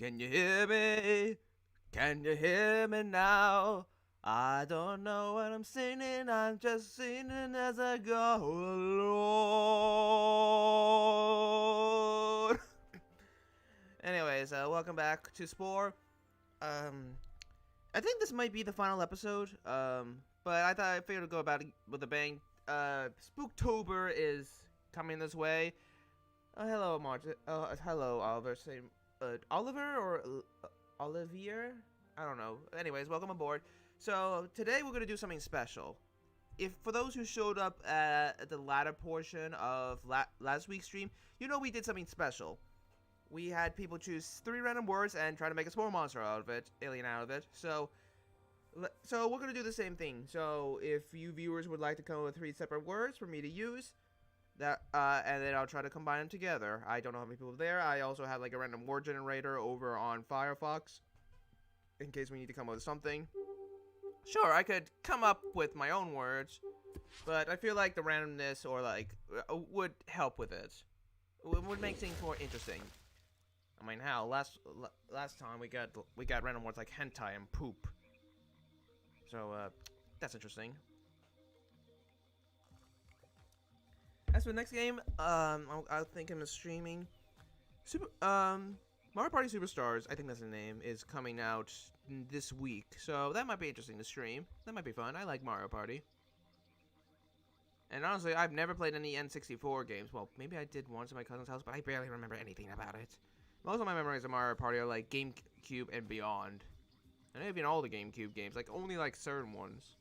Can you hear me? Can you hear me now? I don't know what I'm singing, I'm just singing as I go, Lord. Anyways, welcome back to Spore. I think this might be the final episode, but I thought I figured to go about it with a bang. Spooktober is coming this way. Hello, Martin. Hello, Oliver. Same, Oliver or Olivier? I don't know. Anyways, welcome aboard. So today we're gonna do something special. If for those who showed up at the latter portion of last week's stream, you know we did something special. We had people choose 3 random words and try to make a spore monster out of it, alien out of it. So we're gonna do the same thing. So if you viewers would like to come up with 3 separate words for me to use, and then I'll try to combine them together. I don't know how many people are there. I also have like a random word generator over on Firefox, in case we need to come up with something. Sure, I could come up with my own words, but I feel like the randomness or would help with it. It would make things more interesting. I mean, how last time we got random words like hentai and poop. So that's interesting. As for the next game, I think I'm streaming Mario Party Superstars, I think that's the name, is coming out this week. So that might be interesting to stream. That might be fun. I like Mario Party. And honestly, I've never played any N64 games. Well, maybe I did once at my cousin's house, but I barely remember anything about it. Most of my memories of Mario Party are like GameCube and beyond. And even all the GameCube games, like only like certain ones.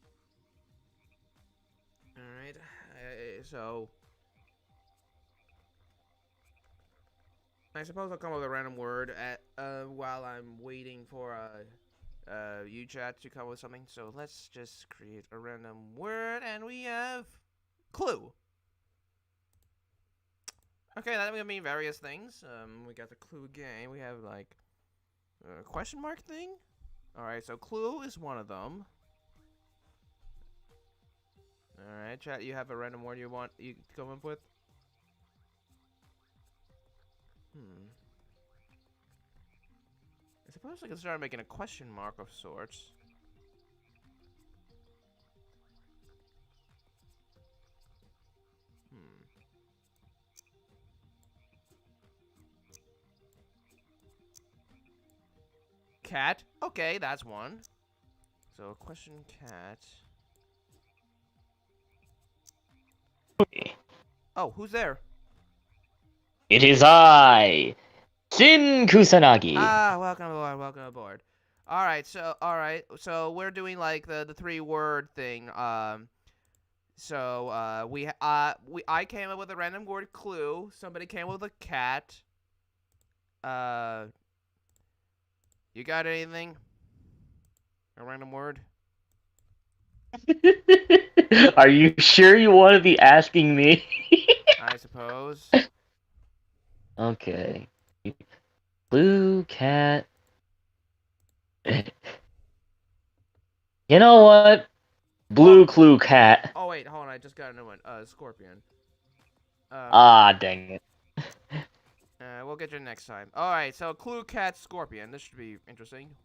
Alright, so I suppose I'll come up with a random word while I'm waiting for you chat to come up with something. So let's just create a random word, and we have clue. Okay, that will mean various things. We got the clue game. We have like a question mark thing. All right, so clue is one of them. All right, chat. You have a random word you come up with. I suppose I can start making a question mark of sorts. Cat. Okay, that's one. So, question cat. Oh, who's there? It is I, Shin Kusanagi. Ah, welcome aboard, welcome aboard. Alright, so we're doing like the 3-word thing. I came up with a random word clue. Somebody came up with a cat. You got anything? A random word? Are you sure you want to be asking me? I suppose. Okay. Blue cat. You know what? Blue clue cat. Oh wait, hold on, I just got a new one. Scorpion. Dang it. We'll get you next time. Alright, so clue cat scorpion. This should be interesting.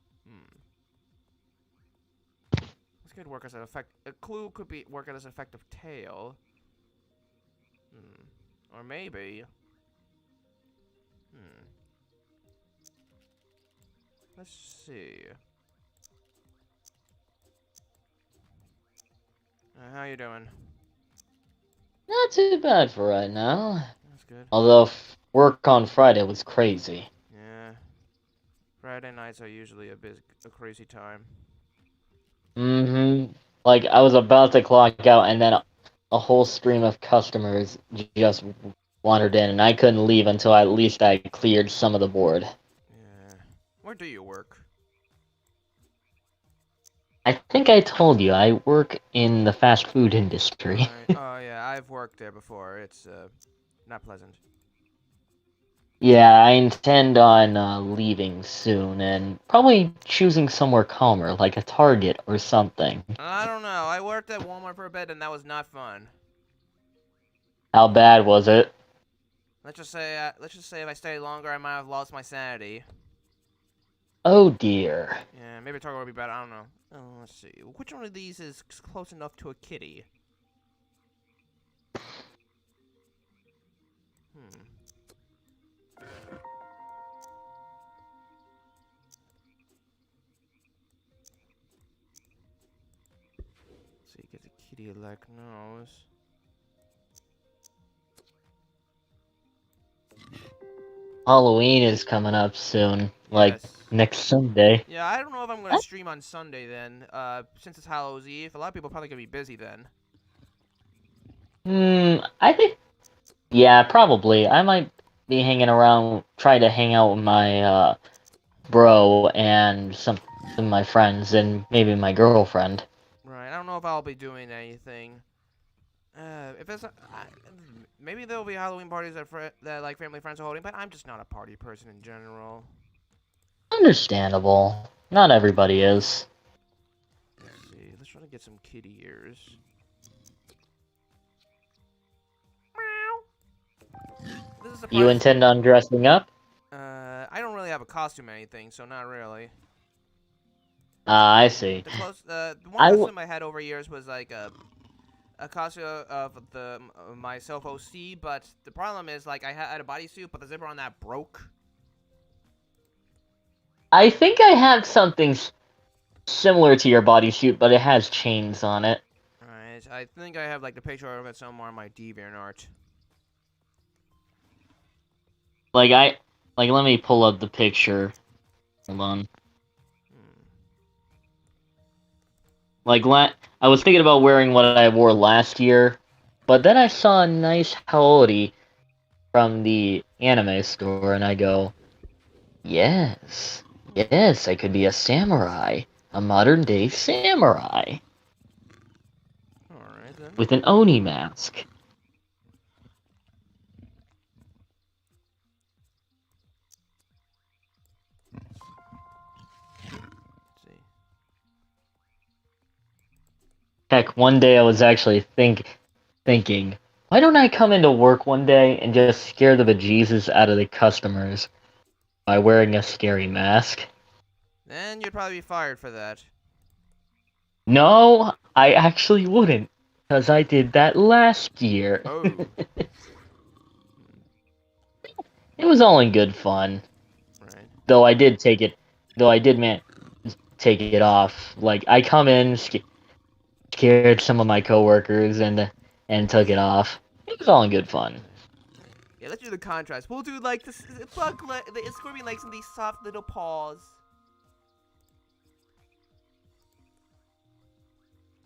This could work as an effect. A clue could work as an effective tail. Or maybe. Let's see. How you doing? Not too bad for right now. That's good. Although work on Friday was crazy. Yeah. Friday nights are usually a crazy time. Like, I was about to clock out, and then a whole stream of customers just wandered in, and I couldn't leave until at least I cleared some of the board. Yeah. Where do you work? I think I told you, I work in the fast food industry. Right. Oh, yeah, I've worked there before. It's, not pleasant. Yeah, I intend on leaving soon, and probably choosing somewhere calmer, like a Target or something. I don't know. I worked at Walmart for a bit, and that was not fun. How bad was it? Let's just say if I stayed longer, I might have lost my sanity. Oh dear. Yeah, maybe Target would be better. I don't know. Let's see. Which one of these is close enough to a kitty? Hmm. So you get the kitty-like nose. Halloween is coming up soon, like Yes. next Sunday. Yeah, I don't know if I'm gonna stream on Sunday then. Since it's Hallows Eve, a lot of people are probably gonna be busy then. I think, yeah, probably. I might be hanging around, try to hang out with my bro and some of my friends and maybe my girlfriend. Right. I don't know if I'll be doing anything. If it's maybe there'll be Halloween parties that like family friends are holding, but I'm just not a party person in general. Understandable. Not everybody is. Let's see. Let's try to get some kitty ears. This is a You surprise. intend on dressing up? I don't really have a costume or anything, so not really. Ah, I see. The one I w- costume I had over years was like a costume of my self OC, but the problem is like I had a bodysuit, but the zipper on that broke. I think I have something similar to your bodysuit, but it has chains on it. Alright, I think I have like the picture of it somewhere on my DeviantArt. Let me pull up the picture. Hold on. I was thinking about wearing what I wore last year, but then I saw a nice hoodie from the anime store, and I go, yes, yes, I could be a samurai, a modern-day samurai, Alright then. with an Oni mask. Let's see. Heck, one day I was actually thinking, why don't I come into work one day and just scare the bejesus out of the customers by wearing a scary mask? Then you'd probably be fired for that. No, I actually wouldn't, because I did that last year. Oh. It was all in good fun. Right. Though I did take it, though I did man take it off. Like I come in, scared some of my coworkers, and took it off. It was all in good fun. Yeah, let's do the contrast. We'll do like this the scorpion legs and these soft little paws.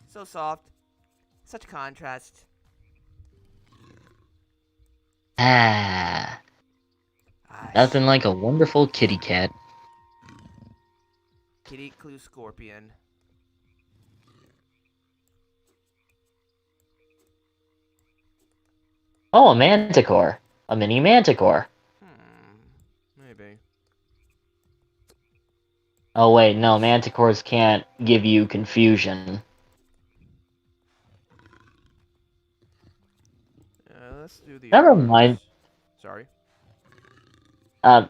So soft. Such contrast. Ah, Ah, nothing like a wonderful kitty cat. kitty clue scorpion. Oh, a manticore, a mini manticore. Maybe. Oh wait, no, manticores can't give you confusion. Let's do the Never others. mind. Sorry. Uh,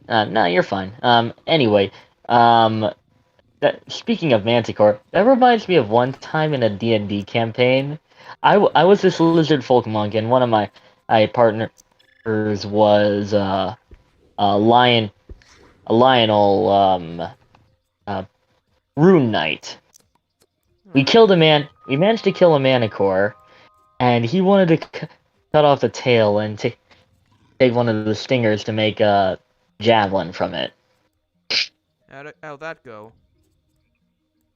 no, you're fine. Anyway, um, speaking of Manticore, that reminds me of one time in a D&D campaign. I was this lizard folk monk, and one of my partners was a lion, a lionel uh, rune knight. We Alright. killed a man. We managed to kill a Manticore, and he wanted to cut off the tail and take one of the stingers to make a javelin from it. How'd that go?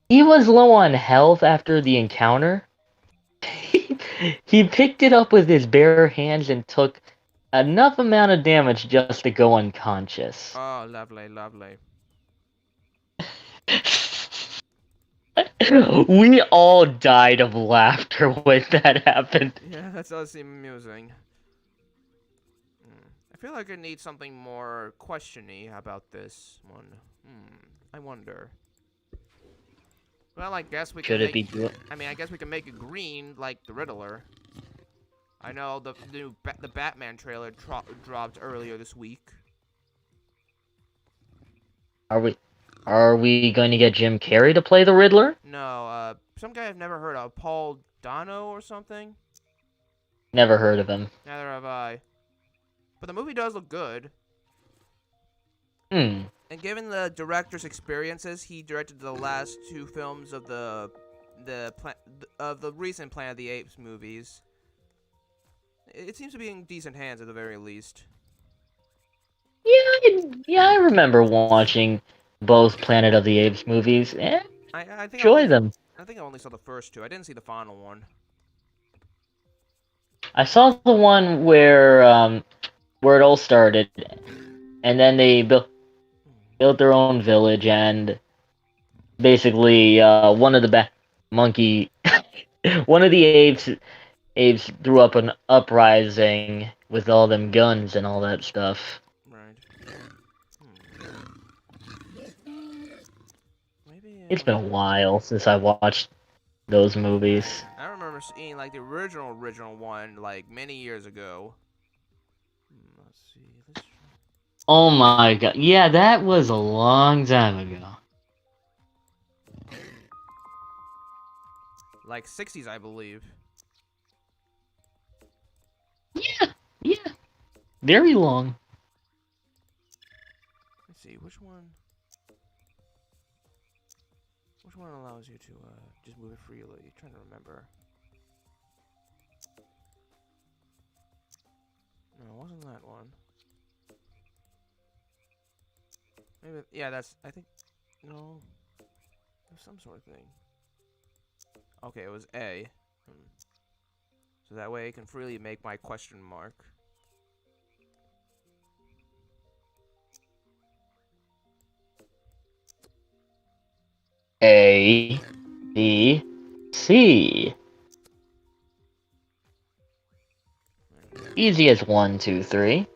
He was low on health after the encounter. He picked it up with his bare hands and took enough amount of damage just to go unconscious. Oh, lovely, lovely. We all died of laughter when that happened. Yeah, that does seem amusing. I feel like I need something more questiony about this one. I wonder. Well, I guess we can Should it make. be blue? I mean, I guess we can make it green like the Riddler. I know the new the Batman trailer dropped earlier this week. Are we? Are we going to get Jim Carrey to play the Riddler? No, some guy I've never heard of, Paul Dano or something. Never heard of him. Neither have I. But the movie does look good. Hmm. And given the director's experiences, he directed the last two films of the recent Planet of the Apes movies. It seems to be in decent hands at the very least. Yeah, I remember watching both Planet of the Apes movies and I think enjoy them. I think I only saw the first two. I didn't see the final one. I saw the one where it all started, and then they built their own village, and basically one of the monkey, one of the apes threw up an uprising with all them guns and all that stuff. Right. Maybe. It's been a while since I watched those movies. I remember seeing like the original one like many years ago. Let's see. Let's try. Oh my god. Yeah, that was a long time ago. Like 60s, I believe. Yeah. Very long. Let's see, which one allows you to just move it freely? Trying to remember. No, it wasn't that one. Maybe, yeah, that's, I think, no, there's some sort of thing. Okay, it was A. So that way I can freely make my question mark. A, B, C. Easy as 1, 2, 3.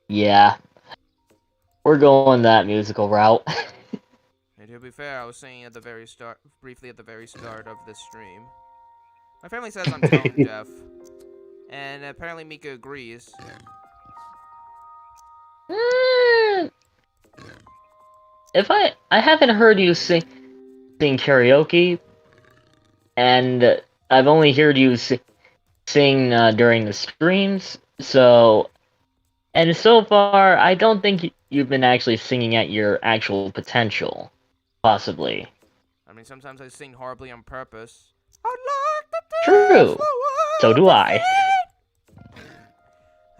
Yeah. We're going that musical route. And to be fair, I was saying at the very start, briefly at the very start of this stream. My family says I'm tone deaf. And apparently Mika agrees. If I haven't heard you sing karaoke, and I've only heard you sing during the streams, so far I don't think you've been actually singing at your actual potential, possibly. I mean, sometimes I sing horribly on purpose. I'd like to True. teach the world So do to I. sing.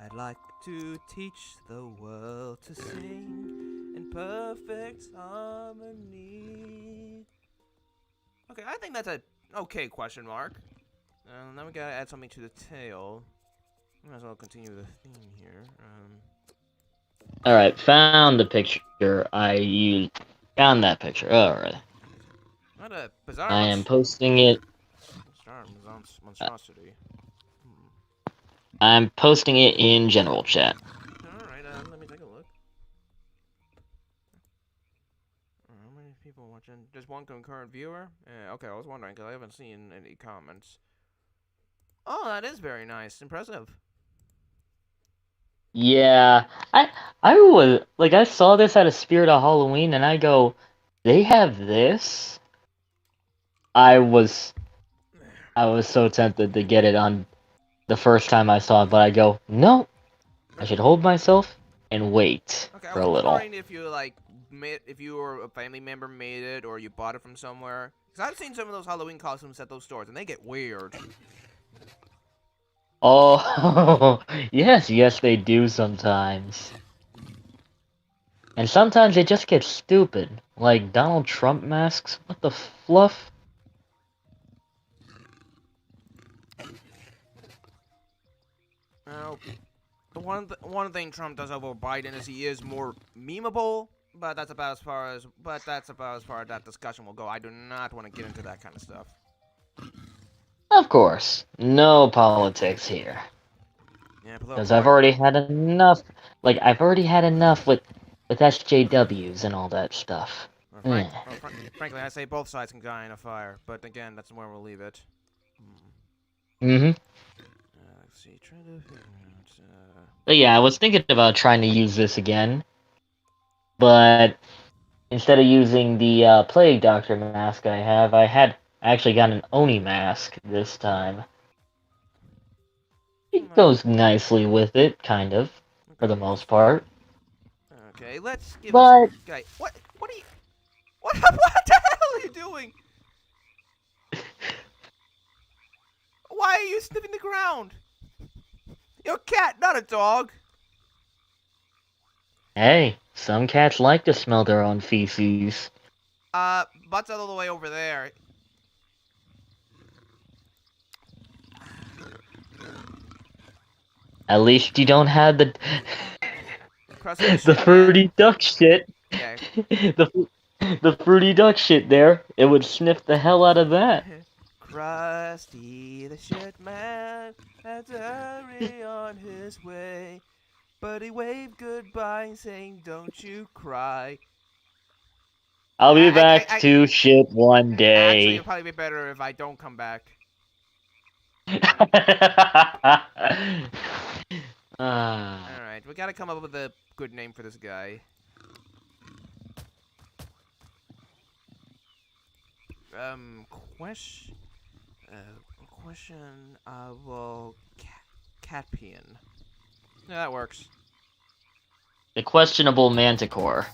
I'd like to teach the world to sing in perfect harmony. Okay, I think that's a okay question mark. Now we gotta add something to the tail. Might as well continue the theme here. Alright, found the picture I used. Found that picture. Alright. Not a bizarre. I am posting it. Monstrosity. I'm posting it in general chat. Alright, let me take a look. How many people watching? Just one concurrent viewer? Okay, I was wondering because I haven't seen any comments. Oh, that is very nice. Impressive. Yeah, I was like, I saw this at a Spirit of Halloween, and I go, they have this. I was so tempted to get it on the first time I saw it, but I go, no, I should hold myself and wait for a little. I was wondering if you if you or a family member made it or you bought it from somewhere. Because I've seen some of those Halloween costumes at those stores, and they get weird. Oh, yes, they do sometimes. And sometimes they just get stupid. Like Donald Trump masks. What the fluff? Now, the one thing Trump does over Biden is he is more memeable, but that's about as far as that discussion will go. I do not want to get into that kind of stuff. Of course, no politics here. Yeah, because I've already had enough. Like I've already had enough with SJWs and all that stuff. Frankly, I say both sides can die in a fire, but again, that's where we'll leave it. Mm-hmm. see, trying to figure out. But yeah, I was thinking about trying to use this again, but instead of using the Plague Doctor mask I actually got an Oni mask this time. It goes nicely with it, kind of, for the most part. Okay, let's give us But guy. What? What are you? What? What the hell are you doing? Why are you sniffing the ground? You're a cat, not a dog. hey, some cats like to smell their own feces. Butt's all the way over there. At least you don't have the Crusty the the shit, fruity man. duck shit. Yeah. The fruity duck shit there. It would sniff the hell out of that. Krusty the shit man had to hurry on his way, but he waved goodbye saying, "Don't you cry." I'll be back I to shit one actually, day. it'll probably be better if I don't come back. Ah. Alright, we gotta come up with a good name for this guy. Question. Question. Well, cat peeing. Yeah, that works. The questionable manticore.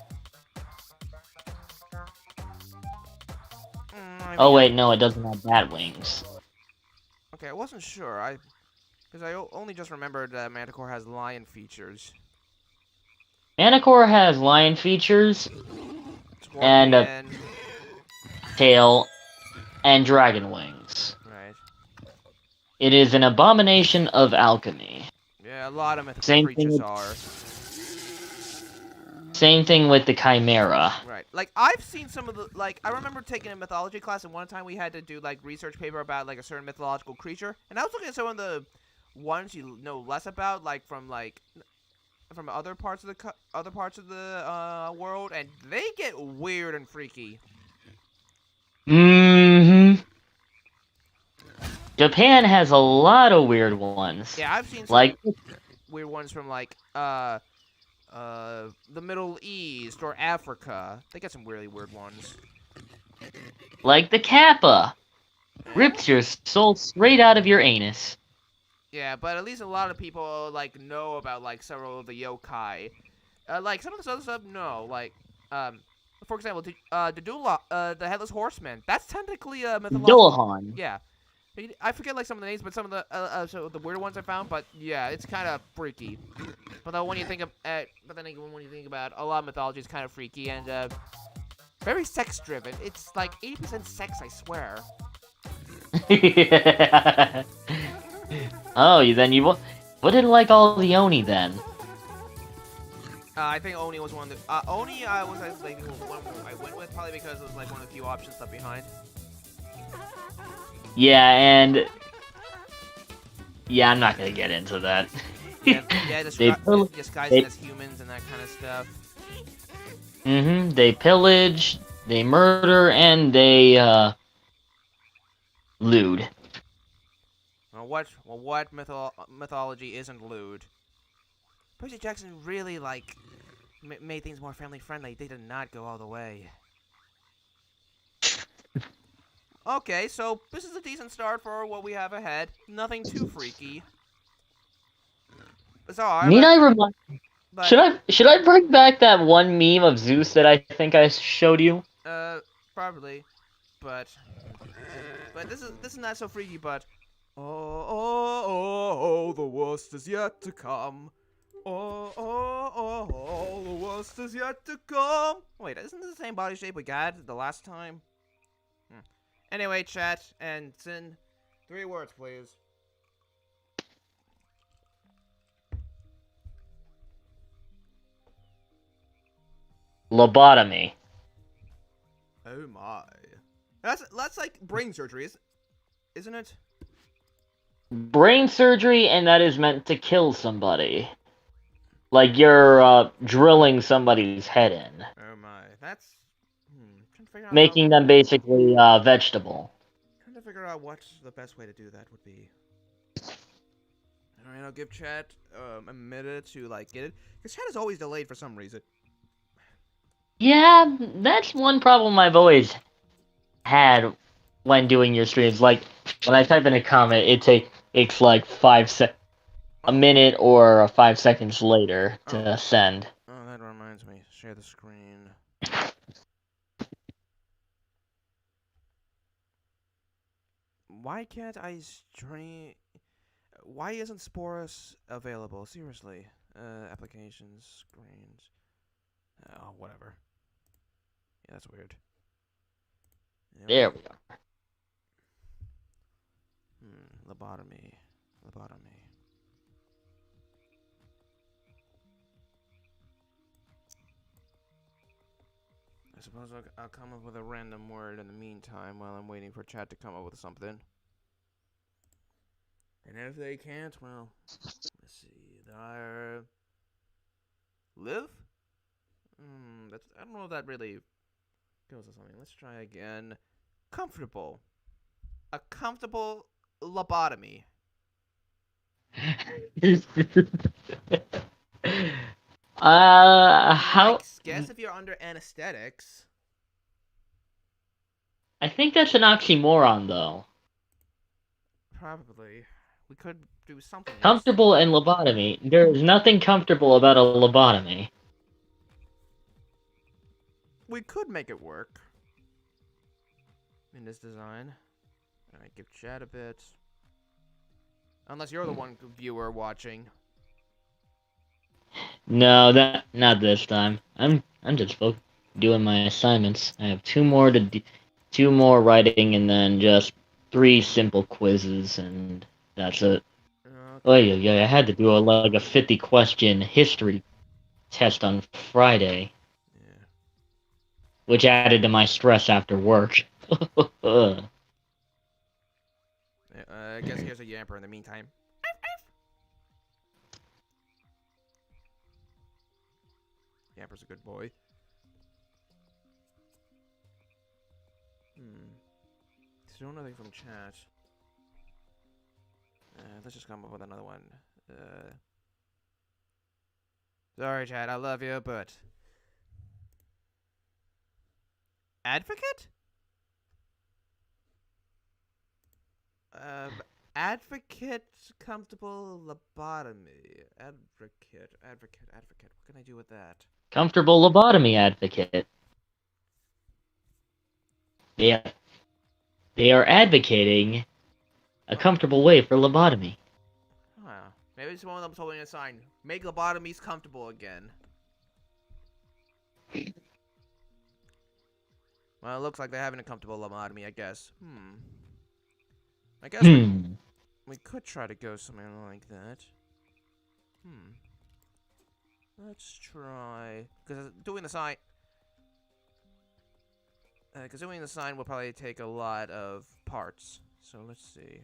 Oh wait, no, it doesn't have bat wings. Okay, I wasn't sure. Because I only just remembered that Manticore has lion features. Manticore has lion features and a Scorpion. tail and dragon wings. Right. It is an abomination of alchemy. Yeah, a lot of mythical Same creatures thing. are. Same thing with the chimera. Right. Like, I've seen some of the, like, I remember taking a mythology class, and one time we had to do, like, research paper about, like, a certain mythological creature, and I was looking at some of the ones you know less about, like, from other parts of the world, and they get weird and freaky. Mm-hmm. Japan has a lot of weird ones. Yeah, I've seen some like weird ones from, like, the Middle East or Africa. They got some really weird ones. like the kappa. Rips your soul straight out of your anus. Yeah, but at least a lot of people like know about like several of the yokai. Like some of this other stuff, no. Like, for example, the Headless Horseman. That's technically a mythological. Dohan. Yeah, I forget like some of the names, but some of the weird ones I found. But yeah, it's kind of freaky. But then when you think about a lot of mythology, is kind of freaky and very sex driven. It's like 80% sex, I swear. Oh, then you wouldn't like all the Oni then. I think Oni was one of the Oni. I was like one I went with probably because it was like one of the few options left behind. Yeah, and yeah, I'm not gonna get into that. Yeah, disguising as humans and that kind of stuff. Mm-hmm. They pillage, they murder, and they lewd. What mythology isn't lewd? Percy Jackson really like made things more family friendly. They did not go all the way. Okay, so this is a decent start for what we have ahead. Nothing too freaky. Sorry, Need I remind? but Should I bring back that one meme of Zeus that I think I showed you? probably, but this is not so freaky. But oh, the worst is yet to come. Oh, the worst is yet to come. Wait, isn't this the same body shape we got the last time? Anyway, chat and Sin, 3 words, please. Lobotomy. Oh my, that's like brain surgery, isn't it? Brain surgery, and that is meant to kill somebody. Like you're drilling somebody's head in. Oh my, that's trying to figure out Making them basically vegetable. trying to figure out what the best way to do that would be. Alright, I'll give chat a minute to like get it, because chat is always delayed for some reason. Yeah, that's one problem I've always had when doing your streams. Like, when I type in a comment, it's like a minute or 5 seconds later to send. Oh, that reminds me. Share the screen. Why can't I stream? Why isn't Spore available? Seriously. Applications, screens. Oh, whatever. Yeah, that's weird. Yeah, There we are. Lobotomy. I suppose I'll come up with a random word in the meantime while I'm waiting for chat to come up with something. And if they can't, well, let's see. Live? I don't know if that really goes with something. Let's try again. Comfortable. A comfortable lobotomy. How? I guess if you're under anesthetics. I think that's an oxymoron, though. Probably. We could do something else. Comfortable and lobotomy. There is nothing comfortable about a lobotomy. We could make it work. In this design. Alright, give chat a bit. Unless you're the one viewer watching. No, not this time. I'm just doing my assignments. I have two more writing, and then just 3 simple quizzes, and that's it. Okay. Oh yeah, I had to do like a 50-question history test on Friday, Yeah. which added to my stress after work. I guess here's a yamper in the meantime. Yamper's a good boy. Still nothing from chat. Let's just come up with another one. Sorry, chat. I love you, but advocate? Advocate comfortable lobotomy. Advocate. What can I do with that? Comfortable lobotomy advocate. They are advocating a comfortable way for lobotomy. Maybe it's one of them holding a sign. Make lobotomies comfortable again. Well, it looks like they're having a comfortable lobotomy, I guess. I guess we could try to go something like that. Let's try. Because doing the sign will probably take a lot of parts. So let's see.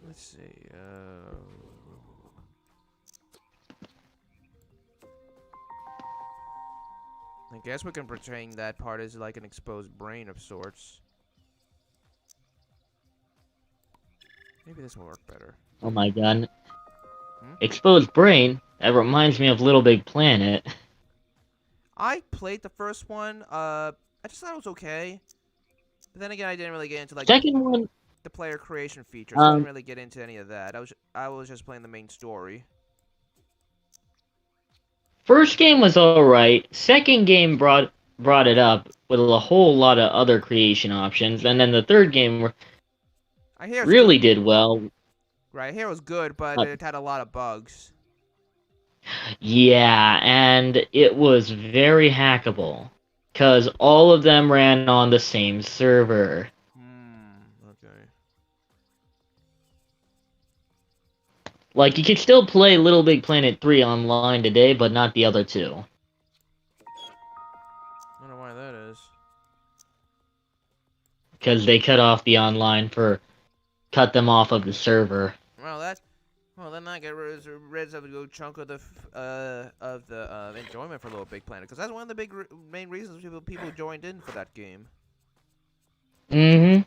Let's see. I guess we can portray that part as like an exposed brain of sorts. Maybe this will work better. Oh my god. Exposed brain? That reminds me of Little Big Planet. I played the first one. I just thought it was okay. But then again, I didn't really get into like Second one, the player creation feature, so I didn't really get into any of that. I was just playing the main story. first game was alright. Second game brought it up with a whole lot of other creation options, and then the third game really did well. Right, I hear it was good, but it had a lot of bugs. Yeah, and it was very hackable, because all of them ran on the same server. Okay. Like, you could still play Little Big Planet 3 online today, but not the other two. I wonder why that is. Because they cut off the online for cut them off of the server. Well, then I get rid of a good chunk of the enjoyment for Little Big Planet, because that's one of the main reasons people joined in for that game. Mm-hmm.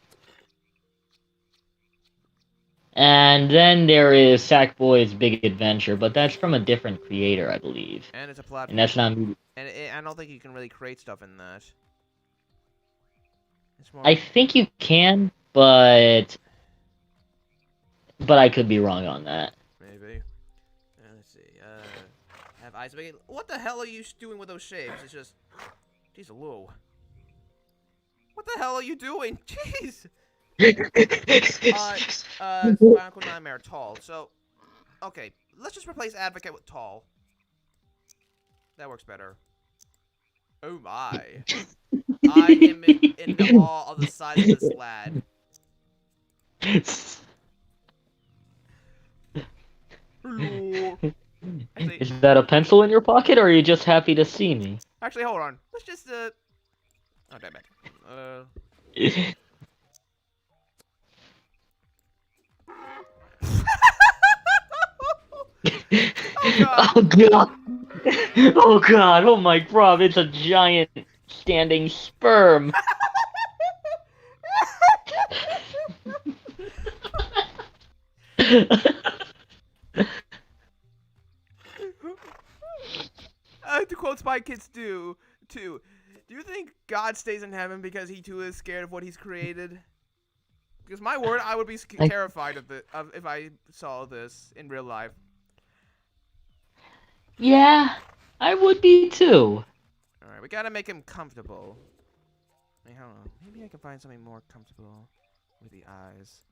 And then there is Sackboy's Big Adventure, but that's from a different creator, I believe. And it's a platform. And that's not. And I don't think you can really create stuff in that. It's more. I think you can, but I could be wrong on that. Maybe. Let's see. Have eyes. What the hell are you doing with those shapes? It's just. Jeez, Lou. What the hell are you doing? Jeez. Bionicle Nightmare, tall. So, okay, let's just replace Advocate with tall. That works better. Oh my. I am in awe of the size of this lad. Hello. Actually, is that a pencil in your pocket, or are you just happy to see me? Actually, hold on. Let's just, oh, damn it. Oh god! Oh god! Oh my god! It's a giant standing sperm. To quote Spy Kids too. Do you think God stays in heaven because he too is scared of what he's created? Because my word, I would be terrified of if I saw this in real life. Yeah, I would be too. Alright, we gotta make him comfortable. Wait, hold on. Maybe I can find something more comfortable with the eyes.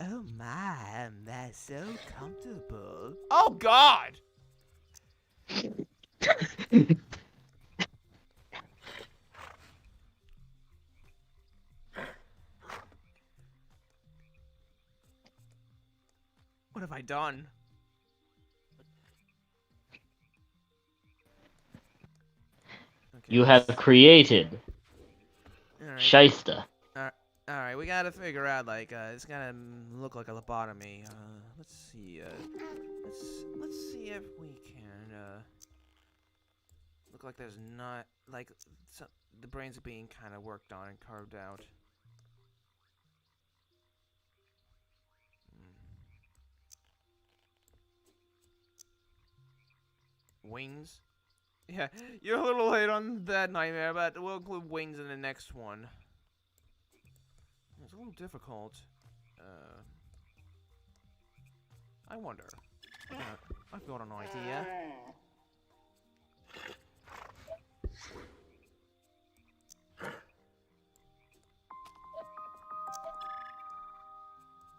Oh my, that's so comfortable. Oh god! What have I done? Okay, You have created Shysta. Alright, we gotta figure out, like, it's gotta look like a lobotomy. Let's see, let's see if we can, look like there's not, like, the brains are being kind of worked on and carved out. Wings? Yeah, you're a little late on that nightmare, but we'll include wings in the next one. It's a little difficult. I wonder. I've got an idea.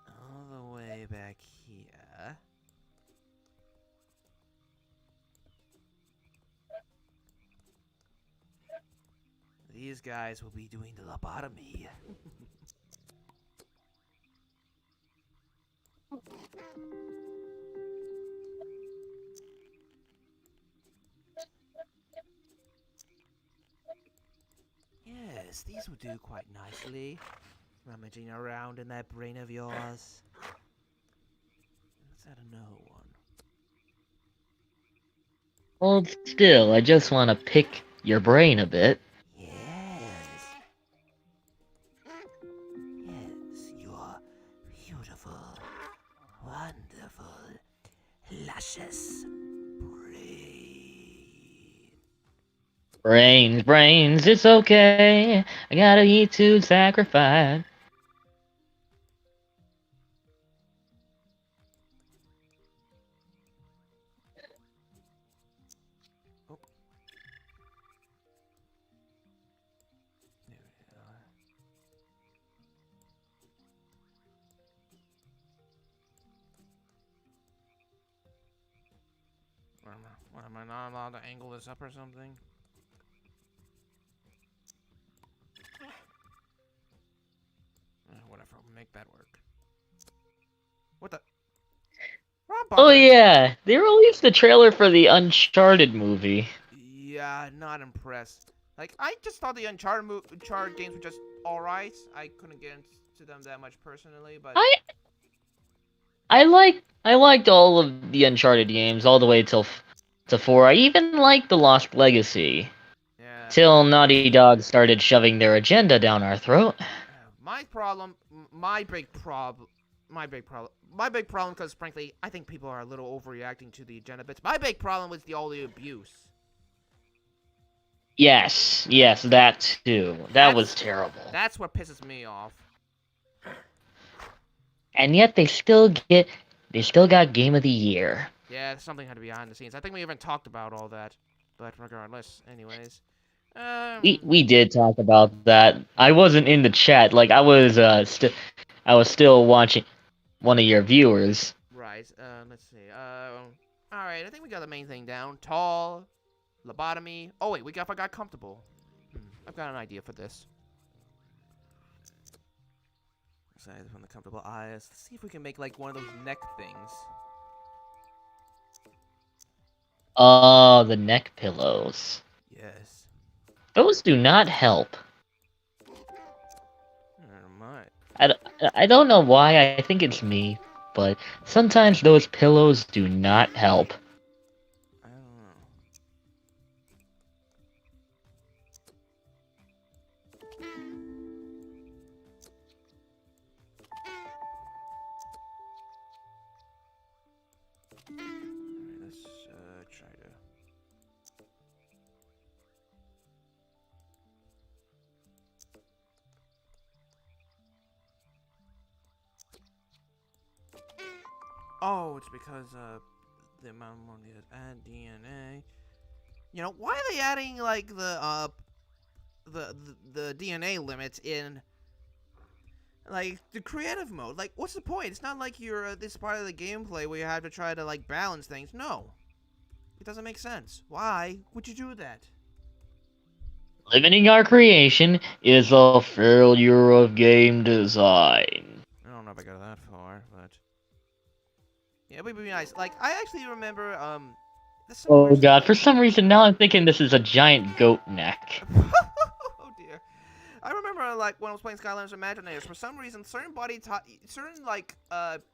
All the way back here. These guys will be doing the lobotomy. Yes, these will do quite nicely. Rummaging around in that brain of yours. Let's add another one. Hold still, I just want to pick your brain a bit. Yes. Yes, you're beautiful, wonderful, luscious brain. Brains, it's okay. I gotta eat to sacrifice. Oh. There we are. What am I not allowed to angle this up or something? Whatever, we'll make that work. What the? Oh yeah, they released the trailer for the Uncharted movie. Yeah, not impressed. Like, I just thought the Uncharted games were just alright. I couldn't get into them that much personally, but... I liked all of the Uncharted games all the way to 4. I even liked The Lost Legacy. Yeah. Till Naughty Dog started shoving their agenda down our throat. My big problem, because frankly, I think people are a little overreacting to the agenda bits. My big problem was all the abuse. Yes, that too. That was terrible. That's what pisses me off. And yet they still got Game of the Year. Yeah, something had to be behind the scenes. I think we even talked about all that. But regardless, anyways. We did talk about that. I wasn't in the chat. Like I was still watching one of your viewers. Right. Let's see. All right. I think we got the main thing down. Tall, lobotomy. Oh wait, I forgot comfortable. I've got an idea for this. Aside from the comfortable eyes, let's see if we can make like one of those neck things. Oh, the neck pillows. Yes. Those do not help. Might. I don't know why. I think it's me, but sometimes those pillows do not help. I don't know. Alright, let's try to... Oh, it's because the amount of money that add DNA. You know, why are they adding like the DNA limits in like the creative mode? Like, what's the point? It's not like you're this part of the gameplay where you have to try to like balance things. No, it doesn't make sense. Why would you do that? Limiting our creation is a failure of game design. I don't know if I go that far, but yeah, it would be nice. Like, I actually remember Oh god, for some reason now I'm thinking this is a giant goat neck. Oh dear. I remember like when I was playing Skylanders Imaginators, for some reason certain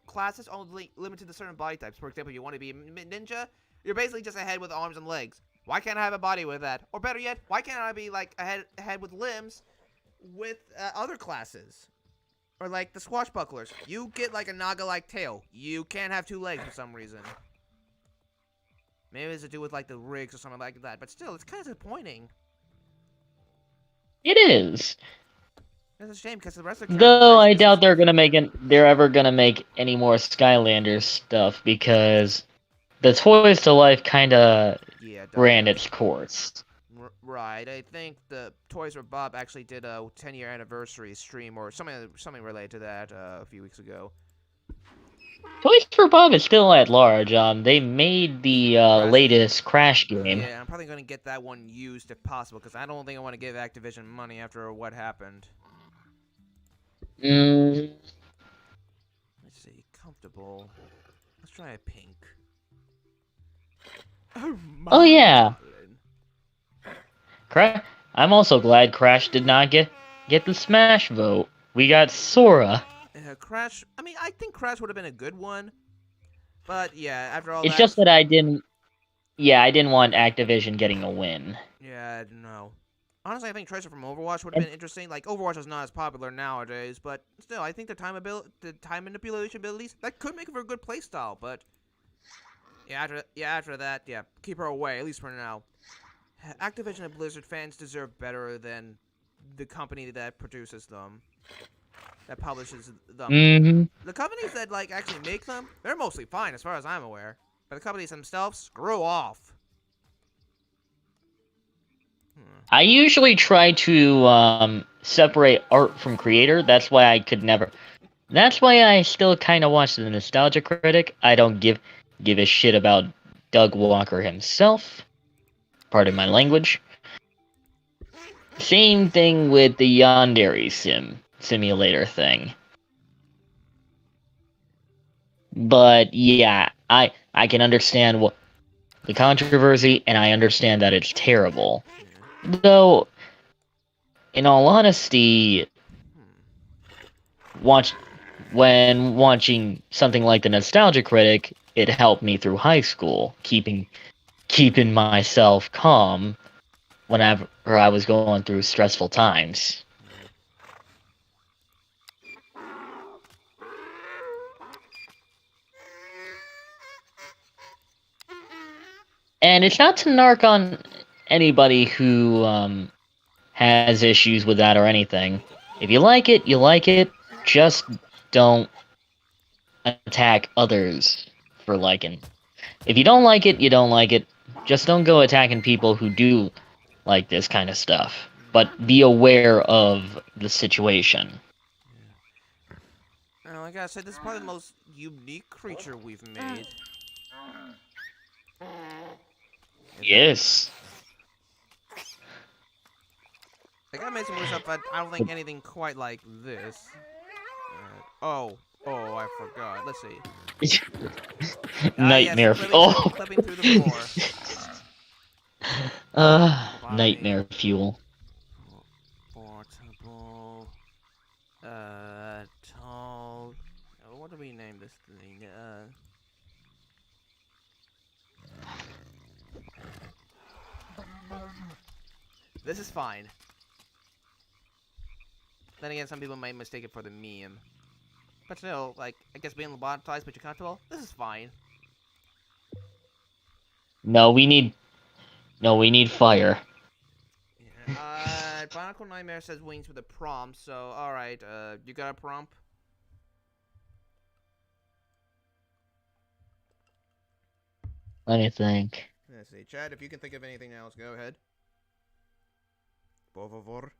classes only limited to certain body types. For example, you want to be a ninja, you're basically just a head with arms and legs. Why can't I have a body with that? Or better yet, why can't I be like a head with limbs with other classes? Or like the swashbucklers. You get like a naga-like tail. You can't have two legs for some reason. Maybe it's to do with like the rigs or something like that. But still, it's kind of disappointing. It is. It's a shame because the rest of the Though I doubt they're ever gonna make any more Skylanders stuff because the Toys to Life kinda ran its course. Right, I think the Toys for Bob actually did a 10-year anniversary stream or something related to that a few weeks ago. Toys for Bob is still at large. They made the latest Crash game. Yeah, I'm probably gonna get that one used if possible because I don't think I want to give Activision money after what happened. Let's see, comfortable. Let's try a pink. Oh yeah. I'm also glad Crash did not get the Smash vote. We got Sora. Crash. I mean, I think Crash would have been a good one, but yeah, after all. It's just that I didn't. Yeah, I didn't want Activision getting a win. Yeah, no. Honestly, I think Treasure from Overwatch would have been interesting. Like, Overwatch is not as popular nowadays, but still, I think the time manipulation abilities that could make it for a good playstyle. But after that, keep her away at least for now. Activision and Blizzard fans deserve better than the company that produces them, that publishes them. Mm-hmm. The companies that like actually make them, they're mostly fine as far as I'm aware. But the companies themselves, screw off. I usually try to separate art from creator. That's why I could never. That's why I still kind of watch the Nostalgia Critic. I don't give a shit about Doug Walker himself. Pardon my language. Same thing with the Yandere simulator thing. But yeah, I can understand what the controversy, and I understand that it's terrible. Though in all honesty, watch when watching something like the Nostalgia Critic, it helped me through high school, keeping myself calm whenever I was going through stressful times. And it's not to narc on anybody who has issues with that or anything. If you like it, you like it. Just don't attack others for liking. If you don't like it, you don't like it. Just don't go attacking people who do like this kind of stuff. But be aware of the situation. Yeah. Like I said, this is probably the most unique creature we've made. Yes. Like I made some weird stuff, but I don't think anything quite like this. Oh, I forgot. Let's see. Nightmare. Yes, Oh. clipping through the floor. Nightmare fuel. Portable. Tall. Oh, what do we name this thing? This is fine. Then again, some people might mistake it for the meme. But still, like, I guess being lobotomized but you're comfortable, this is fine. No, we need fire. Yeah. Barnacle Nightmare says wings with a prompt, so alright, you got a prompt? Let me think. Let's see. Chad, if you can think of anything else, go ahead. Por favor.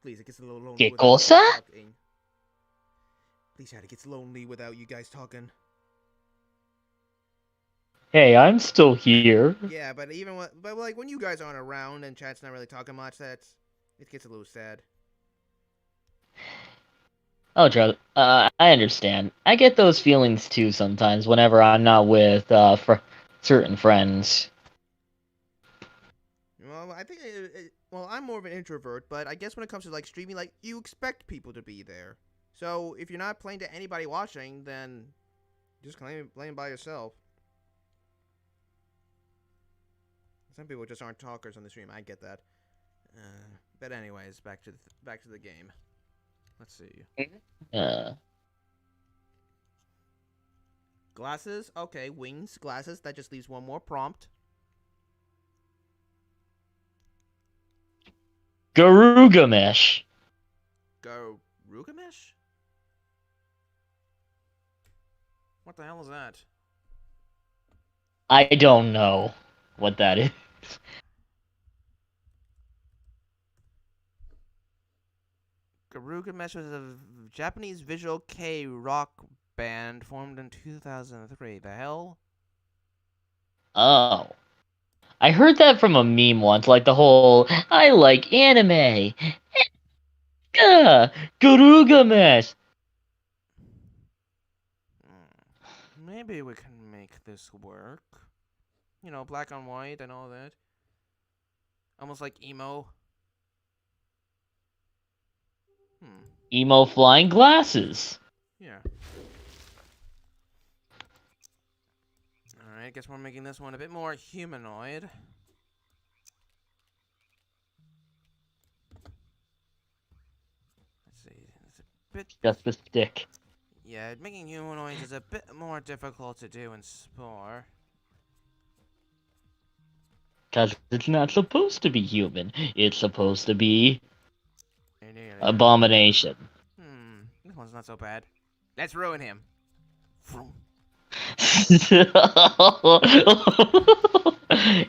Please, it gets a little lonely ¿Qué without cosa? talking. Please, Chad, it gets lonely without you guys talking. Hey, I'm still here. Yeah, but like when you guys aren't around and Chad's not really talking much, it gets a little sad. Oh, Joe, I understand. I get those feelings too sometimes whenever I'm not with certain friends. Well, I think well, I'm more of an introvert, but I guess when it comes to like streaming, like you expect people to be there. So if you're not playing to anybody watching, then just playing by yourself. Some people just aren't talkers on the stream. I get that. But anyways, back to the game. Let's see. Glasses. Okay, wings, glasses. That just leaves one more prompt. Garugamesh. Garugamesh? What the hell is that? I don't know what that is. Garugamesh was a Japanese visual kei rock band formed in 2003. The hell? Oh. I heard that from a meme once, like the whole, I like anime. Garugamesh. Maybe we can make this work. You know, black on white and all that. Almost like emo. Emo flying glasses. Yeah. Alright, guess we're making this one a bit more humanoid. Let's see. It's a bit... Just the stick. Yeah, making humanoids is a bit more difficult to do in Spore. Because it's not supposed to be human. It's supposed to be abomination. This one's not so bad. Let's ruin him.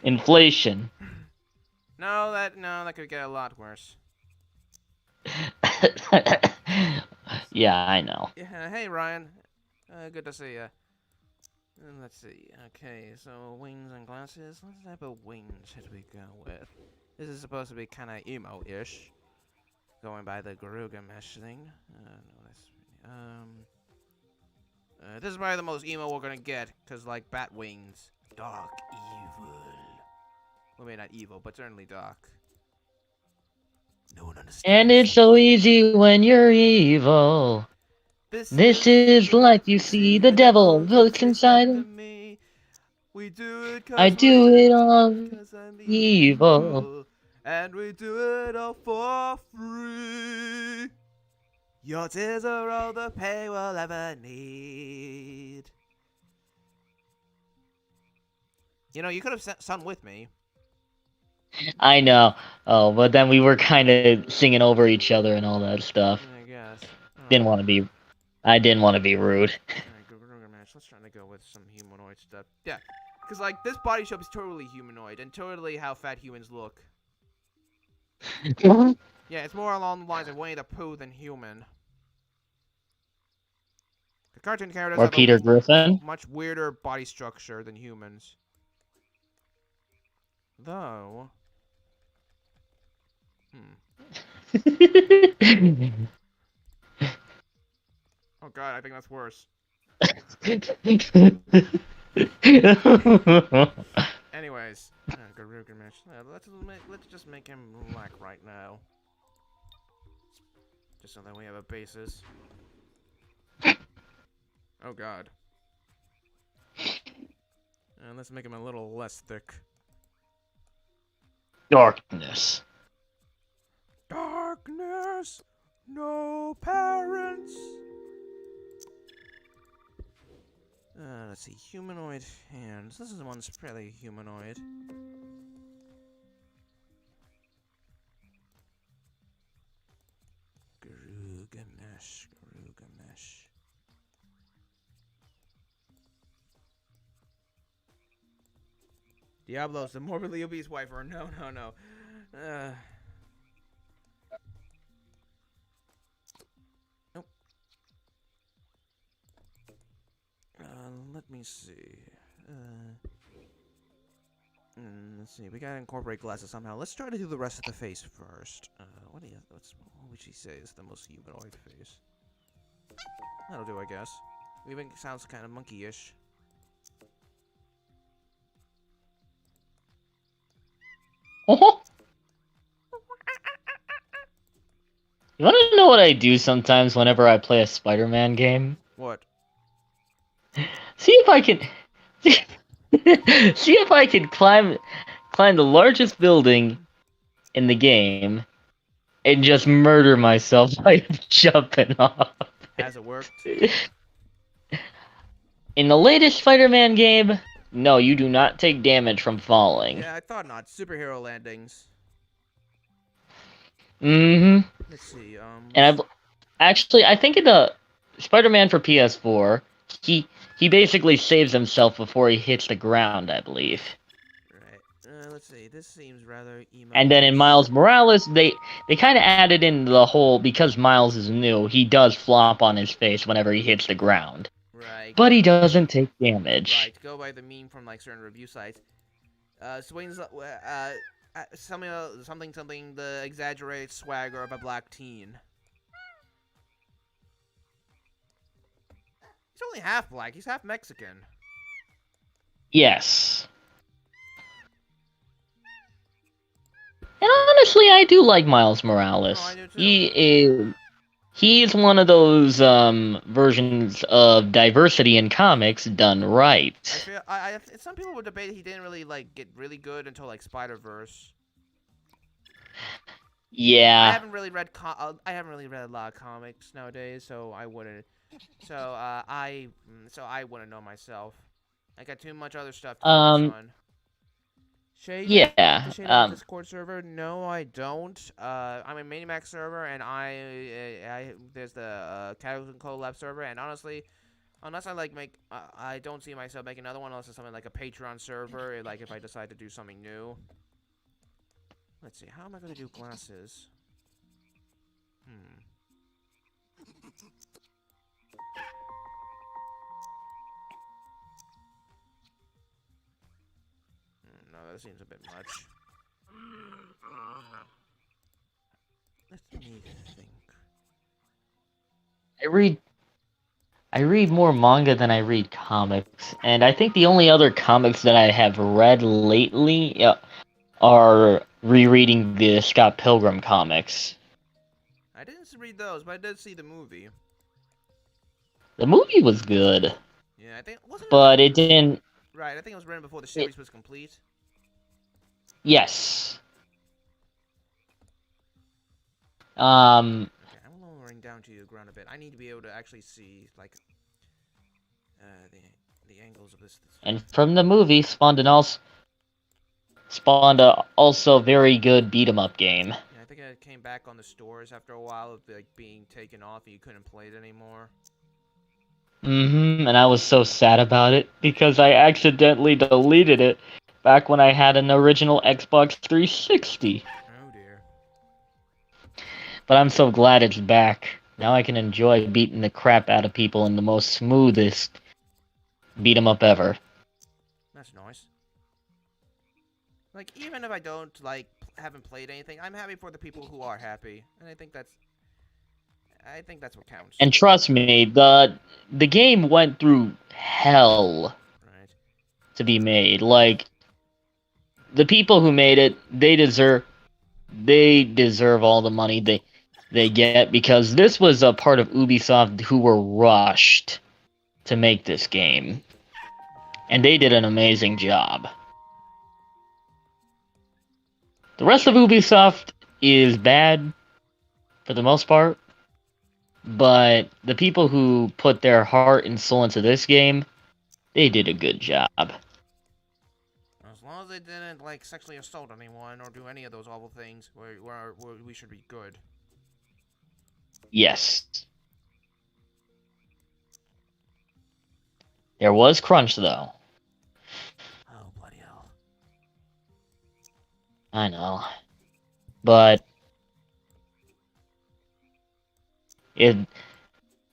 Inflation. No, that could get a lot worse. Yeah, I know. Yeah, hey Ryan. Good to see ya. Let's see. Okay, so wings and glasses. What type of wings should we go with? This is supposed to be kind of emo-ish. Going by the Garugamesh thing. This is probably the most emo we're gonna get, cause like bat wings. Dark evil. Well, maybe not evil, but certainly dark. No one understands. And it's so easy when you're evil. This is like you see the devil looks inside. Me. We do it I do it all evil. And we do it all for free. Your tears are all the pain we'll ever need. You know, you could have sung with me. I know. Oh, but then we were kind of singing over each other and all that stuff. I guess. Didn't want to be. I didn't want to be rude. Alright, let's try to go with some humanoid stuff. Yeah, because like this body shape is totally humanoid and totally how fat humans look. Yeah, it's more along the lines of Winnie the Pooh than human. The cartoon characters have Peter Griffin. Much weirder body structure than humans. Though. Oh god, I think that's worse. Anyways, let's just make him black right now. Just so that we have a basis. Oh god. And let's make him a little less thick. Darkness. Darkness. No parents. Let's see. Humanoid hands. This is one's fairly humanoid. Gilgamesh. Diablos, the morbidly obese wife, or no. Nope. Let me see. Let's see. We gotta incorporate glasses somehow. Let's try to do the rest of the face first. What would she say is the most humanoid face? That'll do, I guess. Even sounds kind of monkey-ish. Oh. You want to know what I do sometimes whenever I play a Spider-Man game? What? See if I can climb the largest building in the game and just murder myself by jumping off. Has it worked? In the latest Spider-Man game, no, you do not take damage from falling. Yeah, I thought not. Superhero landings. Mm-hmm. Let's see, And I think in the Spider-Man for PS4, he basically saves himself before he hits the ground, I believe. Right. Let's see. This seems rather emo. And then in Miles Morales, they kind of added in the whole, because Miles is new, he does flop on his face whenever he hits the ground. Right. But he doesn't take damage. Right. Go by the meme from like certain review sites. Swings something the exaggerated swagger of a black teen. He's only half black. He's half Mexican. Yes. And honestly, I do like Miles Morales. Oh, I do too. He's one of those versions of diversity in comics done right. Some people would debate he didn't really like get really good until like Spider-Verse. Yeah. I haven't really read a lot of comics nowadays, so I wouldn't. So I wouldn't know myself. I got too much other stuff to focus on. Shade? Yeah. The Shade Discord server? No, I don't. I'm a Manimax server, and there's the Cataclysm Lab server, and honestly, unless I don't see myself making another one unless it's something like a Patreon server, like if I decide to do something new. Let's see, how am I going to do glasses? No, that seems a bit much. Let me think. I read more manga than I read comics, and I think the only other comics that I have read lately, are rereading the Scott Pilgrim comics. I didn't read those, but I did see the movie. The movie was good. Yeah, I think wasn't but it didn't. right. I think it was written before the series was complete. Yes. Okay, I'm lowering down to the ground a bit. I need to be able to actually see like the angles of this. And from the movie spawned a also very good beat 'em up game. Yeah, I think it came back on the stores after a while of like being taken off and you couldn't play it anymore. And I was so sad about it because I accidentally deleted it back when I had an original Xbox 360. Oh dear. But I'm so glad it's back. Now I can enjoy beating the crap out of people in the most smoothest beat 'em up ever. That's nice. Like, even if I don't, like, haven't played anything, I'm happy for the people who are happy. And I think that's what counts. And trust me, the game went through hell to be made. Like, the people who made it, they deserve all the money they get, because this was a part of Ubisoft who were rushed to make this game. And they did an amazing job. The rest of Ubisoft is bad, for the most part. But the people who put their heart and soul into this game, they did a good job. As long as they didn't, like, sexually assault anyone or do any of those awful things, we should be good. Yes. There was crunch, though. Oh, bloody hell. I know. But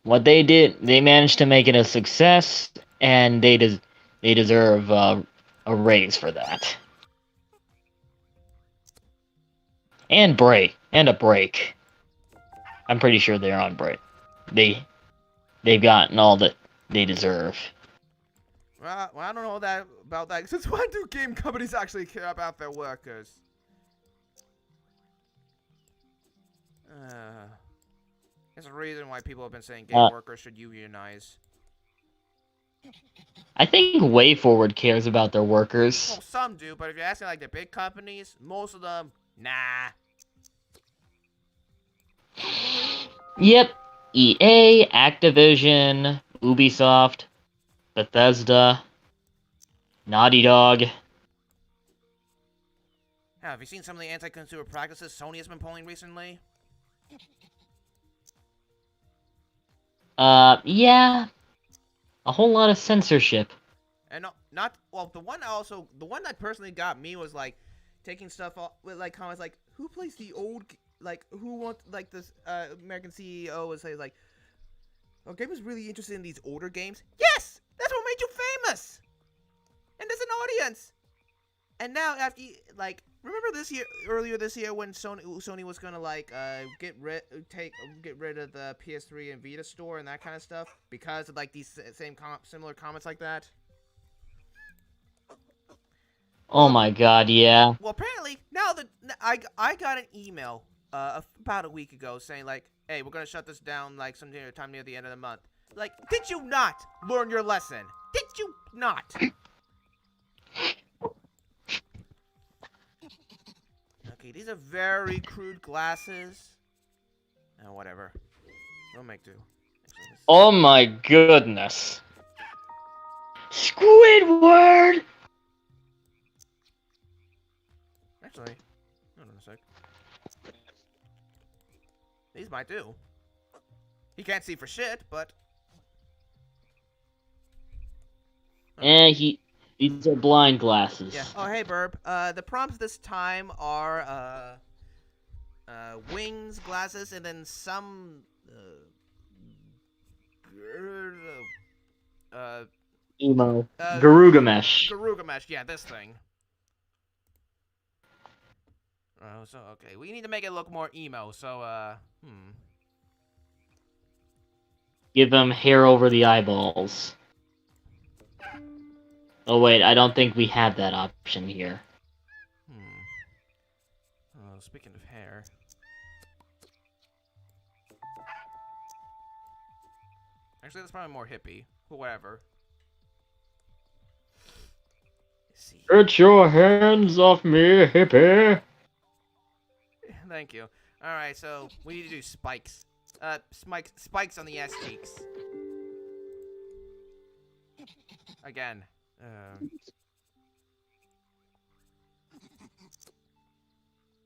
what they did, they managed to make it a success, and they deserve a raise for that. And a break. I'm pretty sure they're on break. They've gotten all that they deserve. Well, I don't know about that. Since when do game companies actually care about their workers? There's a reason why people have been saying game workers should unionize. I think WayForward cares about their workers. Well, some do, but if you're asking like the big companies, most of them, nah. Yep. EA, Activision, Ubisoft, Bethesda, Naughty Dog. Have you seen some of the anti-consumer practices Sony has been pulling recently? Yeah. A whole lot of censorship. And the one that personally got me was like taking stuff off with like comments like, who plays the old, like, who wants, like, this American CEO was like, oh, gamers really interested in these older games? Yes, that's what made you famous. And there's an audience. And now after like, remember earlier this year when Sony was gonna like get rid of the PS3 and Vita store and that kind of stuff because of like these similar comments like that. Oh my god, yeah. Well, apparently now that I got an email about a week ago saying like, hey, we're gonna shut this down like sometime near the end of the month. Like, did you not learn your lesson? Did you not? Okay, these are very crude glasses. Oh, whatever. We'll make do. Oh my goodness. Squidward! Actually, hold on a sec. These might do. He can't see for shit, but... These are blind glasses. Yeah. Oh, hey, Burp. The prompts this time are, wings, glasses, and then some, Emo. Garugamesh. Garugamesh, yeah, this thing. Oh, so, okay. We need to make it look more emo, so, Give them hair over the eyeballs. Oh wait, I don't think we have that option here. speaking of hair. Actually, that's probably more hippie. Whatever. Let's see. Get your hands off me, hippie. Thank you. Alright, so we need to do spikes. Spikes on the ass cheeks. Again.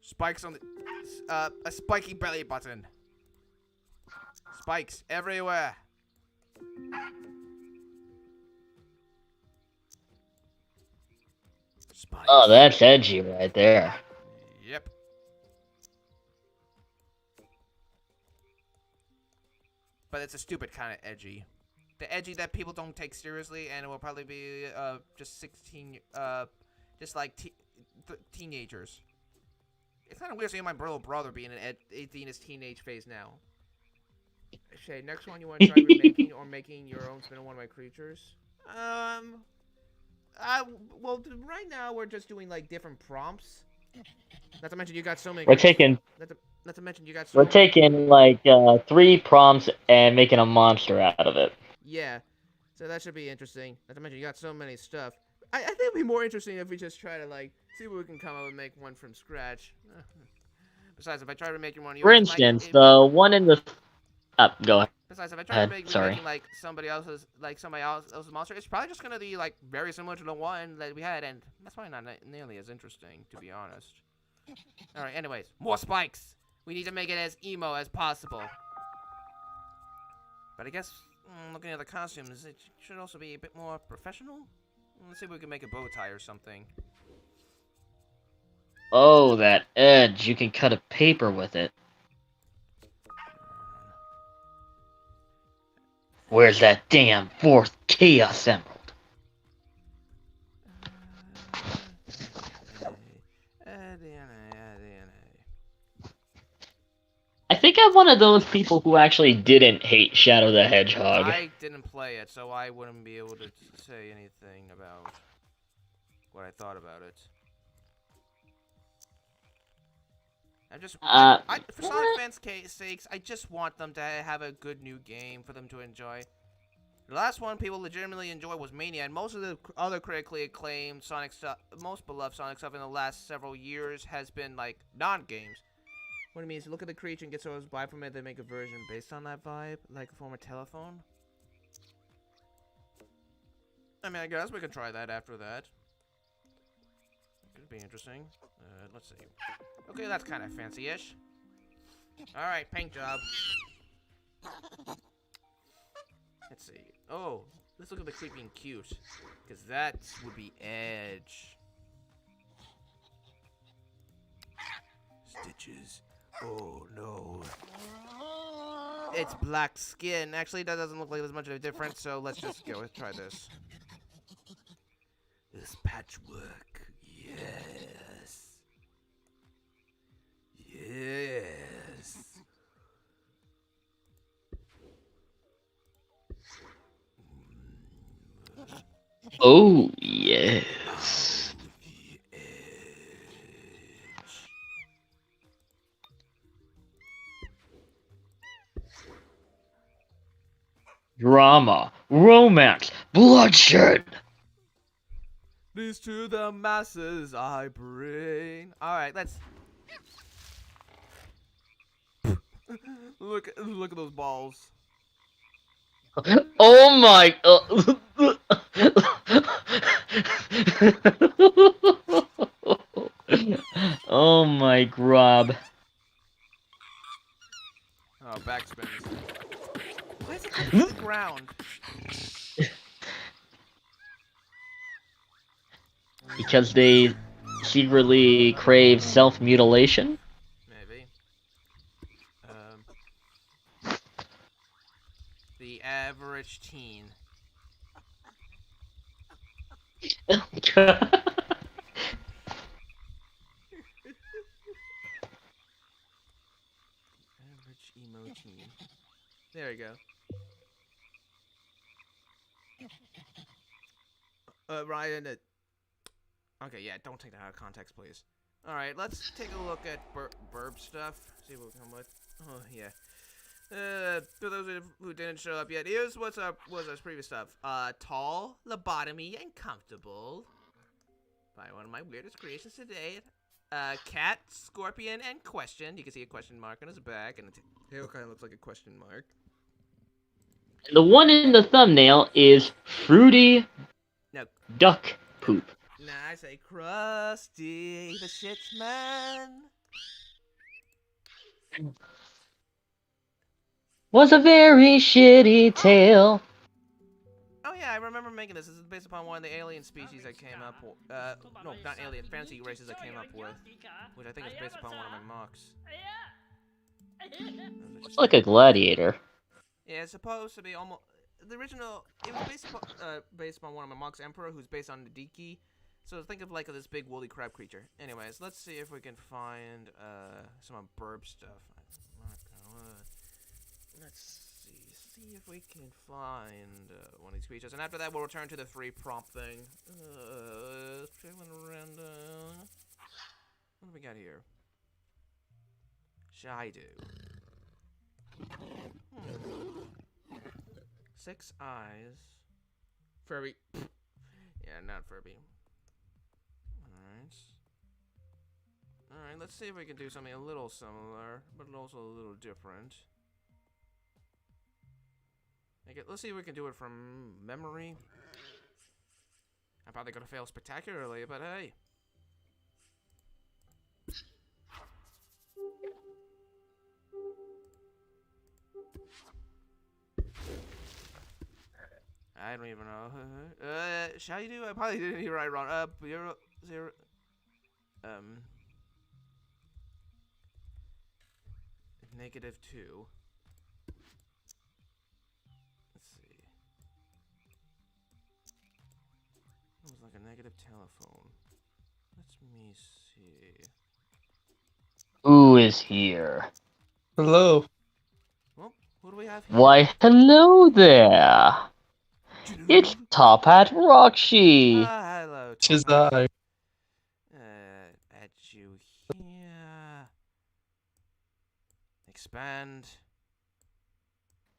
Spikes on the... a spiky belly button. Spikes everywhere. Spikes. Oh, that's edgy right there. Yep. But it's a stupid kind of edgy. The edgy that people don't take seriously, and it will probably be just 16, just like teenagers. It's kind of weird seeing my little brother being in his teenage phase now. Shay, next one you want to try remaking or making your own spin on one of my creatures? Well, right now we're just doing like different prompts. Not to mention you got so many. We're taking. Not to mention you got so. We're taking like 3 prompts and making a monster out of it. Yeah, so that should be interesting. Not to mention you got so many stuff. I think it'd be more interesting if we just try to like see what we can come up and make one from scratch. Besides, if I try to make one, For instance, the one in the. Go ahead. Besides, if I try to make making like somebody else's monster, it's probably just gonna be like very similar to the one that we had, and that's probably not nearly as interesting, to be honest. All right. Anyways, more spikes. We need to make it as emo as possible. But I guess looking at the costumes, it should also be a bit more professional. Let's see if we can make a bow tie or something. Oh, that edge! You can cut a paper with it. Where's that damn 4th Chaos Emerald? I think I'm one of those people who actually didn't hate Shadow the Hedgehog. I didn't play it, so I wouldn't be able to say anything about what I thought about it. For Sonic fans' sakes, I just want them to have a good new game for them to enjoy. The last one people legitimately enjoyed was Mania, and most of the other critically acclaimed Sonic stuff, most beloved Sonic stuff in the last several years has been like non-games. What it means, look at the creature and get someone's vibe from it, then make a version based on that vibe, like a former telephone. I mean, I guess we could try that after that. Could be interesting. Let's see. Okay, that's kind of fancy-ish. Alright, paint job. Let's see. Oh, let's look at the creepy and cute. Because that would be edge. Stitches. Oh, no. It's black skin. Actually, that doesn't look like there's much of a difference, so let's just go and try this. This patchwork. Yes. Yes. Oh, yes. Drama, romance, bloodshed. These to the masses I bring. Alright, let's... look at those balls. Oh my... oh my grob. Oh, backspins. Why is it coming to the ground? Because they secretly crave self-mutilation? Maybe. The average teen. Average emo teen. There we go. Ryan, okay, yeah, don't take that out of context, please. All right, let's take a look at Burp Stuff. See what we come with. Oh yeah. For those who didn't show up yet, here's what's our previous stuff. Tall, lobotomy, and comfortable. By one of my weirdest creations today. Cat, scorpion, and question. You can see a question mark on his back, and his tail kind of looks like a question mark. The one in the thumbnail is fruity No. duck poop. Nah, I say Krusty, the shit's man. Was a very shitty tale. Oh yeah, I remember making this. This is based upon one of the alien species I came up with. No, not alien, fantasy races I came up with, which I think is based upon one of my mocks. It's like a gladiator. Yeah, it's supposed to be almost the original. It was based upon one of my mocks, Emperor, who's based on the Diki. So think of like this big woolly crab creature. Anyways, let's see if we can find some of Burp Stuff. Let's see if we can find one of these creatures, and after that we'll return to the free prompt thing. Feeling around. What do we got here? Shido. 6 eyes. Furby. Yeah, not Furby. Alright. Alright, let's see if we can do something a little similar, but also a little different. Let's see if we can do it from memory. I'm probably gonna fail spectacularly, but hey. I don't even know. Shall you do? I probably didn't hear right wrong. 0. -2. Let's see. It was like a negative telephone. Let me see. Who is here? Hello. Well, what do we have here? Why, hello there. It's Tophat Rahkshi. Hello, Tis Tophat. I. Add you here. Expand.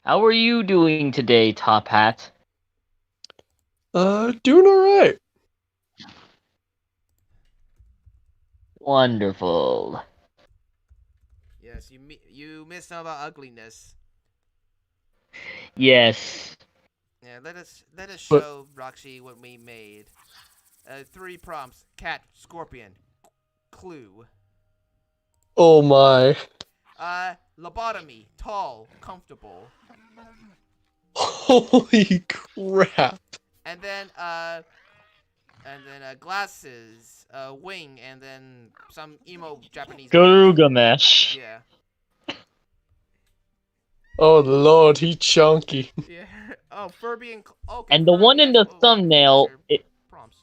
How are you doing today, Tophat? Doing alright. Wonderful. Yes, you missed some of our ugliness. Yes. Yeah, let us show Rahkshi what we made. 3 prompts: cat, scorpion, clue. Oh my. Lobotomy, tall, comfortable. Holy crap. And then glasses, wing, and then some emo Japanese. Garugamesh. Yeah. Oh lord, he chunky. Yeah. Oh, Furby and okay. And the Furby one in the has- thumbnail, prompts.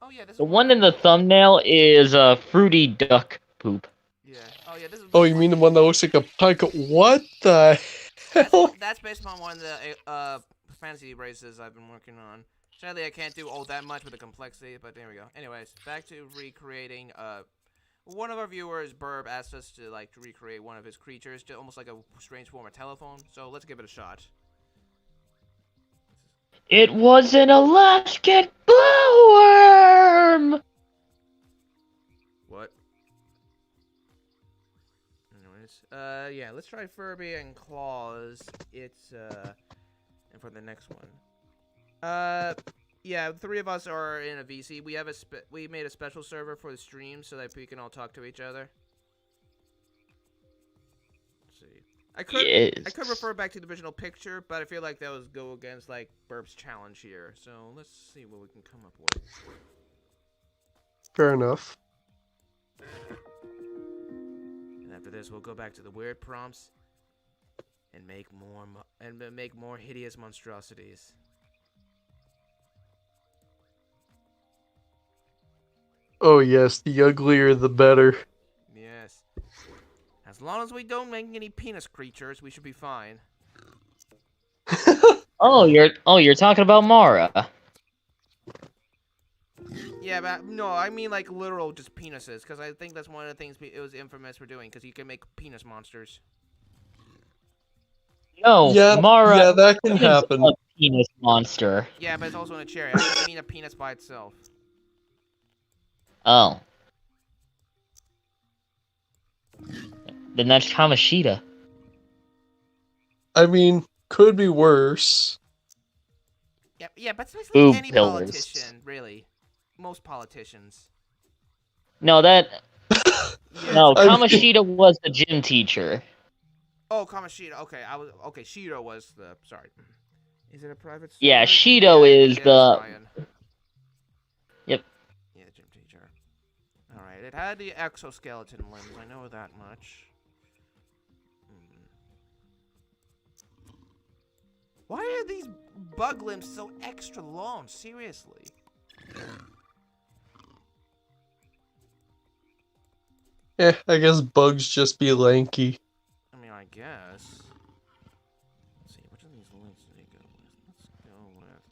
Oh yeah, this the is one in the thumbnail is fruity duck poop. Yeah. Oh yeah, this is. Oh, you mean the one that looks like a pike? What the hell? That's based upon one of the fantasy races I've been working on. Sadly, I can't do all that much with the complexity, but there we go. Anyways, back to recreating. One of our viewers, Burb, asked us to recreate one of his creatures, almost like a strange form of telephone. So let's give it a shot. It was an Alaskan glowworm! What? Anyways, yeah, let's try Furby and Claws. It's and for the next one. Yeah, 3 of us are in a VC. We have we made a special server for the stream so that we can all talk to each other. Let's see. I could refer back to the original picture, but I feel like that would go against Burp's challenge here. So let's see what we can come up with. Fair enough. And after this, we'll go back to the weird prompts and make more hideous monstrosities. Oh yes, the uglier the better. Yes. As long as we don't make any penis creatures, we should be fine. Oh, you're talking about Mara. Yeah, but no, I mean like literal just penises, because I think that's one of the things it was infamous for doing, because you can make penis monsters. No, Yeah, Mara yeah, that can is happen. a penis monster. Yeah, but it's also in a cherry. I just mean a penis by itself. Oh. Then that's Kamashita. I mean, could be worse. Yeah, but it's basically Boob any pillars. politician, really. Most politicians. No, that... Yeah, No, I mean- Kamashita was the gym teacher. Oh, Kamashita. Okay. Shido was the. Sorry. Is it a private store? Yeah, Shido is it's the... Ryan. Yep. Yeah, gym teacher. Alright, it had the exoskeleton limbs. I know that much. Why are these bug limbs so extra long? Seriously. I guess bugs just be lanky. I mean, I guess. Let's see, which of these limbs do they go with? Let's go with...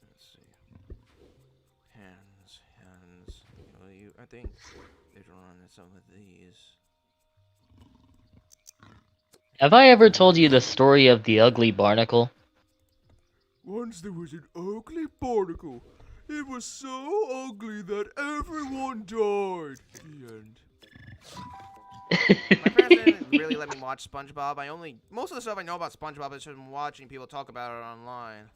Let's see. Hands. Well, I think they'd run some of these. Have I ever told you the story of the ugly barnacle? Once there was an ugly barnacle. It was so ugly that everyone died. The end. My parents didn't really let me watch SpongeBob. Most of the stuff I know about SpongeBob is from watching people talk about it online.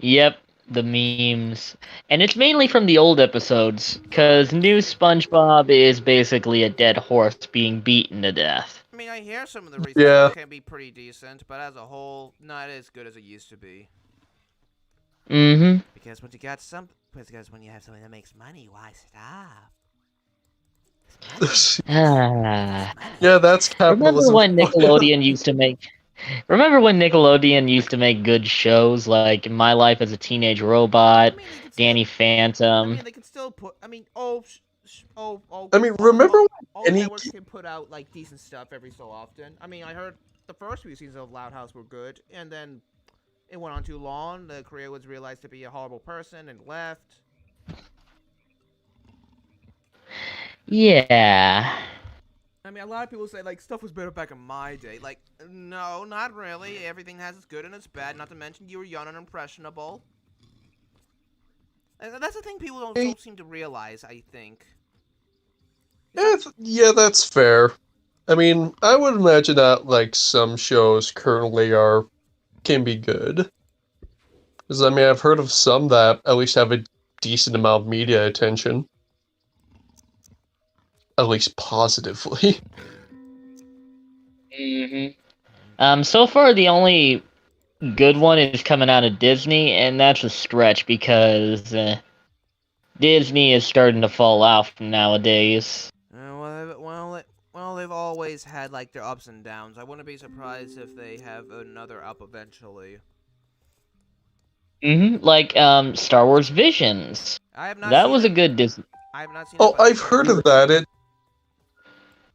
Yep, the memes. And it's mainly from the old episodes, because new SpongeBob is basically a dead horse being beaten to death. I mean, I hear some of the recent Yeah. stuff can be pretty decent, but as a whole, not as good as it used to be. Mm-hmm. Because when you have something that makes money, why stop? Ah. Yeah, that's Remember capitalism. when Nickelodeon used to make... Remember when Nickelodeon used to make good shows like My Life as a Teenage Robot, Danny Phantom? They can still put. I mean, remember all any networks can put out like decent stuff every so often. I mean, I heard the first few seasons of Loud House were good, and then it went on too long. The creator was realized to be a horrible person and left. Yeah. I mean, a lot of people say like stuff was better back in my day. Like, no, not really. Everything has its good and its bad. Not to mention you were young and impressionable. And that's the thing people don't seem to realize, I think. Yeah, that's fair. I mean, I would imagine that like some shows currently can be good. Because I mean, I've heard of some that at least have a decent amount of media attention. At least positively. Mm-hmm. So far the only good one is coming out of Disney, and that's a stretch because Disney is starting to fall off nowadays. Well, they've always had like their ups and downs. I wouldn't be surprised if they have another up eventually. Mm-hmm. Like Star Wars Visions. I have not. That seen was it. a good Disney. I have not seen. Oh, it, but I've heard of that.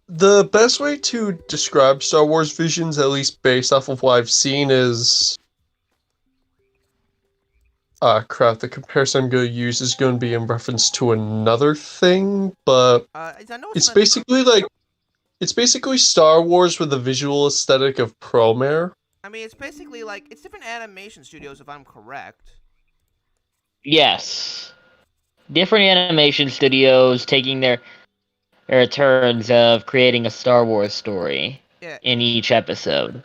The best way to describe Star Wars Visions, at least based off of what I've seen, is... crap, the comparison I'm going to use is going to be in reference to another thing, but I know it's basically Star Wars with the visual aesthetic of Promare. I mean, it's basically like it's different animation studios, if I'm correct. Yes. Different animation studios taking their turns of creating a Star Wars story in each episode.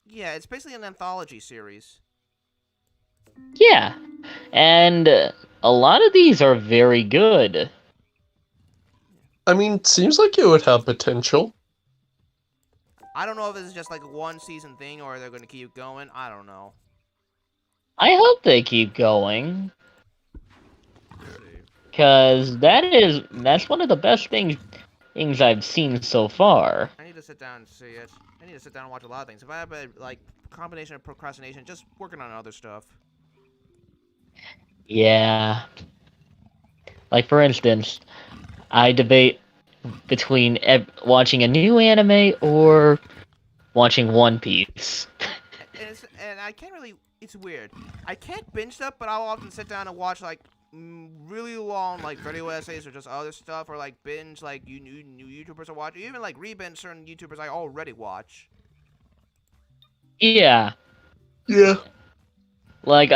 Yeah, it's basically an anthology series. Yeah, and a lot of these are very good. I mean, seems like it would have potential. I don't know if it's just like a one season thing or they're going to keep going. I don't know. I hope they keep going. Because that's one of the best things I've seen so far. I need to sit down and see it. I need to sit down and watch a lot of things. If I have a like combination of procrastination, just working on other stuff. Yeah. Like for instance, I debate between watching a new anime or watching One Piece. And I can't really. It's weird. I can't binge stuff, but I'll often sit down and watch like really long like video essays or just other stuff, or like binge like new YouTubers I watch, or even like re-binge certain YouTubers I already watch. Yeah. Yeah. Like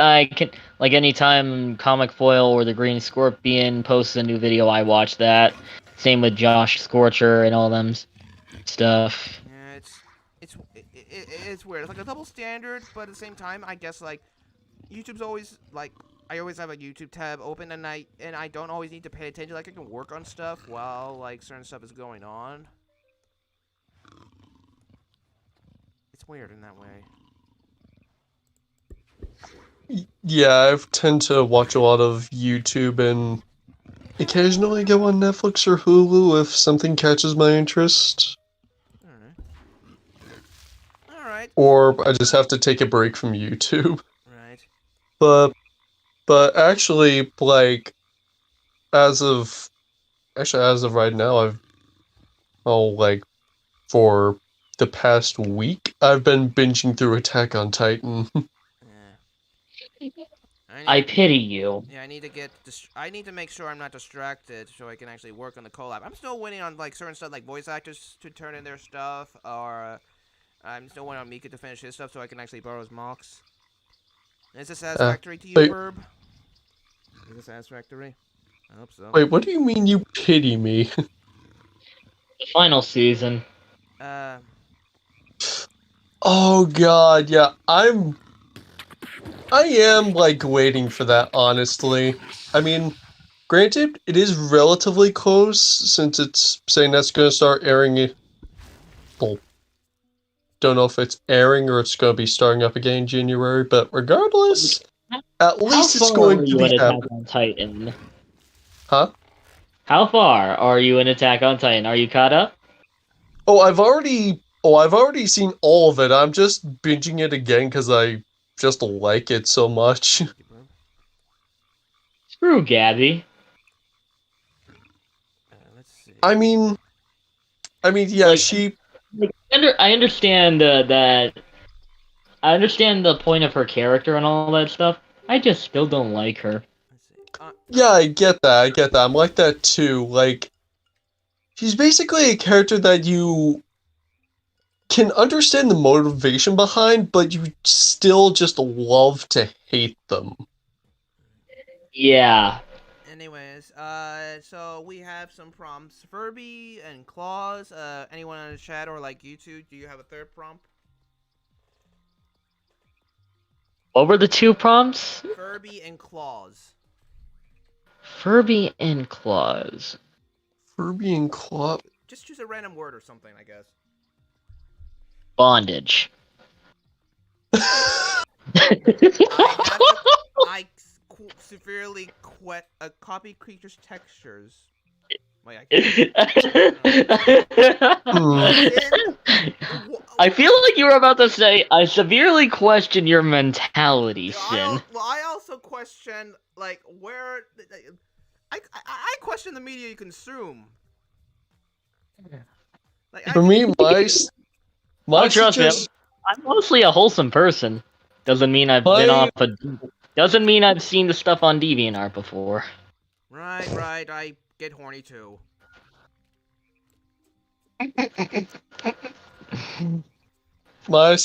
anytime Comic Foil or the Green Scorpion posts a new video, I watch that. Same with Josh Scorcher and all them stuff. Yeah, it's weird. It's like a double standard, but at the same time, I guess like YouTube's always like I always have a YouTube tab open, and I don't always need to pay attention. Like I can work on stuff while like certain stuff is going on. It's weird in that way. Yeah, I tend to watch a lot of YouTube and occasionally go on Netflix or Hulu if something catches my interest. Alright. Or I just have to take a break from YouTube. Right. But actually, like, as of right now, for the past week, I've been binging through Attack on Titan. I pity you. Yeah, I need to make sure I'm not distracted so I can actually work on the collab. I'm still waiting on like certain stuff like voice actors to turn in their stuff, or I'm still waiting on Mika to finish his stuff so I can actually borrow his mocks. Is this satisfactory to you, wait. Burb? Is this satisfactory? I hope so. Wait, what do you mean you pity me? The final season. Oh god, yeah, I am, like, waiting for that, honestly. I mean, granted, it is relatively close, since it's saying that's gonna start airing. Well, don't know if it's airing or it's gonna be starting up again in January, but regardless, at least it's going to be Attack happening. on Titan? Huh? How far are you in Attack on Titan? Are you caught up? I've already seen all of it. I'm just binging it again because I just like it so much. Screw Gabby. Let's see. I mean, yeah, Like, she. I understand that. I understand the point of her character and all that stuff. I just still don't like her. Let's see. Yeah, I get that. I'm like that too. Like, she's basically a character that you can understand the motivation behind, but you still just love to hate them. Yeah. Anyways, so we have some prompts. Furby and Claws. Anyone in the chat or like YouTube, do you have a third prompt? What were the two prompts? Furby and Claws. Furby and Claws. Furby and Claw. Just choose a random word or something, I guess. Bondage. I severely copy creatures' textures. Wait, I feel like you were about to say, I severely question your mentality, Sin. I also question, like, where... I question the media you consume. Like, For me, my trust me, I'm mostly a wholesome person. Doesn't mean I've been off a... Doesn't mean I've seen the stuff on DeviantArt before. Right, I get horny too. My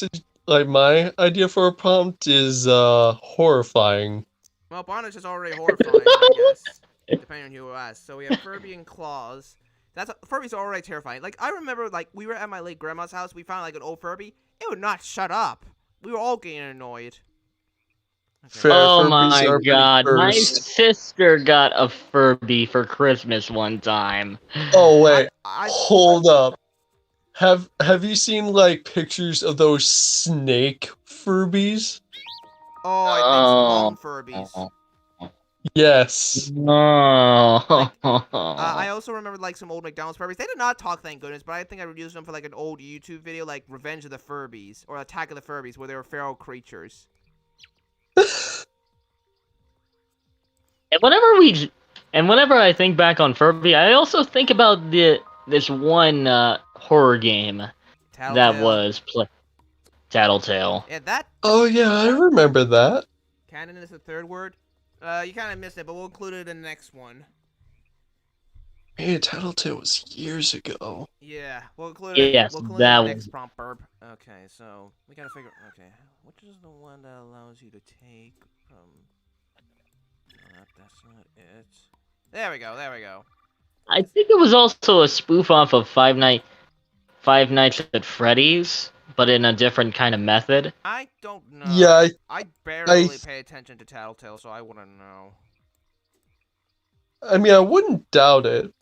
idea for a prompt is horrifying. Well, bondage is already horrifying, I guess. Depending on who you ask. So we have Furby and Claws. Furby's already terrifying. Like, I remember, like, we were at my late grandma's house. We found, like, an old Furby. It would not shut up. We were all getting annoyed. Okay. Oh my god, my sister got a Furby for Christmas one time. Oh wait, hold up. Have you seen, like, pictures of those snake Furbies? Oh, I think some Furbies. Yes. No. I also remember like some old McDonald's Furbies. They did not talk, thank goodness, but I think I would use them for like an old YouTube video, like Revenge of the Furbies or Attack of the Furbies, where they were feral creatures. And whenever I think back on Furby, I also think about this one horror game that Tattletale. was Tattletale. Yeah, that Oh yeah, I remember that. canon is the third word. You kind of missed it, but we'll include it in the next one. Man, Tattletale was years ago. Yeah, we'll include it. Yes, We'll include it in that the was. next prompt, Burp. Okay, so we gotta figure. Okay, which is the one that allows you to take from? No, that's not it. There we go. There we go. I think it was also a spoof off of Five Nights at Freddy's, but in a different kind of method. I don't know. Yeah, I barely pay attention to Tattletale, so I wouldn't know. I mean, I wouldn't doubt it.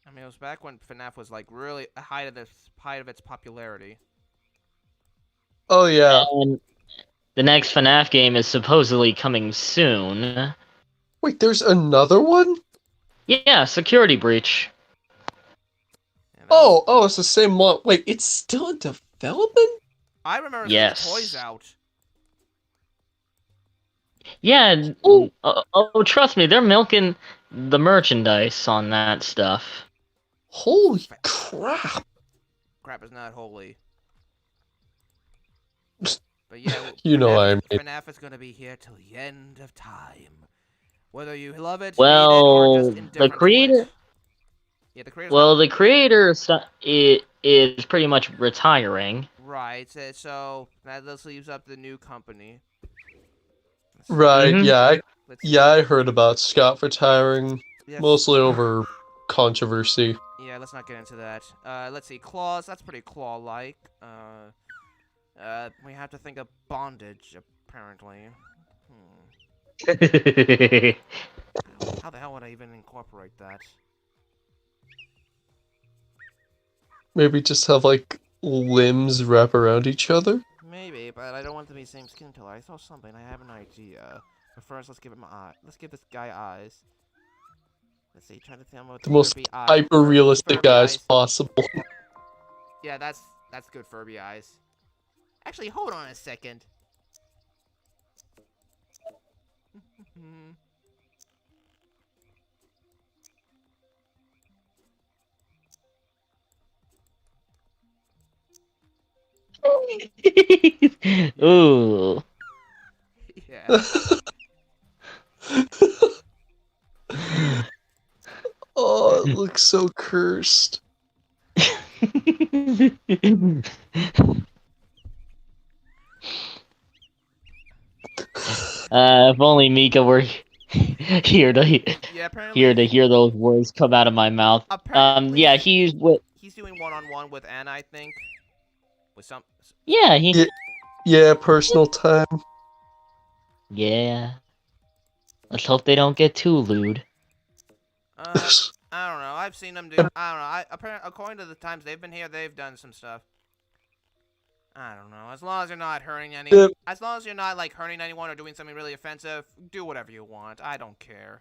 I mean, it was back when FNAF was like really a height of its popularity. Oh yeah. And the next FNAF game is supposedly coming soon. Wait, there's another one? Yeah, Security Breach. Yeah, that was- Oh, it's the same one. Wait, it's still in development? I remember seeing Yes. the toys out. Yeah, Oh. trust me, they're milking the merchandise on that stuff. Holy crap. Crap is not holy. But yeah, You know what I mean. FNAF is gonna be here till the end of time. Whether you love it, hate it, Well, or just the indifferent to creator. it. Yeah, the creator's Well, not the creator is pretty much retiring. right. So that just leaves up the new company. Let's see. Right, Mhm. yeah, I heard about Scott retiring, Yeah, mostly over controversy. yeah, let's not get into that. Let's see. Claws. That's pretty claw-like. We have to think of bondage, apparently. How the hell would I even incorporate that? Maybe just have, like, limbs wrap around each other? Maybe, but I don't want to be same skin color. I saw something. I have an idea. But first, let's give him eye. Let's give this guy eyes. Let's see. Trying to tell him what The most Furby eye. hyper-realistic Furby eyes possible. Yeah, that's good Furby eyes. Actually, hold on a second. Ooh. Yeah. Oh, it looks so cursed. If only Mika were here to Yeah. Apparently. here to hear those words come out of my mouth. Apparently. Yeah, he's with. He's doing one-on-one with Anna, I think. With some. Yeah, he. Yeah. Yeah, personal time. Yeah. Let's hope they don't get too lewd. I don't know. I've seen them do. I don't know. Apparently, according to the times they've been here, they've done some stuff. I don't know. As long as you're not hurting anyone, as long as you're not like hurting anyone or doing something really offensive, do whatever you want. I don't care.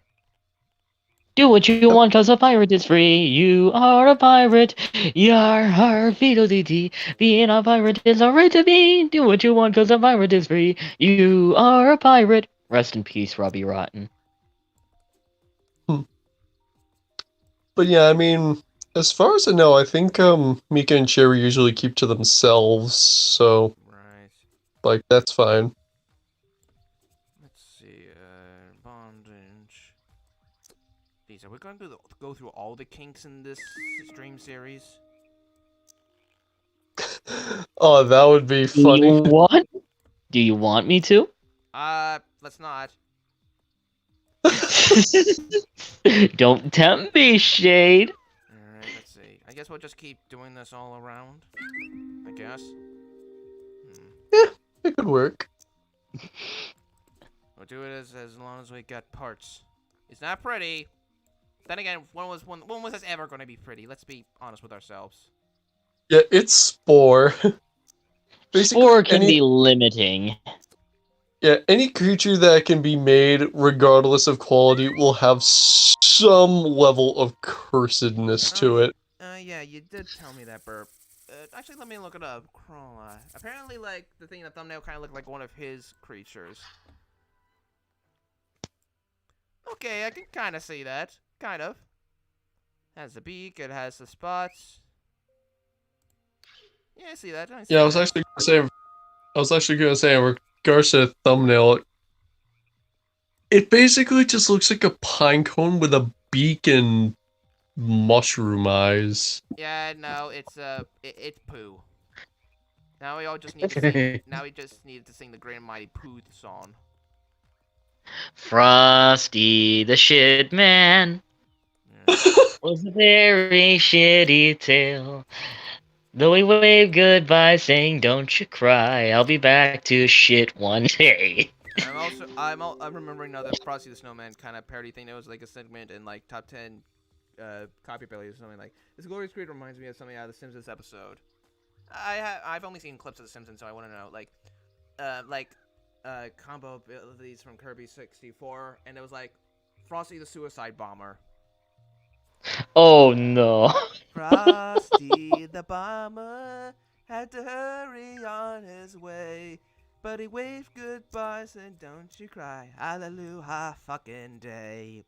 Do what you want, cause a pirate is free. You are a pirate. Yar har fiddle-dee-dee. Being a pirate is a right to be. Do what you want, cause a pirate is free. You are a pirate. Rest in peace, Robbie Rotten. But yeah, I mean, as far as I know, I think Mika and Cherry usually keep to themselves, so Right. like that's fine. Let's see. Bondage. These are we going to go through all the kinks in this stream series? Oh, that would be Do you funny. want? Do you want me to? Let's not. Don't tempt me, Shade. Alright, let's see. I guess we'll just keep doing this all around. I guess. It could work. We'll do it as long as we get parts. It's not pretty. Then again, when was this ever going to be pretty? Let's be honest with ourselves. Yeah, it's Spore. Basically, Spore can be limiting. Yeah, any creature that can be made, regardless of quality, will have some level of cursedness to it. Yeah, you did tell me that, Burp. Actually, let me look it up. Crawler. Apparently, like, the thing in the thumbnail kind of looked like one of his creatures. Okay, I can kind of see that. Kind of. Has the beak, it has the spots. Yeah, I see that. I see Yeah, that. I was actually gonna say in regards to the thumbnail, it basically just looks like a pine cone with a beak and mushroom eyes. Yeah, no, it's poo. Now we all just need to sing. Now we just need to sing the Great and Mighty Pooh song. Frosty the shit man Yeah. was a very shitty tale. Though he waved goodbye saying, "Don't you cry, I'll be back to shit one day." I'm remembering now that Frosty the Snowman kind of parody thing. That was like a segment in like top 10 copy abilities or something like. This glorious creed reminds me of something out of the Simpsons episode. I've only seen clips of the Simpsons, so I want to know combo abilities from Kirby 64, and it was like Frosty the Suicide Bomber. Oh no. Frosty the Bomber had to hurry on his way, but he waved goodbye, said, "Don't you cry, hallelujah, fucking day."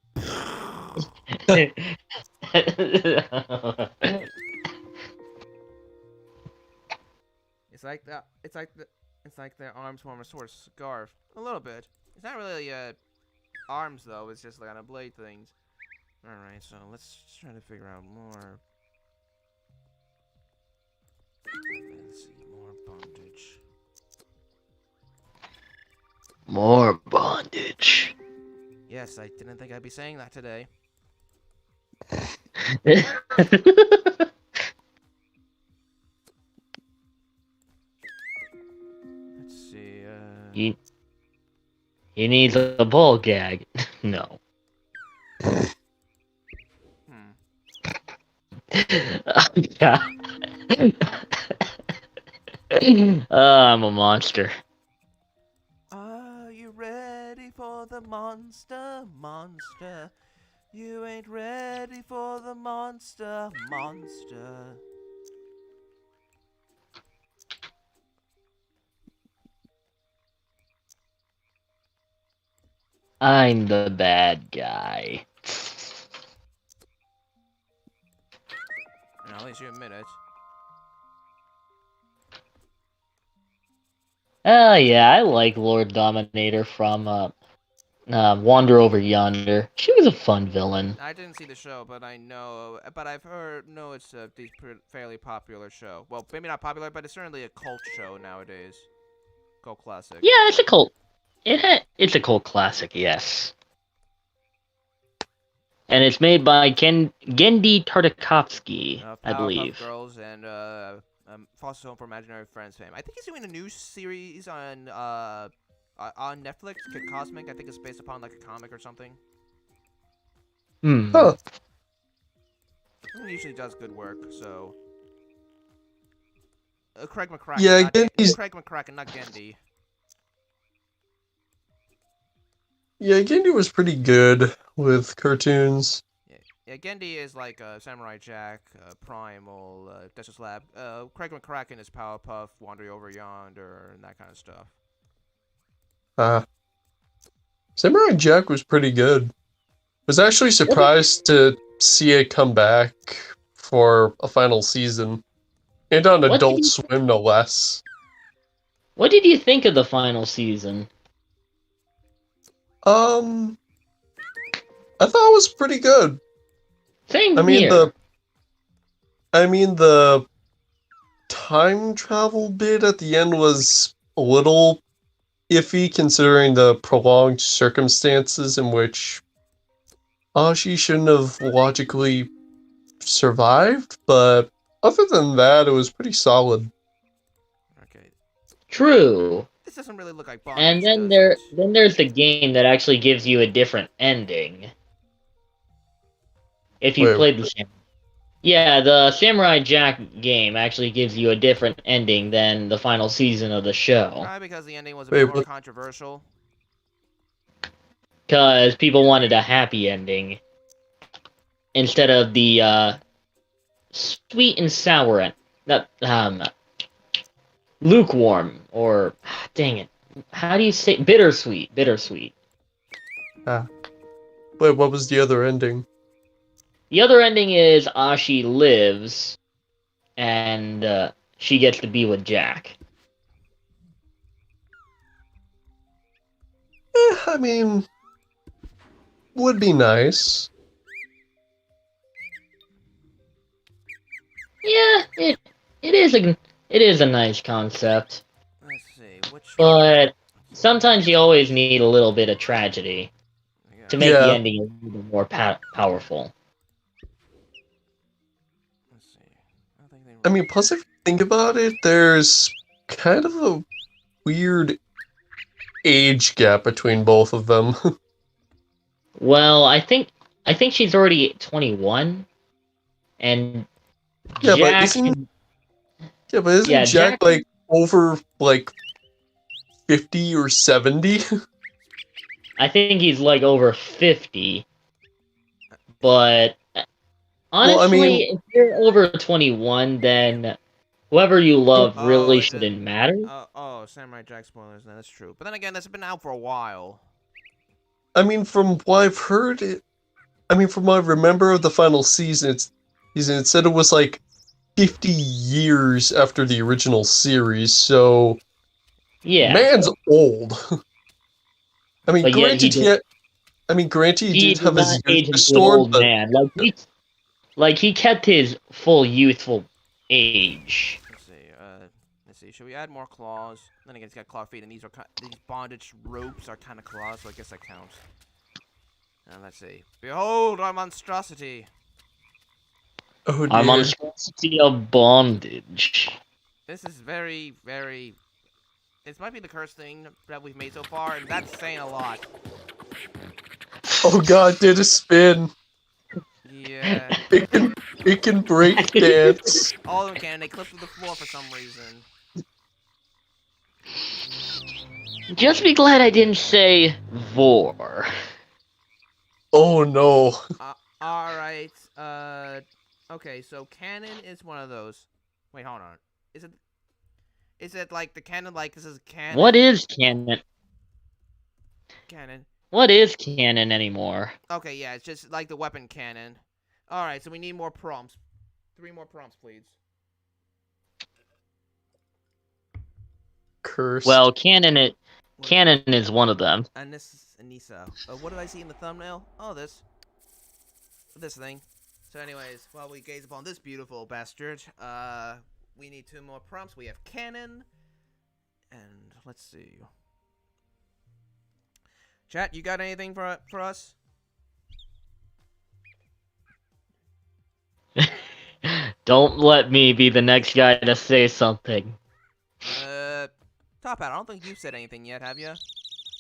It's like that. It's like their arms form a sort of scarf. A little bit. It's not really arms though. It's just kind of blade things. All right, so let's try to figure out more. Let's see, more bondage. More bondage. Yes, I didn't think I'd be saying that today. Let's see. He needs a ball gag. No. Yeah. I'm a monster. Are you ready for the monster? Monster. You ain't ready for the monster. Monster. I'm the bad guy. At least you admit it. Oh yeah, I like Lord Dominator from Wander Over Yonder. She was a fun villain. I didn't see the show, but I've heard, no, it's a fairly popular show. Well, maybe not popular, but it's certainly a cult show nowadays. Cult classic. Yeah, it's a cult. It's a cult classic, yes. And it's made by Gendy Tartakovsky, I believe. Powerpuff Girls and Foster Home for Imaginary Friends fame. I think he's doing a new series on Netflix, Kid Cosmic. I think it's based upon like a comic or something. Huh. He usually does good work, so. Craig McCracken. Yeah, Craig McCracken, not Gendy. Yeah, Gendy was pretty good with cartoons. Yeah, Gendy is like Samurai Jack, Primal, Desert Slab. Craig McCracken is Powerpuff, Wandering Over Yonder, and that kind of stuff. Samurai Jack was pretty good. Was actually surprised to see it come back for a final season. And on Adult Swim, no less. What did you think of the final season? I thought it was pretty good. Same here. I mean the time travel bit at the end was a little iffy considering the prolonged circumstances in which she shouldn't have logically survived, but other than that, it was pretty solid. Okay. True. This doesn't really look like Bondage, and then there's the game that actually gives you a different ending. If you played the same. Yeah, the Samurai Jack game actually gives you a different ending than the final season of the show. Probably because the ending was a bit more controversial. Because people wanted a happy ending. Instead of the sweet and sour lukewarm, or dang it, how do you say bittersweet? Wait, what was the other ending? The other ending is Ashi lives, and she gets to be with Jack. I mean, would be nice. Yeah, it is a nice concept, Let's see, which but sometimes you always need a little bit of tragedy to make the Yeah. ending a little more powerful. Let's see. I don't think they I mean, plus if you think about it, there's kind of a weird age gap between both of them. Well, I think she's already 21, and Yeah, but Jack. isn't Yeah, Jack Jack. like over like 50 or 70? I think he's like over 50, but Well, I honestly, mean, if you're over 21, then whoever you love Oh, really it did. shouldn't matter. Oh, Samurai Jack spoilers. No, that's true. But then again, that's been out for a while. I mean, from what I've heard, from what I remember of the final season, it said it was like 50 years after the original series, so Yeah, man's old. I mean, but yet granted, he he did have did his not years age into an restored, old but man. Like he kept his full youthful age. Let's see. Let's see. Should we add more claws? Then again, it's got claw feet, and these bondage ropes are kind of claws, so I guess that counts. Let's see. Behold our monstrosity. oh Our dear. monstrosity of bondage. This is very, very. This might be the cursed thing that we've made so far, and that's saying a lot. Oh god, did a spin. Yeah. It can break dance. All of them can, and they clip through the floor for some reason. Just be glad I didn't say vor. Oh no. Alright, okay, so cannon is one of those. Wait, hold on. Is it like the cannon, like this is cannon? What is canon? Cannon. What is canon anymore? Okay, yeah, it's just like the weapon cannon. Alright, so we need more prompts. 3 more prompts, please. Cursed. Well, canon is one of them. Anissa. What did I see in the thumbnail? Oh, this thing. So anyways, while we gaze upon this beautiful bastard, we need 2 more prompts. We have cannon, and let's see. Chat, you got anything for us? Don't let me be the next guy to say something. Tophat, I don't think you've said anything yet, have you?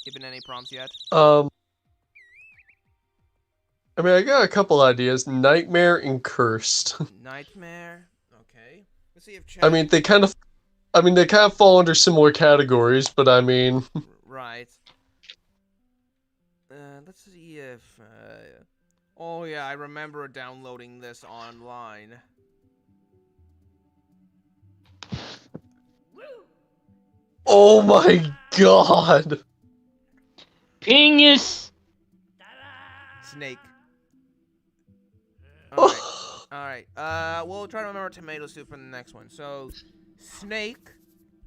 Given any prompts yet? I got a couple ideas. Nightmare and Cursed. Nightmare. Okay. Let's see if chat. they kind of fall under similar categories, but I mean. Right. Let's see if. Oh yeah, I remember downloading this online. Oh my god. Pingus. Snake. Alright. Alright. We'll try to remember tomato soup for the next one. So, snake,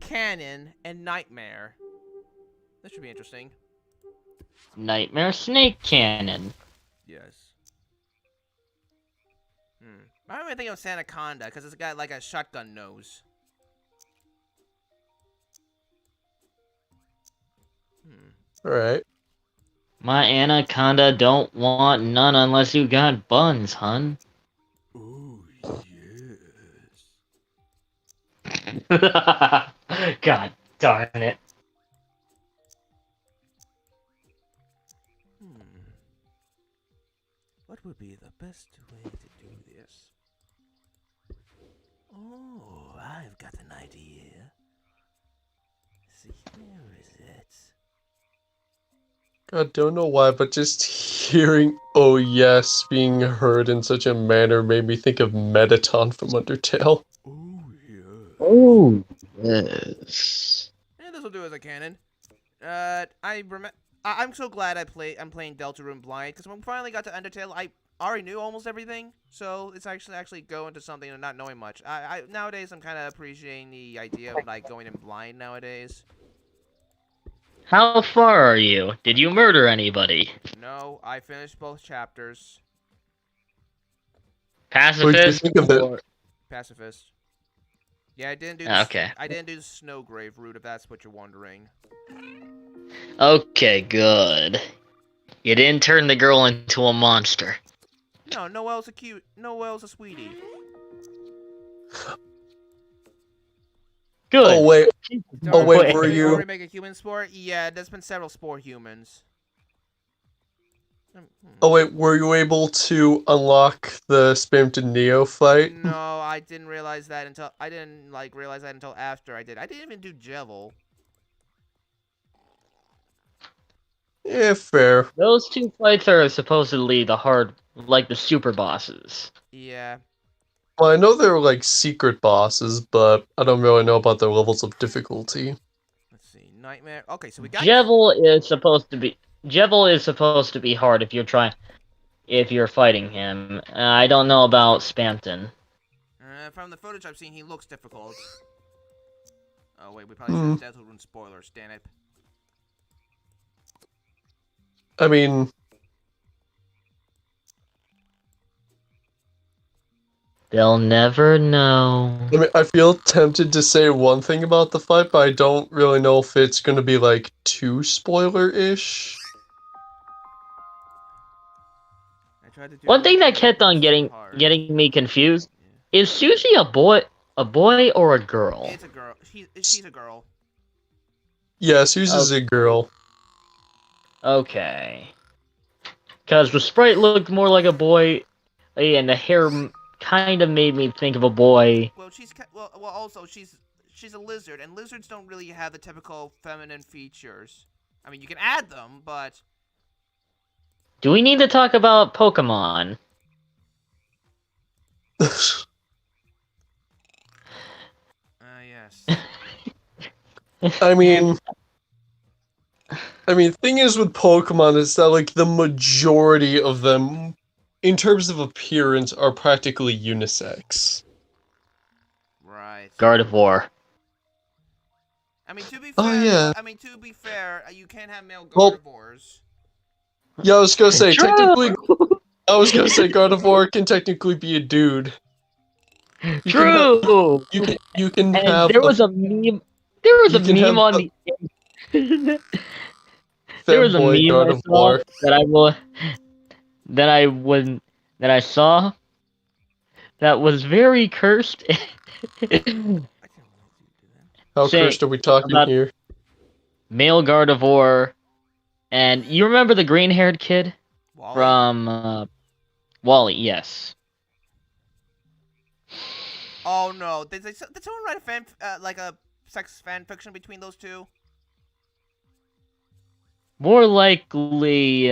cannon, and nightmare. This should be interesting. Nightmare snake cannon. Yes. I don't even think of Sanaconda, because it's got like a shotgun nose. Alright. My anaconda don't want none unless you got buns, hun. Oh, yes. God darn it. What would be the best way to do this? Oh, I've got an idea. See, here is it. God, don't know why, but just hearing "oh yes" being heard in such a manner made me think of Metaton from Undertale. Oh, yeah. Oh, yes. And this will do as a canon. I'm so glad I'm playing Deltarune blind, because when we finally got to Undertale, already knew almost everything, so it's actually go into something and not knowing much. Nowadays I'm kind of appreciating the idea of like going in blind nowadays. How far are you? Did you murder anybody? No, I finished both chapters. What did you Pacifist think of it? or Pacifist. Yeah, I didn't do okay? I didn't do the Snowgrave route, if that's what you're wondering. Okay, good. You didn't turn the girl into a monster. No, Noelle's a sweetie. Good. Oh wait, Did wait, were did you- already make a human spore? Yeah, there's been several spore humans. oh wait, were you able to unlock the Spamton Neophyte? No, I didn't realize that until realize that until after I did. I didn't even do Jevil. Yeah, fair. Those two fights are supposedly the hard, like the super bosses. Yeah. Well, I know they're like secret bosses, but I don't really know about their levels of difficulty. Let's see. Nightmare. Okay, so we got Jevil is supposed to be hard if you're fighting him. I don't know about Spamton. From the footage I've seen, he looks difficult. Oh wait, we probably should have Death Rune spoilers. Damn it. I mean, They'll never know. I feel tempted to say one thing about the fight, but I don't really know if it's going to be like too spoiler-ish. I tried to do One thing that it, kept but on it's getting hard. me confused is Susie a boy or a girl? It's a girl. She's a girl. Yeah, Susie's a girl. Okay. Because the sprite looked more like a boy, and the hair kind of made me think of a boy. Well, also she's a lizard, and lizards don't really have the typical feminine features. I mean, you can add them, but Do we need to talk about Pokemon? yes. I mean, thing is with Pokemon is that like the majority of them, in terms of appearance, are practically unisex. Right. Gardevoir. I mean, to be fair, Oh, yeah. you can have male Well- Gardevoirs. Yeah, I was gonna say, True! Gardevoir can technically be a dude. True! You can And have there was a meme. There was a you can meme have on a- the. There was a femboy meme I saw Gardevoir. that I saw that was very cursed. I can't believe you do that. How Say- cursed are we talking about- here? Male Gardevoir, and you remember the green-haired kid Wally? from Wally? Yes. Oh no! Did someone write a sex fan fiction between those two? More likely,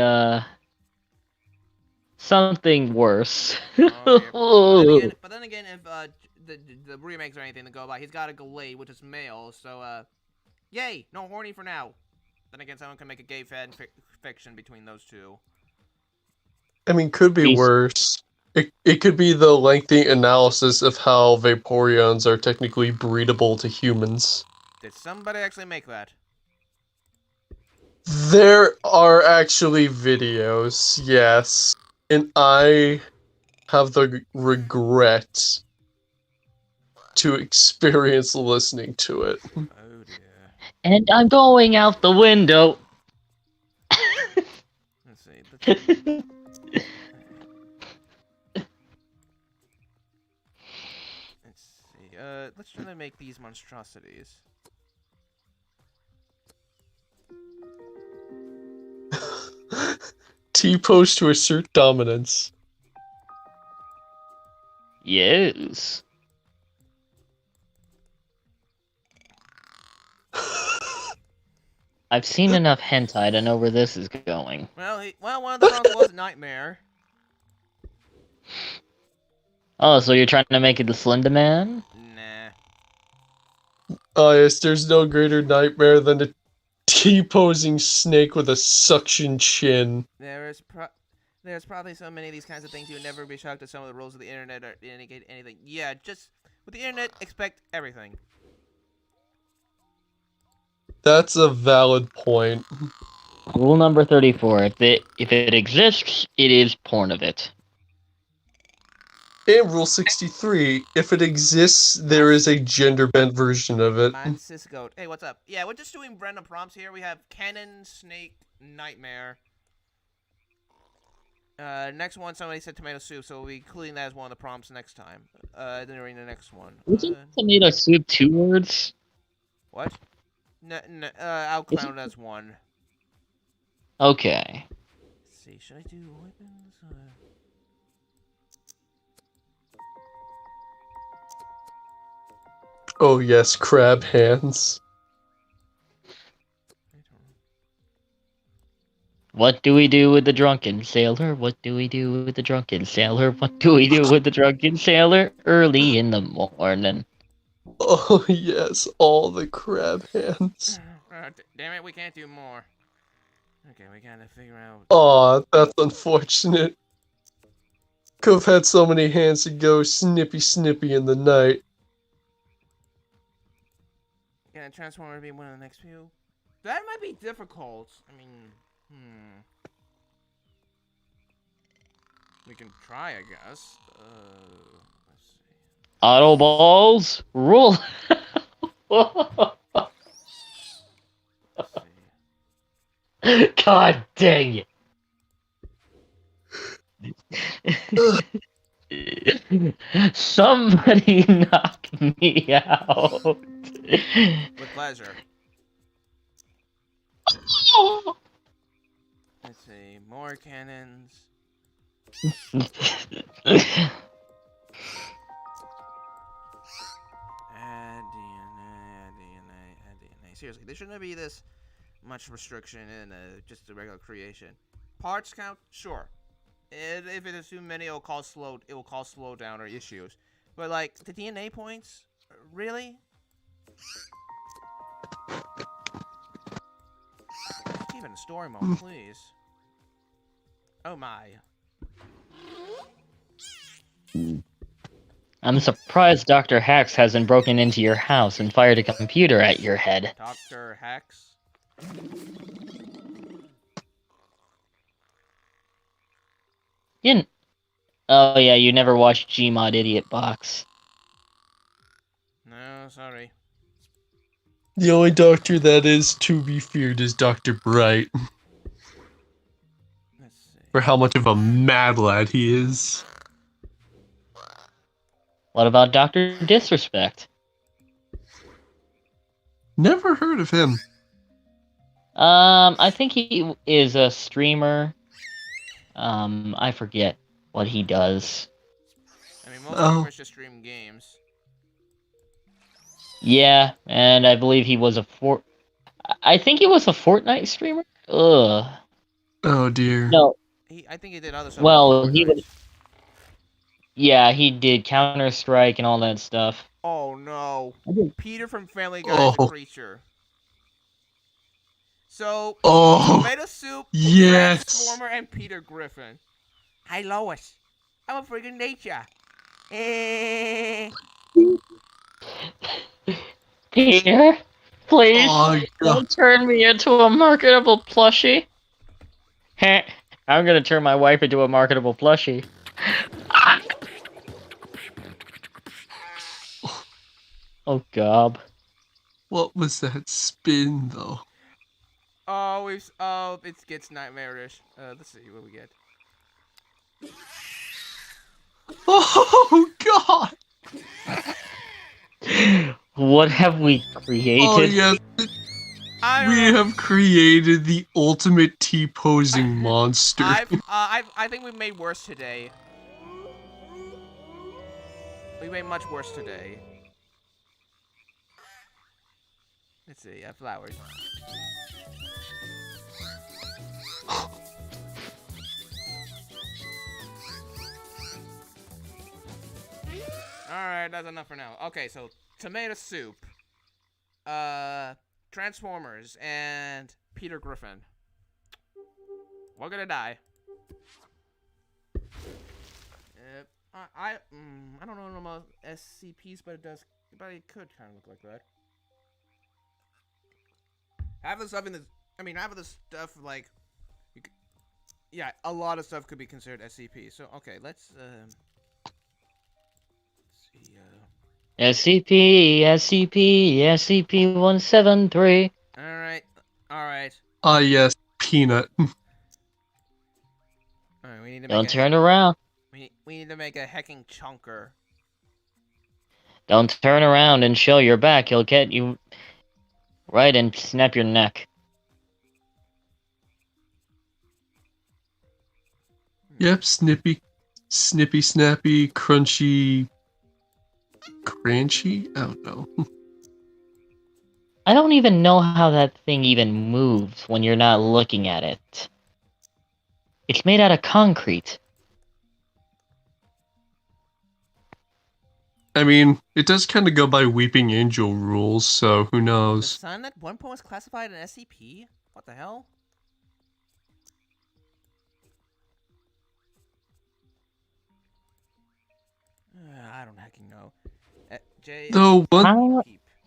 something worse. Okay. But then again, if the remakes or anything to go by, he's got a Glade, which is male, so yay! No horny for now. Then again, someone can make a gay fan fiction between those two. I mean, could be Beast. worse. It could be the lengthy analysis of how Vaporeons are technically breedable to humans. Did somebody actually make that? There are actually videos, yes. And I have the regret to experience listening to it. Oh dear. And I'm going out the window. Let's see. Let's see. Let's try to make these monstrosities. T-pose to assert dominance. Yes. I've seen enough hentai to know where this is going. Well, one of the songs was Nightmare. Oh, so you're trying to make it the Slender Man? Nah. Oh yes, there's no greater nightmare than a T-posing snake with a suction chin. There is There's probably so many of these kinds of things you would never be shocked at some of the rules of the internet or indicate anything. Yeah, just with the internet, expect everything. That's a valid point. Rule number 34. If it exists, it is porn of it. And Rule 63, if it exists, there is a gender-bent version of it. Mansis Goat. Hey, what's up? Yeah, we're just doing random prompts here. We have Cannon, Snake, Nightmare. Next one, somebody said tomato soup, so we'll be including that as one of the prompts next time. During the next one. Isn't tomato soup 2 words? What? I'll count it as one. Okay. Let's see, should I do weapons? Oh yes, crab hands. What do we do with the drunken sailor? What do we do with the drunken sailor? What do we do with the drunken sailor? Early in the morning. Oh yes, all the crab hands. Damn it, we can't do more. Okay, we gotta figure out. Aw, that's unfortunate. Could have had so many hands to go snippy in the night. Can a transformer be one of the next few? That might be difficult. I mean, we can try, I guess. Let's see. Auto balls rule. Let's see. God dang it. Somebody knock me out. With pleasure. Let's see. More cannons. Add DNA. Seriously, there shouldn't be this much restriction in just a regular creation. Parts count, sure. If it is too many, it will cause slowdown or issues. But like the DNA points, really? Keep it in story mode, please. Oh my. I'm surprised Dr. Hax hasn't broken into your house and fired a computer at your head. Dr. Hax? Oh yeah, you never watched Gmod Idiot Box. No, sorry. The only doctor that is to be feared is Dr. Bright. Let's see. For how much of a mad lad he is. What about Dr. Disrespect? Never heard of him. I think he is a streamer. I forget what he does. I mean, most streamers just stream games. Yeah, and I believe he was I think he was a Fortnite streamer? Ugh. Oh dear. No. I think he did other stuff. Well, he was... Yeah, he did Counter-Strike and all that stuff. Oh no. Peter from Family Guy is a creature. So, Tomato Soup, yes. Transformer, and Peter Griffin. Hi, Lois. I'm a freaking nature. Peter, please don't turn me into a marketable plushie. I'm gonna turn my wife into a marketable plushie. Oh, gob. What was that spin, though? Oh, it gets nightmarish. Let's see what we get. Oh, God! What have we created? Oh, yes. We have created the ultimate T-posing monster. I think we made worse today. We made much worse today. Let's see, flowers. Alright, that's enough for now. Okay, so Tomato Soup, Transformers, and Peter Griffin. We're gonna die. I don't know about SCPs, but it could kind of look like that. Half of the stuff half of the stuff like, yeah, a lot of stuff could be considered SCP. So okay, let's see. SCP-173. All right. Ah, yes, Peanut. All right, we need to Don't make turn around. we need to make a hecking chunker. Don't turn around and show your back. He'll get you right and snap your neck. Yep, snappy, crunchy, crunchy. I don't know. I don't even know how that thing even moves when you're not looking at it. It's made out of concrete. I mean, it does kind of go by Weeping Angel rules, so who The knows? sun at one point was classified an SCP. What the hell? I don't hecking know.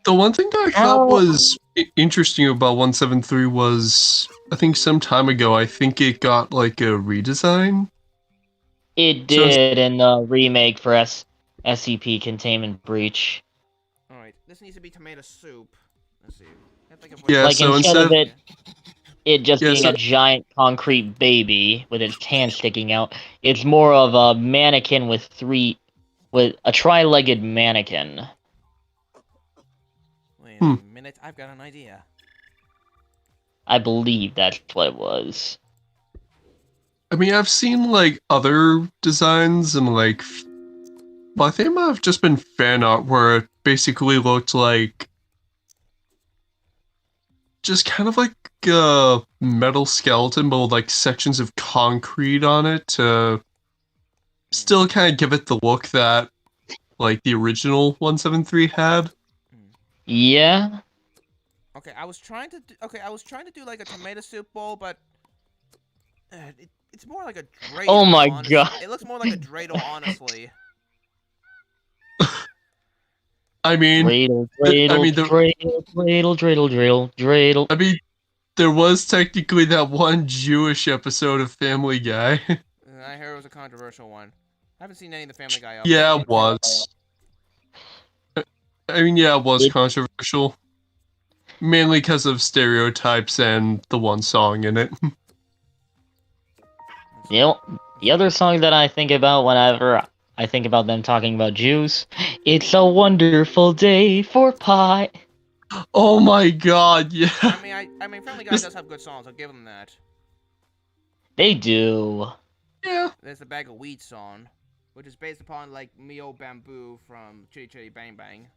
The one thing that I thought How- was interesting about 173 was, I think some time ago, I think it got like a redesign. It So- did in the remake for SCP Containment Breach. Alright, this needs to be tomato soup. Let's see. Yeah, Like, so instead of instead- it just Yeah, being so- a giant concrete baby with its hand sticking out, it's more of a mannequin with a tri-legged mannequin. Wait a minute, I've got an idea. I believe that's what it was. I mean, I've seen like other designs and like, well, I think it might have just been fan art where it basically looked like just kind of like a metal skeleton, but with like sections of concrete on it to still kind of give it the look that like the original 173 had. Yeah? Okay, I was trying to do like a tomato soup bowl, but it's more like a dreidel. Oh my honestly. God. It looks more like a dreidel, honestly. I mean, Dreidel, I mean, dreidel. I mean, there was technically that one Jewish episode of Family Guy. I heard it was a controversial one. I haven't seen any of the Family Guy Yeah, episodes. it was. I mean, yeah, it was It- controversial. Mainly because of stereotypes and the one song in it. You know, the other song that I think about whenever I think about them talking about Jews, it's a wonderful day for pie. Oh my god, yeah. I mean, Family Guy This- does have good songs. I'll give them that. They do. Yeah. There's the Bag of Weed song, which is based upon like Mio Bamboo from Chitty Chitty Bang Bang.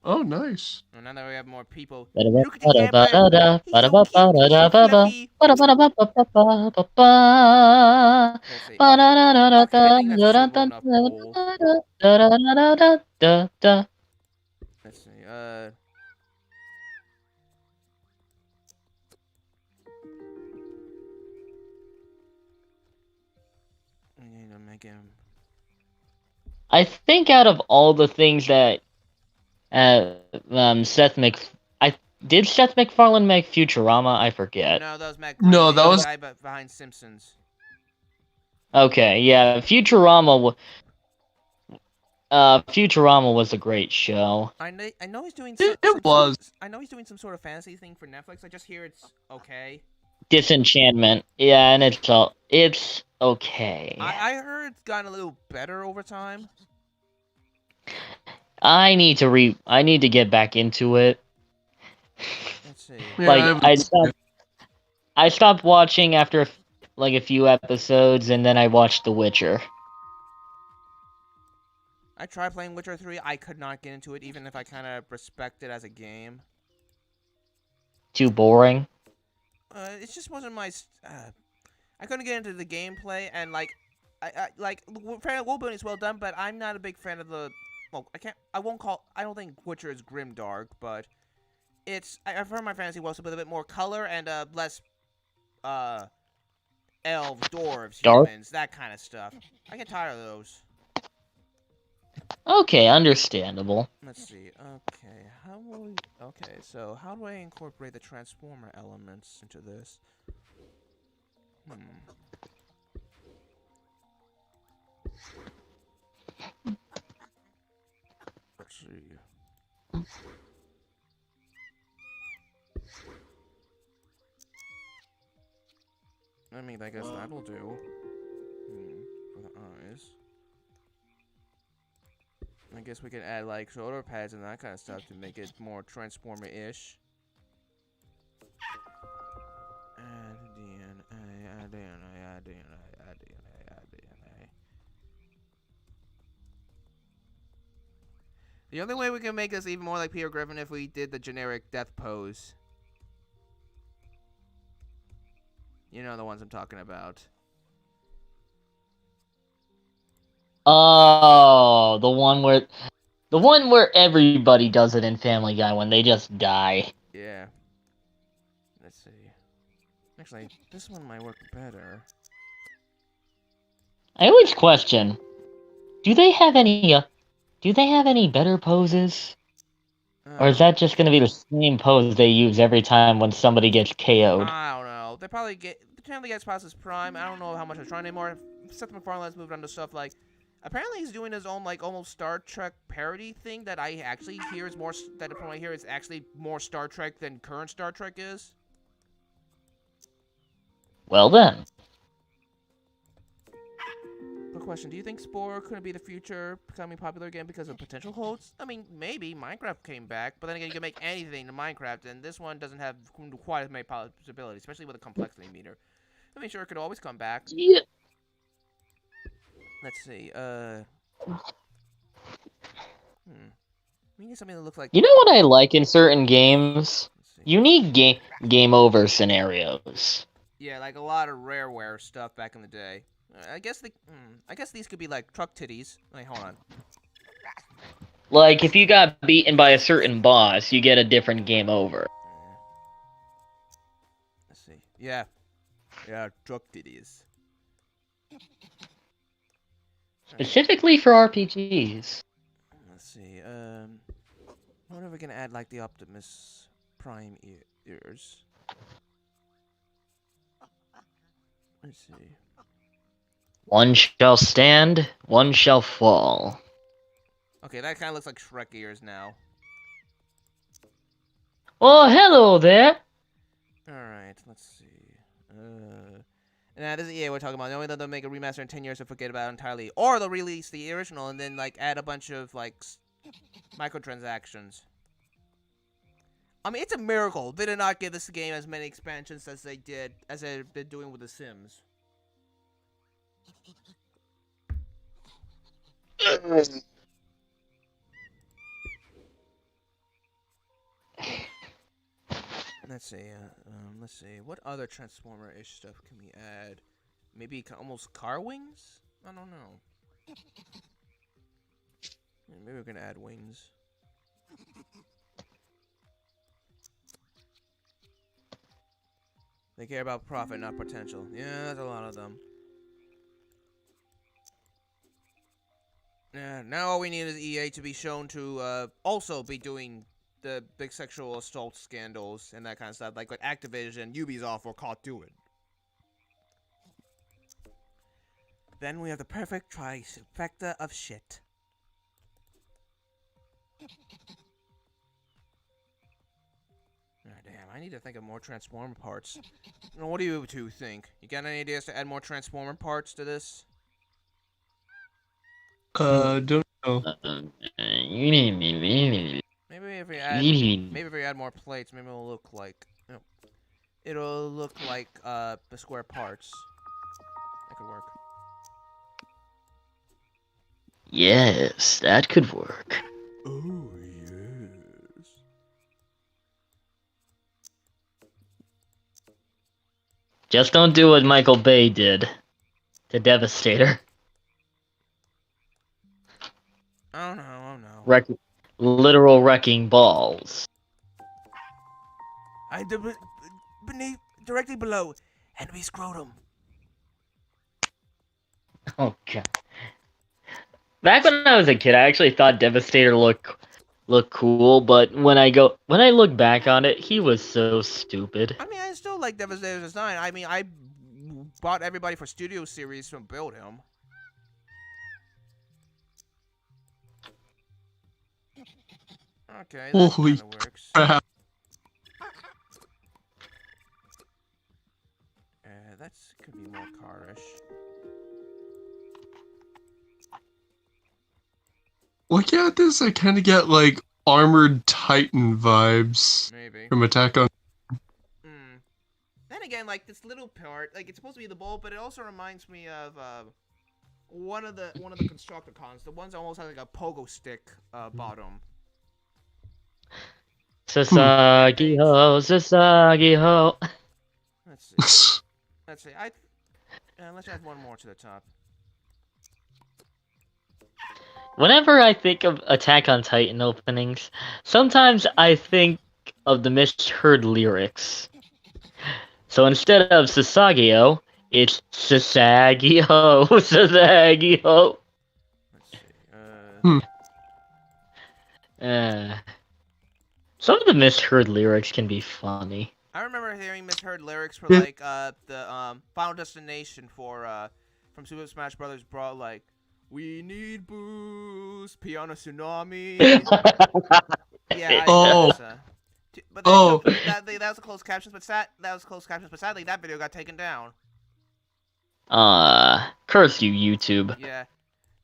Oh, nice. And now that we have more people. Ba-da-ba-ba-da-ba-da, He's so cute, ba-da-ba-ba-da-ba-ba, fluffy. ba-da-ba-ba-ba-ba-ba. Let's see. Okay, I think that's a suitable enough bowl. Da-da-da-da-da-da-da-da. Let's see. I need to make him. I think out of all the things that did Seth MacFarlane make Futurama? I forget. No, that was Mac. No, that the was- guy behind Simpsons. Okay, yeah, Futurama was a great show. I know he's doing. It was. I know he's doing some sort of fantasy thing for Netflix. I just hear it's okay. Disenchantment, yeah, and it's okay. I heard it's gotten a little better over time. I need to get back into it. Let's see. Yeah, Like I stopped watching after like a few episodes, and then I watched The Witcher. I tried playing Witcher 3. I could not get into it, even if I kind of respect it as a game. Too boring. It just wasn't my. I couldn't get into the gameplay, and like, I Lobotomy is well done, but I'm not a big fan of the. Well, I don't think Witcher is grimdark, but I've heard my fantasy was with a bit more color and less elves, dwarves, Dark? humans, that kind of stuff. I get tired of those. Okay, understandable. Let's see. Okay, so how do I incorporate the transformer elements into this? Let's see. I mean, I guess that'll do. For the eyes. I guess we can add like shoulder pads and that kind of stuff to make it more transformer-ish. Add DNA, add DNA, add DNA, add DNA, add DNA. The only way we can make this even more like Peter Griffin if we did the generic death pose. You know the ones I'm talking about. Oh, the one where everybody does it in Family Guy when they just die. Yeah. Let's see. Actually, this one might work better. I always question, do they have any better poses? Or is that just gonna be the same pose they use every time when somebody gets KO'd? I don't know. They probably get the Family Guy's process Prime. I don't know how much I'm trying anymore. Seth MacFarlane has moved on to stuff like. Apparently, he's doing his own like almost Star Trek parody thing that I actually hear is more. That from what I hear is actually more Star Trek than current Star Trek is. Well then. Quick question: do you think Spore could be the future becoming popular again because of potential holds? I mean, maybe Minecraft came back, but then again, you can make anything in Minecraft, and this one doesn't have quite as many possibilities, especially with a complexity meter. I mean, sure, it could always come back. Yeah. Let's see. We need something that looks like. You know what I like in certain games? Unique game over scenarios. Yeah, like a lot of rareware stuff back in the day. I guess these could be like truck titties. Wait, hold on. Like if you got beaten by a certain boss, you get a different game over. Let's see. Yeah, truck titties. Specifically for RPGs. Let's see. What if we can add like the Optimus Prime ears? Let's see. One shall stand, one shall fall. Okay, that kind of looks like Shrek ears now. Oh, hello there. Alright, let's see. Now, this is EA we're talking about. The only they'll make a remaster in 10 years and forget about it entirely. Or they'll release the original and then, like, add a bunch of, like, microtransactions. I mean, it's a miracle they did not give this game as many expansions as they've been doing with The Sims. Let's see. What other Transformer-ish stuff can we add? Maybe almost car wings? I don't know. Maybe we can add wings. They care about profit, not potential. Yeah, that's a lot of them. Yeah, now all we need is EA to be shown to also be doing the big sexual assault scandals and that kind of stuff, like what Activision and Ubisoft were caught doing. Then we have the perfect trifecta of shit. Damn, I need to think of more Transformer parts. What do you two think? You got any ideas to add more Transformer parts to this? Don't know. Maybe if we add more plates, maybe it'll look like the square parts. That could work. Yes, that could work. Oh yes. Just don't do what Michael Bay did to Devastator. Oh no. Literal wrecking balls. Directly below, enemy scrotum. Oh god. Back when I was a kid, I actually thought Devastator looked cool, but when I look back on it, he was so stupid. I mean, I still like Devastator's design. I mean, I bought everybody for Studio Series to build him. Okay, that Holy kind of works. crap. That's could be more carish. Looking at this, I kind of get like Armored Titan vibes Maybe. from Attack on. Then again, like this little part, like it's supposed to be the bowl, but it also reminds me of one of the Constructicons. The ones that almost have like a pogo stick bottom. Sasagi ho, Sasagi ho. Let's see. Let's see. Let's add one more to the top. Whenever I think of Attack on Titan openings, sometimes I think of the misheard lyrics. So instead of Sasagio, it's Sasagio, Sasagio. Let's see. Some of the misheard lyrics can be funny. I remember hearing misheard lyrics for like the Final Destination for from Super Smash Bros. Brawl, like "We need boost, Piano Tsunami." Yeah. But that was a closed captions, but sadly that video got taken down. Curse you, YouTube. Yeah,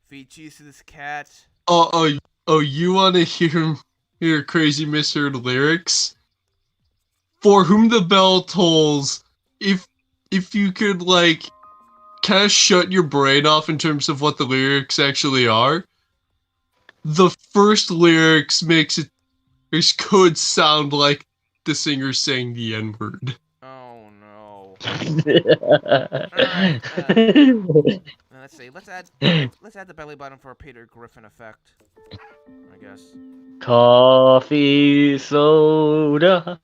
feed cheese to this cat. Oh, you want to hear crazy misheard lyrics? For whom the bell tolls, if you could like kind of shut your brain off in terms of what the lyrics actually are, the first lyrics could sound like the singer saying the N-word. Oh no. Alright, let's see. Let's add the belly button for a Peter Griffin effect, I guess. Coffee soda,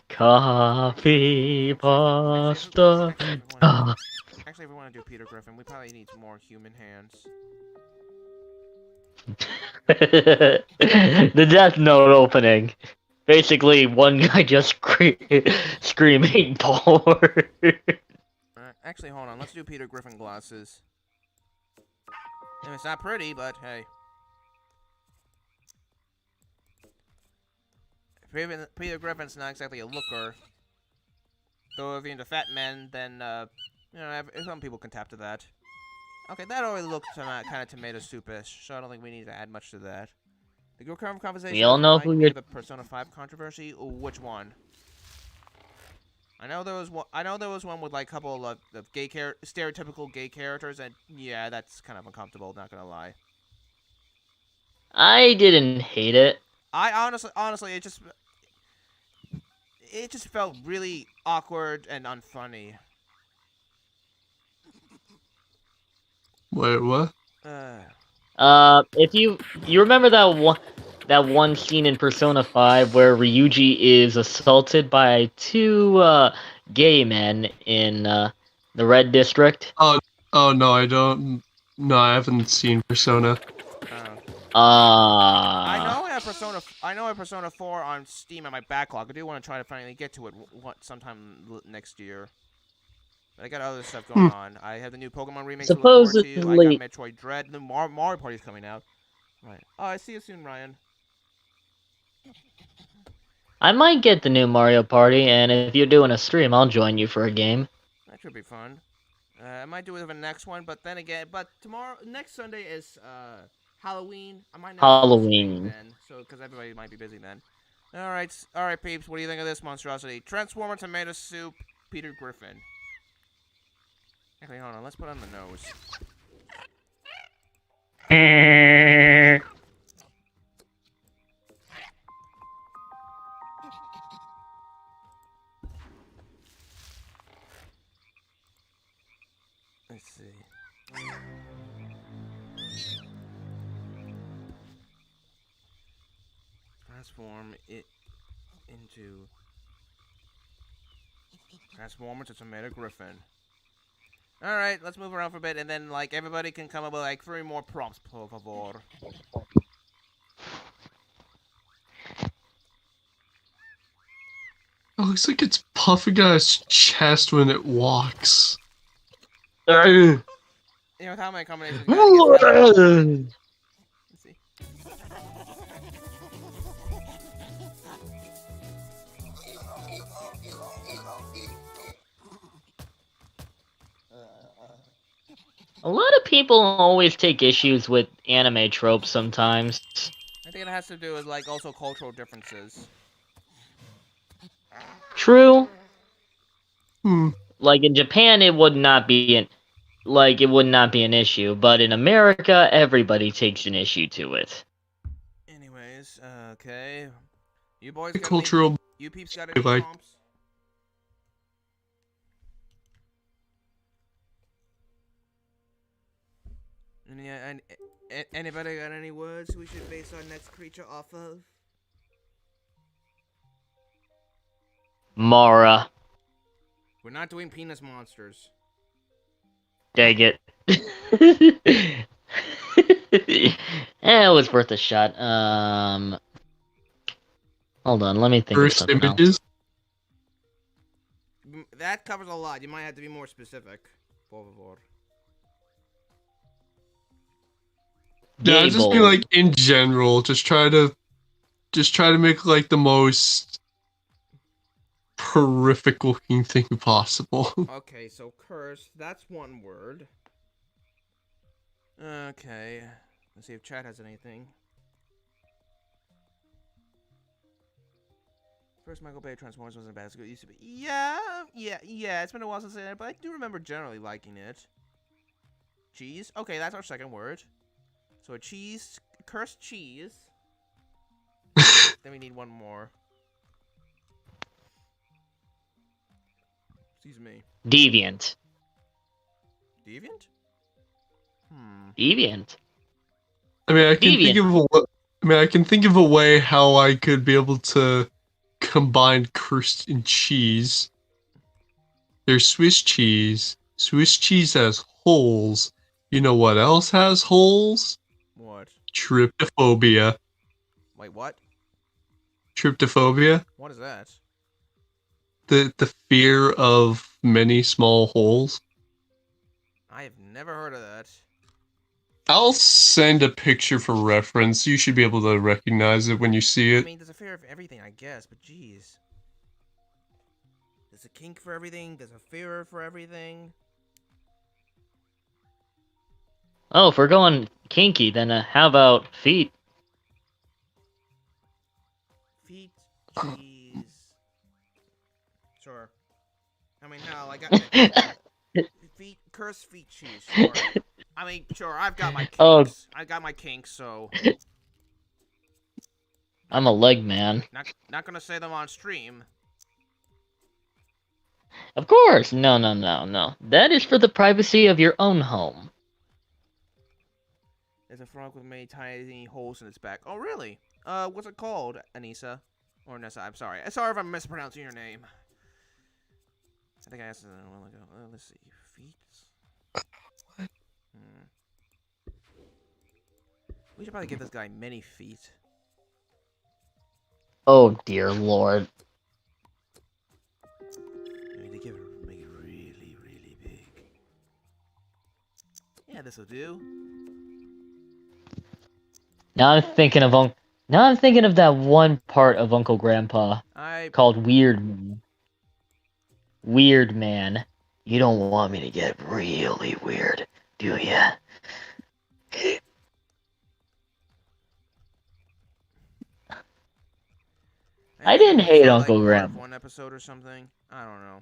coffee pasta. Actually, if we want to do Peter Griffin, we probably need some more human hands. The Death Note opening. Basically, one guy just screaming poor. Actually, hold on. Let's do Peter Griffin glasses. I mean, it's not pretty, but hey. Peter Griffin's not exactly a looker. Though if you're into fat men, then, some people can tap to that. Okay, that already looks kind of tomato soup-ish, so I don't think we need to add much to that. The current conversation We all know who you're... the Persona 5 controversy. Which one? I know there was one with like a couple of stereotypical gay characters, and yeah, that's kind of uncomfortable. Not gonna lie. I didn't hate it. I honestly, it just felt really awkward and unfunny. Wait, what? If you remember that one scene in Persona 5 where Ryuji is assaulted by two gay men in the Red District? Oh no, I don't. No, I haven't seen Persona. I know I have Persona 4 on Steam on my backlog. I do want to try to finally get to it sometime next year. But I got other stuff going on. I have the new Pokemon remakes to look forward to. I got Metroid Dread. The Mario Party's coming out. Right. Oh, I see you soon, Ryan. I might get the new Mario Party, and if you're doing a stream, I'll join you for a game. That should be fun. I might do it for the next one, but then again, next Sunday is Halloween. I might not Halloween. then, so because everybody might be busy then. All right, peeps. What do you think of this monstrosity? Transformer Tomato Soup, Peter Griffin. Actually, hold on. Let's put on the nose. Let's see. Transform into Tomato Griffin. All right, let's move around for a bit, and then like everybody can come up with like 3 more prompts, por favor. It looks like it's puffing out its chest when it walks. You know how many combinations you gotta get. Let's see. A lot of people always take issues with anime tropes sometimes. I think it has to do with like also cultural differences. True. Hmm. Like in Japan, it would not be an issue, but in America, everybody takes an issue to it. Anyways, okay. You boys The got cultural. you peeps got any like- prompts? Anybody got any words we should base our next creature off of? Mara. We're not doing penis monsters. Dang it. It was worth a shot. Hold on, let me think of First something else. images. That covers a lot. You might have to be more specific. Por favor. Yeah, just be Gable. like in general. Just try to make like the most horrific looking thing possible. Okay, so curse, that's one word. Okay. Let's see if chat has anything. First Michael Bay Transformers wasn't bad as it used to be. Yeah. It's been a while since I said it, but I do remember generally liking it. Cheese? Okay, that's our second word. So a cheese, cursed cheese. Then we need one more. Excuse me. Deviant. Deviant? Deviant. I mean, I can think of I can think of a way how I could be able to combine cursed and cheese. There's Swiss cheese. Swiss cheese has holes. You know what else has holes? What? Tryptophobia. Wait, what? Tryptophobia? What is that? The fear of many small holes. I have never heard of that. I'll send a picture for reference. You should be able to recognize it when you see I it. mean, there's a fear of everything, I guess, but jeez. There's a kink for everything, there's a fear for everything. Oh, if we're going kinky, then how about feet? Feet, cheese. Sure. I mean, no, I got feet, cursed feet cheese, sure. I mean, sure, I've got my kinks. Oh. I got my kinks, so I'm a leg man. not gonna say them on stream. Of course. No. That is for the privacy of your own home. There's a frog with many tiny holes in its back. Oh, really? What's it called, Anissa? Or Nessa, I'm sorry. Sorry if I'm mispronouncing your name. I think I asked it a while ago. Let's see. Feet? We should probably give this guy many feet. Oh dear lord. Maybe they make it really, really big. Yeah, this'll do. Now I'm thinking of that one part of Uncle Grandpa called Weird Man. Weird Man. You don't want me to get really weird, do ya? I didn't hate Uncle Grandpa. One episode or something. I don't know.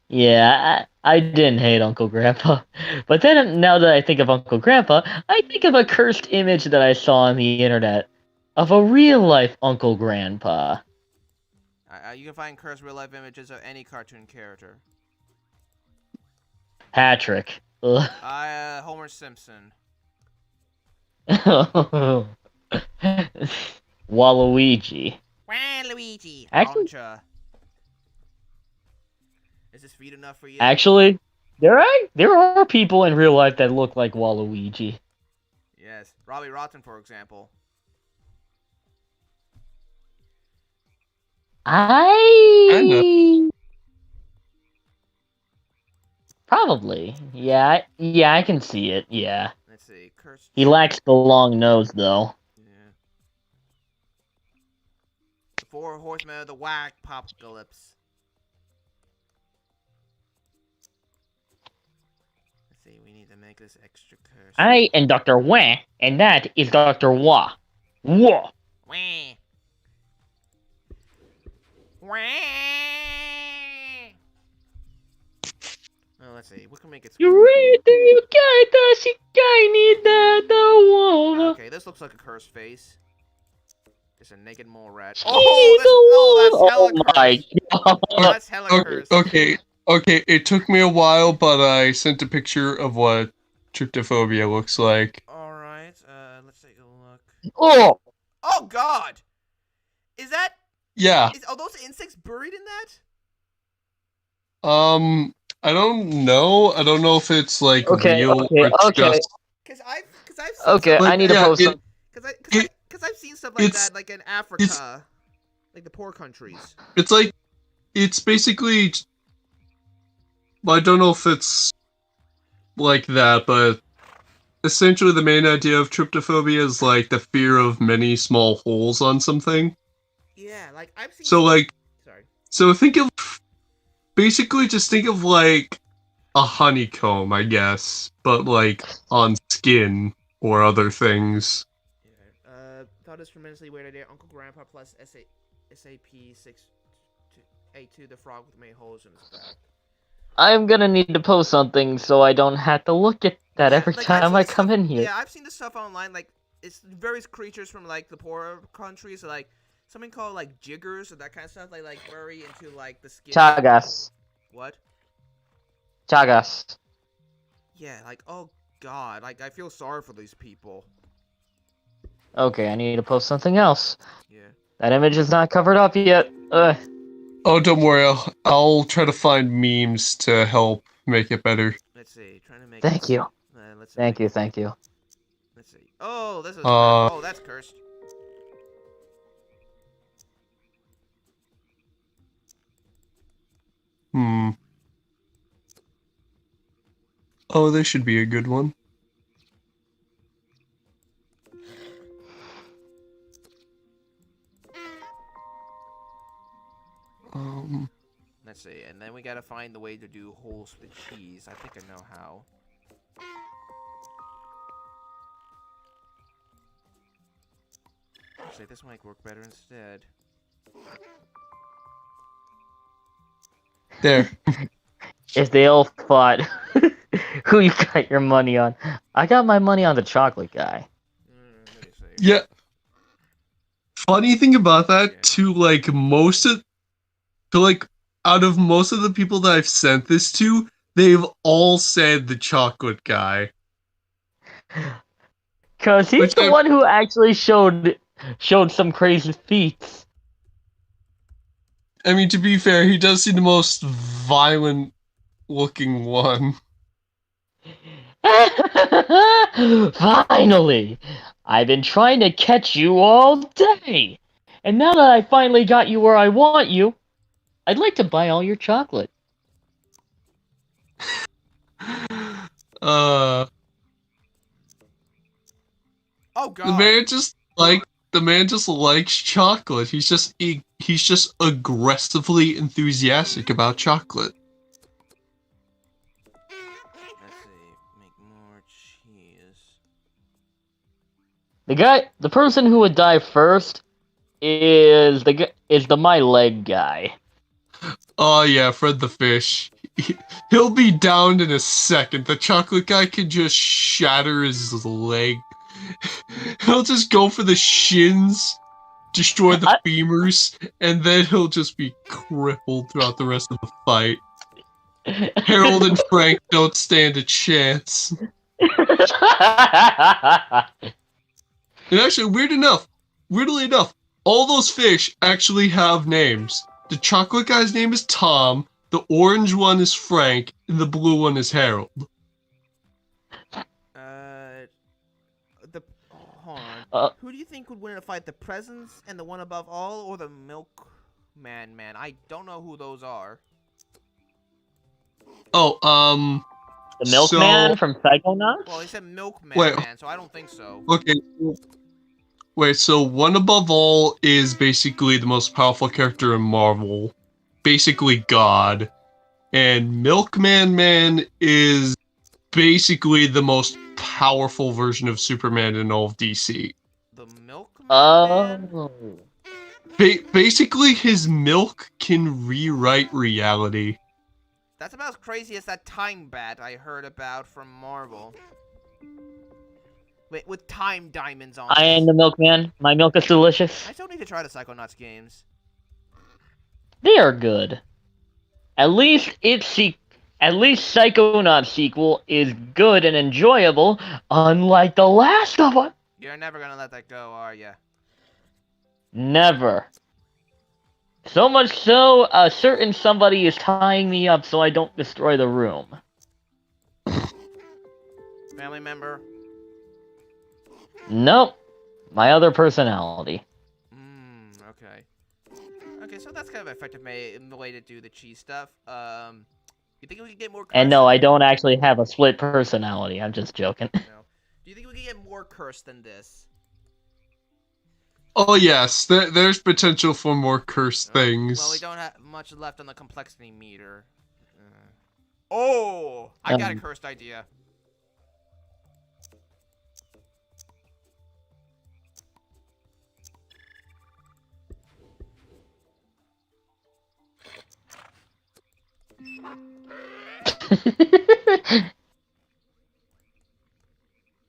Yeah, I didn't hate Uncle Grandpa. But then, now that I think of Uncle Grandpa, I think of a cursed image that I saw on the internet of a real-life Uncle Grandpa. You can find cursed real-life images of any cartoon character. Patrick. Homer Simpson. Waluigi. Waluigi. Actually, Is this feet enough for you? actually, There are people in real life that look like Waluigi. Yes, Robbie Rotten, for example. I probably. Yeah, I can see it. Yeah. Let's see, cursed. He lacks the long nose though. Yeah. The Four Horsemen of the Whack Apocalypse. Let's see, we need to make this extra cursed. I am Dr. Wah, and that is Dr. Wah. Wah. Wah. Wah. Oh, let's see. We can make it. Okay, this looks like a cursed face. Just a naked mole rat. Oh, that's hella my cursed. god. That's hella cursed. Okay. It took me a while, but I sent a picture of what tryptophobia looks like. All right. Let's take a look. Oh. Oh God. Is that? Yeah. Are those insects buried in that? I don't know. I don't know if it's like real or it's just. Cause I've seen Okay, Like, I need to post some. Cause I've seen stuff like that, like in Africa, like the poor countries. It's like, it's basically. I don't know if it's like that, but essentially the main idea of tryptophobia is like the fear of many small holes on something. Yeah, like I've seen. So like, sorry. so think of, basically just think of like a honeycomb, I guess, but like on skin or other things. Yeah. Thought it's tremendously weird idea. Uncle Grandpa plus SAP 682, the frog with many holes in his back. I'm gonna need to post something so I don't have to look at that every like, time I come in here. Yeah, I've seen this stuff online. Like, it's various creatures from like the poorer countries, like something called like jiggers or that kind of stuff. They like bury into like the skin. Chagas. What? Chagas. Yeah, like oh God, like I feel sorry for these people. Okay, I need to post something else. Yeah. That image is not covered up yet. Ugh. Oh, don't worry. I'll try to find memes to help make it better. Let's see. Trying to make. Thank you. Let's see. Thank you. Let's see. Oh, this is. Oh, that's cursed. Oh, this should be a good one. Let's see, and then we gotta find the way to do holes for the cheese. I think I know how. Let's see, this might work better instead. There. If they all fought, who you got your money on? I got my money on the chocolate guy. Let me see. Yeah. Funny thing about that, too, like, out of most of the people that I've sent this to, they've all said the chocolate guy. Cause he's the one who actually showed some crazy feats. I mean, to be fair, he does seem the most violent looking one. Finally! I've been trying to catch you all day! And now that I finally got you where I want you, I'd like to buy all your chocolate. Oh God! The man just likes chocolate. He's just aggressively enthusiastic about chocolate. Let's see, make more cheese. The person who would die first is the my leg guy. Oh yeah, Fred the Fish. He'll be downed in a second. The chocolate guy can just shatter his leg. He'll just go for the shins, destroy the femurs, and then he'll just be crippled throughout the rest of the fight. Harold and Frank don't stand a chance. And actually, weirdly enough, all those fish actually have names. The chocolate guy's name is Tom, The orange one is Frank, and the blue one is Harold. Hold on. Who do you think would win in a fight? The presence and the one above all, or the milkman man? I don't know who those are. Oh, The milkman so, from Psychonauts? Well, he said milkman Wait. man, so I don't think so. okay. Wait, so one above all is basically the most powerful character in Marvel. Basically God. And Milkman Man is basically the most powerful version of Superman in all of DC. The milkman man? Oh. Basically, his milk can rewrite reality. That's about as crazy as that time bat I heard about from Marvel. Wait, with time diamonds on I it. am the milkman. My milk is delicious. I still need to try the Psychonauts games. They are good. At least Psychonauts sequel is good and enjoyable, unlike The Last of Us. You're never gonna let that go, are ya? Never. So much so, a certain somebody is tying me up so I don't destroy the room. Family member? Nope. My other personality. Okay. Okay, so that's kind of an effective way to do the cheese stuff. You think we could get more cursed? And no, I don't actually have a split personality. I'm just joking. No. Do you think we could get more cursed than this? Oh yes, there's potential for more cursed things. Well, we don't have much left on the complexity meter. Oh! I got a cursed idea.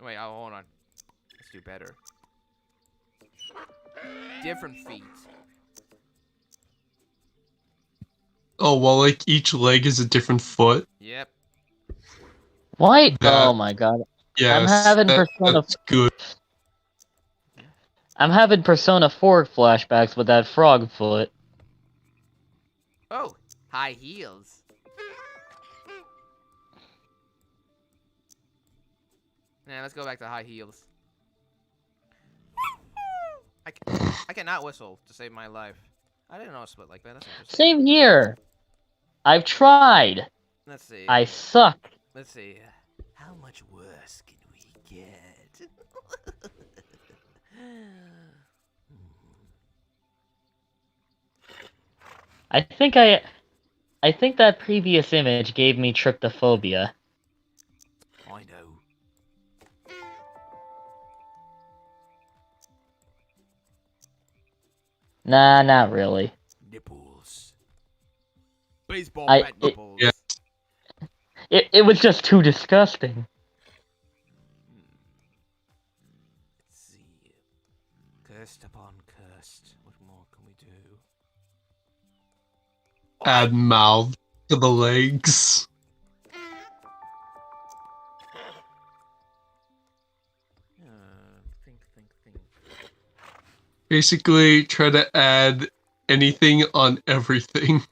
Wait, hold on. Let's do better. Different feet. Oh, well, like each leg is a different foot. Yep. What? That- Oh my god. Yes, that's good. I'm having Persona 4 flashbacks with that frog foot. Oh, high heels. Yeah, let's go back to high heels. I cannot whistle to save my life. I didn't know a split like that. That's interesting. Same here. I've tried. Let's see. I suck. Let's see. How much worse can we get? I think that previous image gave me tryptophobia. I know. Nah, not really. Nipples. Baseball I- bat nipples. Yeah. It was just too disgusting. Let's see. Cursed upon cursed. What more can we do? Add mouth to the legs. Think. Basically, try to add anything on everything.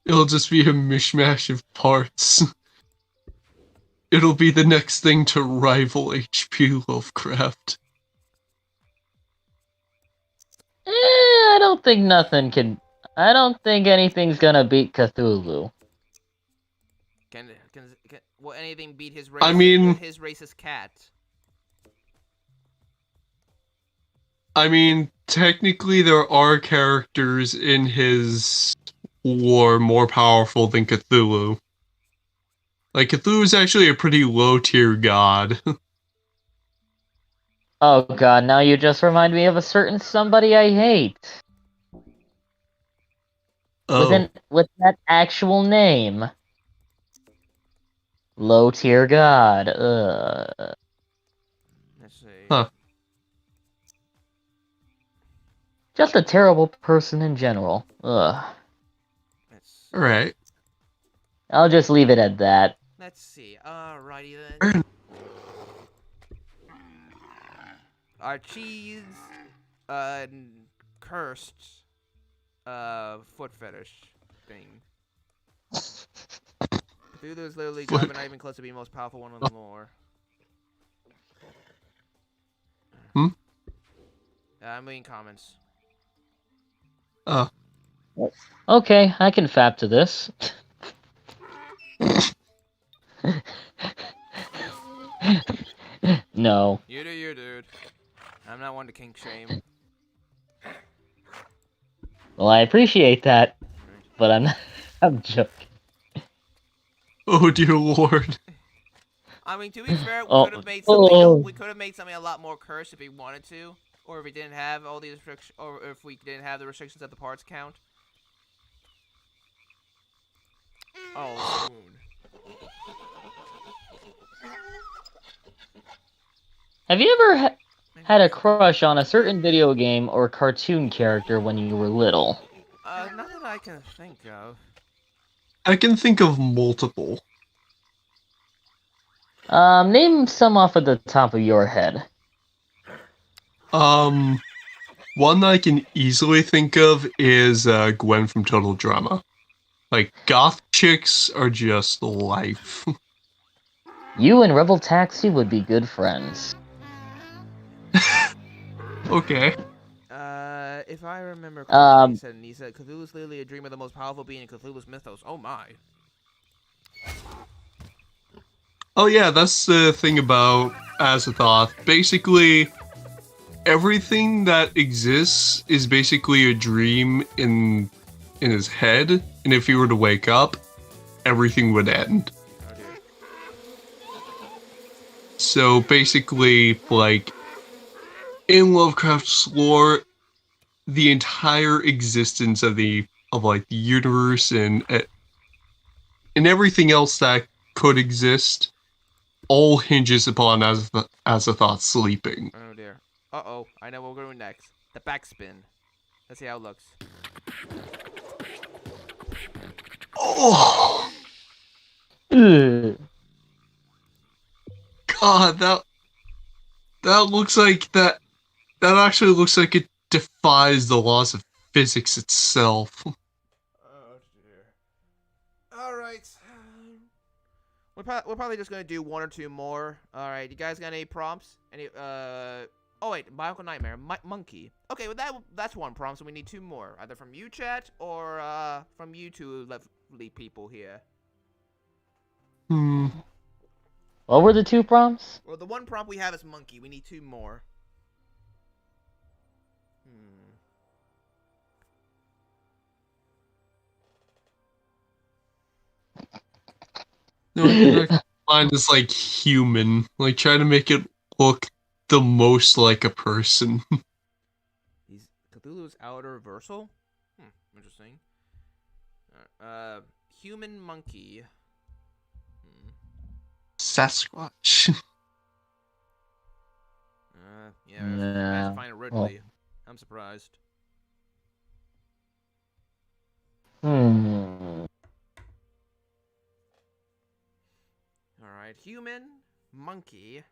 It'll just be a mishmash of parts. It'll be the next thing to rival H.P. Lovecraft. I don't think anything's gonna beat Cthulhu. Will anything beat his race? I mean- his racist cat. I mean, technically there are characters in his lore more powerful than Cthulhu. Like, Cthulhu is actually a pretty low-tier god. Oh god, now you just remind me of a certain somebody I hate. Oh, With that actual name. Low tier god. Let's see. Huh. Just a terrible person in general. Ugh. alright. I'll just leave it at that. Let's see. Alrighty then. Our cheese, cursed. foot fetish thing. Cthulhu is literally God, but not even close to being the most powerful one on the lore. Hmm? I'm reading comments. Okay, I can fap to this. No. You do you, dude. I'm not one to kink shame. Well, I appreciate that, but I'm not, I'm joking. Oh dear lord. I mean, to be fair, we Oh. could have made something. Oh. We could have made something a lot more cursed if we wanted to, or if we didn't have all these restrictions, or if we didn't have the restrictions at the parts count. Oh, spoon. Have you ever had a crush on a certain video game or cartoon character when you were little? Not that I can think of. I can think of multiple. Name some off at the top of your head. One that I can easily think of is Gwen from Total Drama. Like, goth chicks are just life. You and Rebel Taxi would be good friends. Okay. If I remember correctly, he said Cthulhu's literally a dream of the most powerful being in Cthulhu's mythos. Oh my. Oh yeah, that's the thing about Azathoth. Basically, everything that exists is basically a dream in his head, and if he were to wake up, everything would end. Oh dear. So basically, like, in Lovecraft's lore, the entire existence of the universe and everything else that could exist all hinges upon Azathoth sleeping. Oh dear. Uh-oh. I know what we're doing next. The backspin. Let's see how it looks. Oh Ugh. god, that looks like that actually looks like it defies the laws of physics itself. Oh dear. Alright. We're probably just gonna do one or two more. Alright, you guys got any prompts? Any, oh wait, Bionicle Nightmare, Monkey. Okay, well that's one prompt, so we need two more. Either from you, chat, or, from you two lovely people here. What were the two prompts? Well, the one prompt we have is Monkey. We need two more. No, mine is like human. Like, try to make it look the most like a person. He's Cthulhu's outer reversal? Interesting. Human monkey. Sasquatch. Yeah, you guys are finding Ridley. I'm surprised. Alright, human, monkey.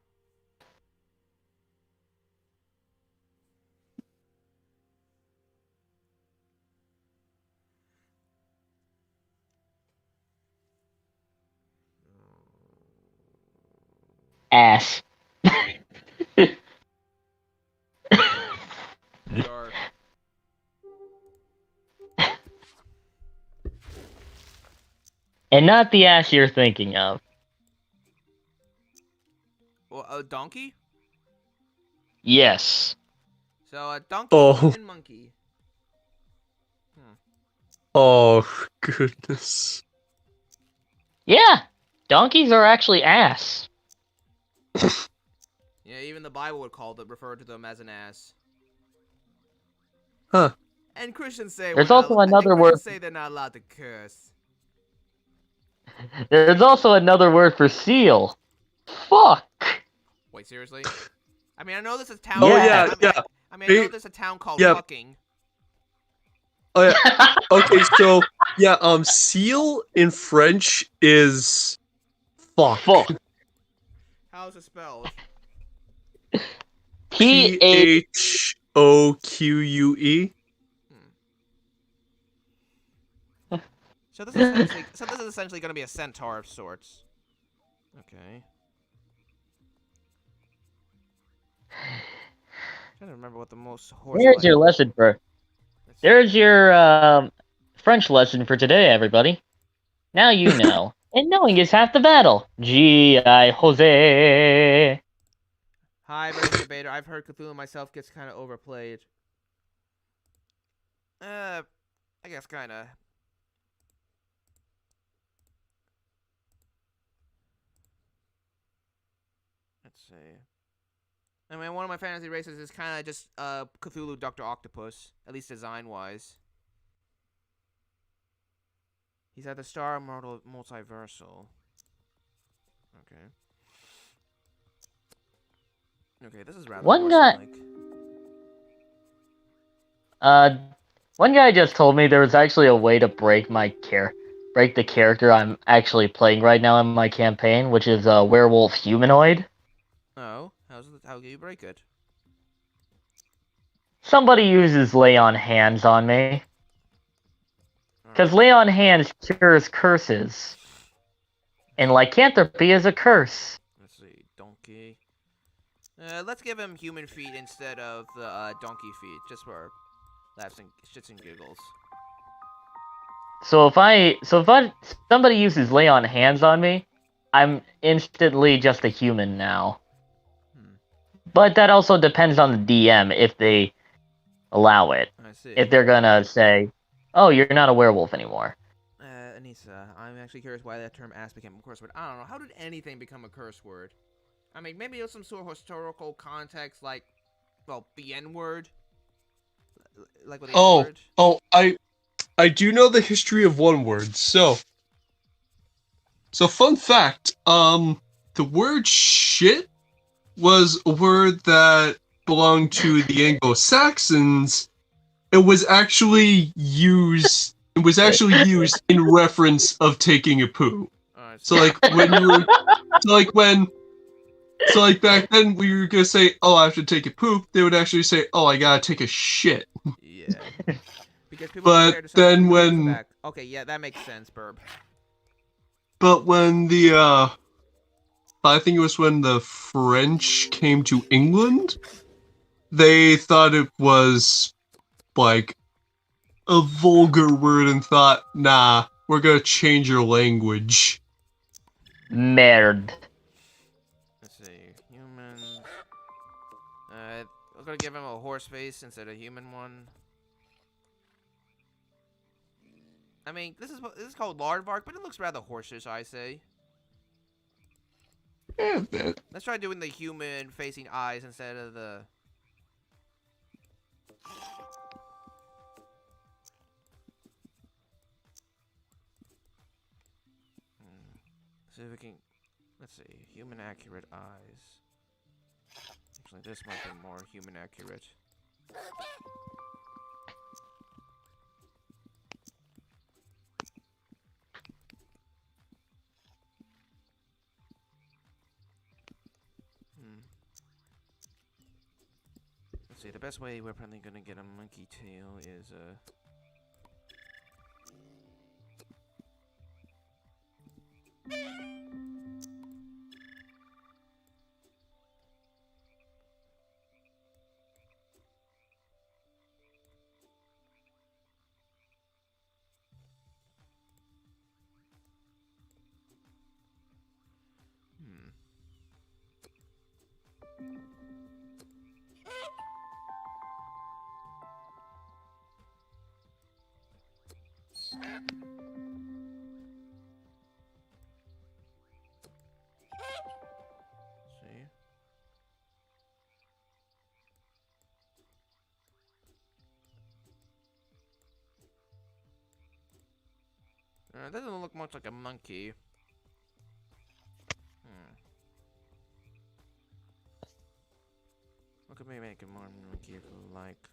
Ass. Sure. And not the ass you're thinking of. Well, a donkey? Yes. So a donkey, Oh. human, monkey. Oh, goodness. Yeah, donkeys are actually ass. Yeah, even the Bible would refer to them as an ass. Huh. And Christians say There's also another word. say they're not allowed to curse. There's also another word for seal. Fuck. Wait, seriously? I mean, I know this is a town. Oh, Yeah. yeah. I mean, I know there's a town called Yeah. fucking. Oh, yeah. Okay, so, yeah, seal in French is fuck. Fuck. How is it spelled? P-H. P-H-O-Q-U-E. So this is essentially going to be a centaur of sorts. Okay. Trying to remember what the most horse-like. There's your lesson for. There's your French lesson for today, everybody. Now you know, and knowing is half the battle. G.I. Jose. Hi, Versus Debater. I've heard Cthulhu myself gets kind of overplayed. I guess kind of. Let's see. I mean, one of my fantasy races is kind of just Cthulhu Dr. Octopus, at least design-wise. He's at the Star Immortal Multiversal. Okay. Okay, this is rather One guy. One guy just told me there was actually a way to break the character I'm actually playing right now in my campaign, which is a werewolf humanoid. Oh, how can you break it? Somebody uses lay on hands on me. Because lay on hands cures curses. And lycanthropy is a curse. Let's see, donkey. Let's give him human feet instead of the donkey feet, just for laughs and shits and giggles. So if somebody uses lay on hands on me, I'm instantly just a human now. But that also depends on the DM if they allow it. I see. If they're gonna say, "Oh, you're not a werewolf anymore." Anissa, I'm actually curious why that term ass became a curse word. I don't know. How did anything become a curse word? I mean, maybe there's some sort of historical context, like, well, the N word. Like with the N word. Oh, I do know the history of one word. So fun fact. The word shit was a word that belonged to the Anglo-Saxons. It was actually used in reference of taking a poo. So back then we were gonna say, "Oh, I have to take a poop." They would actually say, "Oh, I gotta take a shit." Yeah. Because people okay, yeah, that makes sense, Burp. But when I think it was when the French came to England, they thought it was like a vulgar word and thought, "Nah, we're gonna change your language." Merde. Let's see, humans. We're gonna give him a horse face instead of a human one. I mean, this is called Lardvark, but it looks rather horseish, I say. Yeah, a bit. Let's try doing the human-facing eyes instead of the... See if we can... Let's see. Human-accurate eyes. Actually, this might be more human-accurate. Let's see, the best way we're probably gonna get a monkey tail is, see. It doesn't look much like a monkey. What could we make it more monkey-like?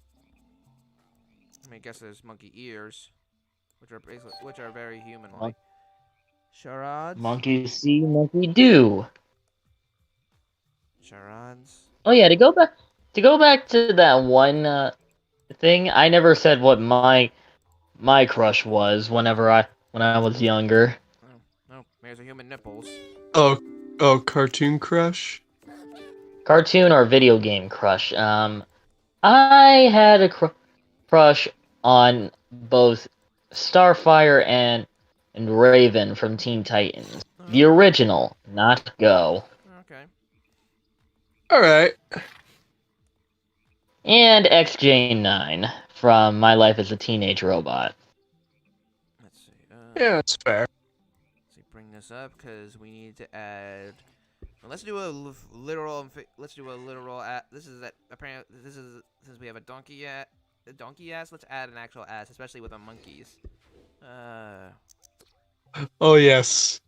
I mean, I guess there's monkey ears, which are very human-like. Charades. Monkey see, monkey do. Charades. Oh yeah, to go back to that one thing. I never said what my my crush was when I was younger. Oh, no, there's a human nipples. Oh, Cartoon Crush. Cartoon or video game crush. I had a crush on both Starfire and Raven from Teen Titans. The original, not Go. Okay. All right. And XJ9 from My Life as a Teenage Robot. Let's see. Yeah, that's fair. Let's see, bring this up because we need to add. Well, let's do a literal. Let's do a literal. This is that. Apparently, this is since we have a donkey ass. Let's add an actual ass, especially with the monkeys. Oh yes.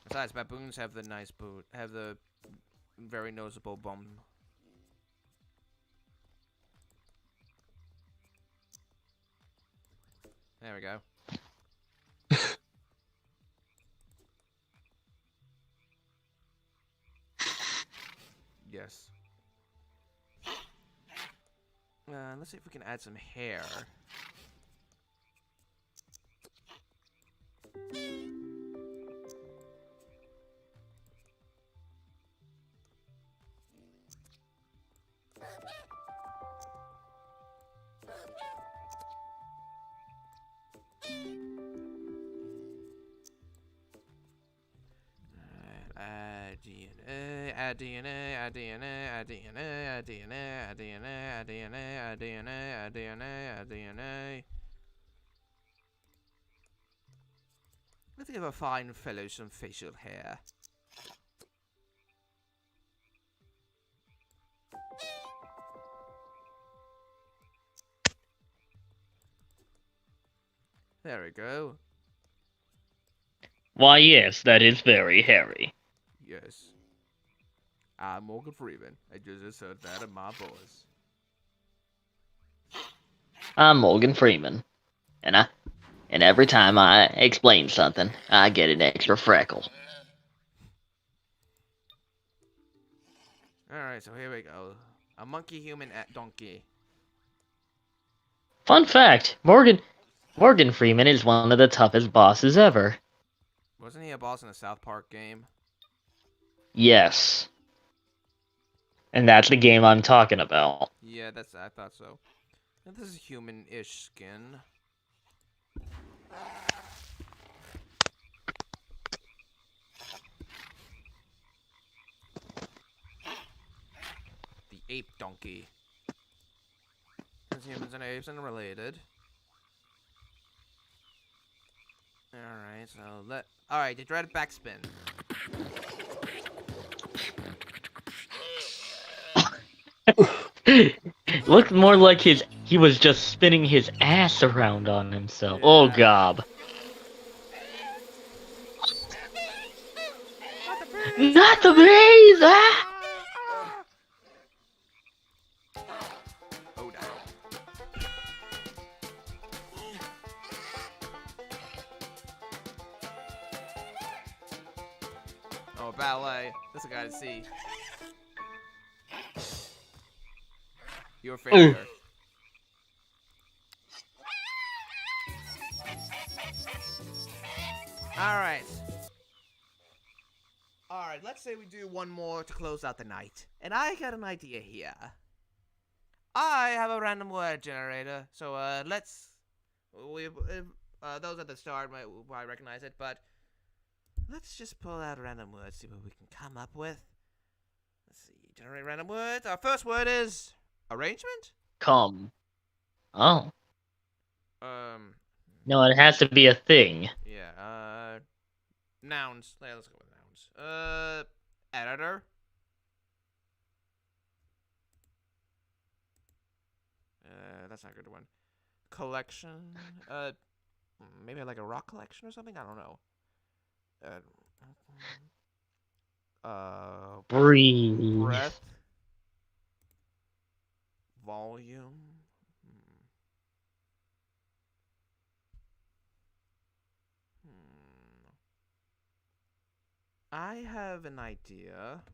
Besides, baboons have the nice boot. Have the very noticeable bum. There we go. Yes. Let's see if we can add some hair. Add DNA, add DNA, add DNA, add DNA, add DNA, add DNA, add DNA, add DNA, add DNA. Let's give a fine fellow some facial hair. There we go. Why, yes, that is very hairy. Yes. I'm Morgan Freeman. I just heard that in my voice. I'm Morgan Freeman. And every time I explain something, I get an extra freckle. Alright, so here we go. A monkey human at donkey. Fun fact, Morgan Freeman is one of the toughest bosses ever. Wasn't he a boss in a South Park game? Yes. And that's the game I'm talking about. Yeah, I thought so. And this is human-ish skin. The ape donkey. Because humans and apes are related. Alright, so Alright, the dreaded backspin. Looked more like he was just spinning his ass around on himself. Yeah. Oh gob. Not the bees! Ah! Oh, down. Oh, ballet. That's a guy to see. Your failure. Alright. Alright, let's say we do one more to close out the night. And I got an idea here. I have a random word generator, so those at the start might recognize it, but let's just pull out random words, see what we can come up with. Let's see, generate random words. Our first word is arrangement? Come. Oh. Um, No, it has to be a thing. yeah, nouns. Yeah, let's go with nouns. Editor. That's not a good one. Collection. Maybe like a rock collection or something. I don't know. Breathe. Breath. Volume. I have an idea.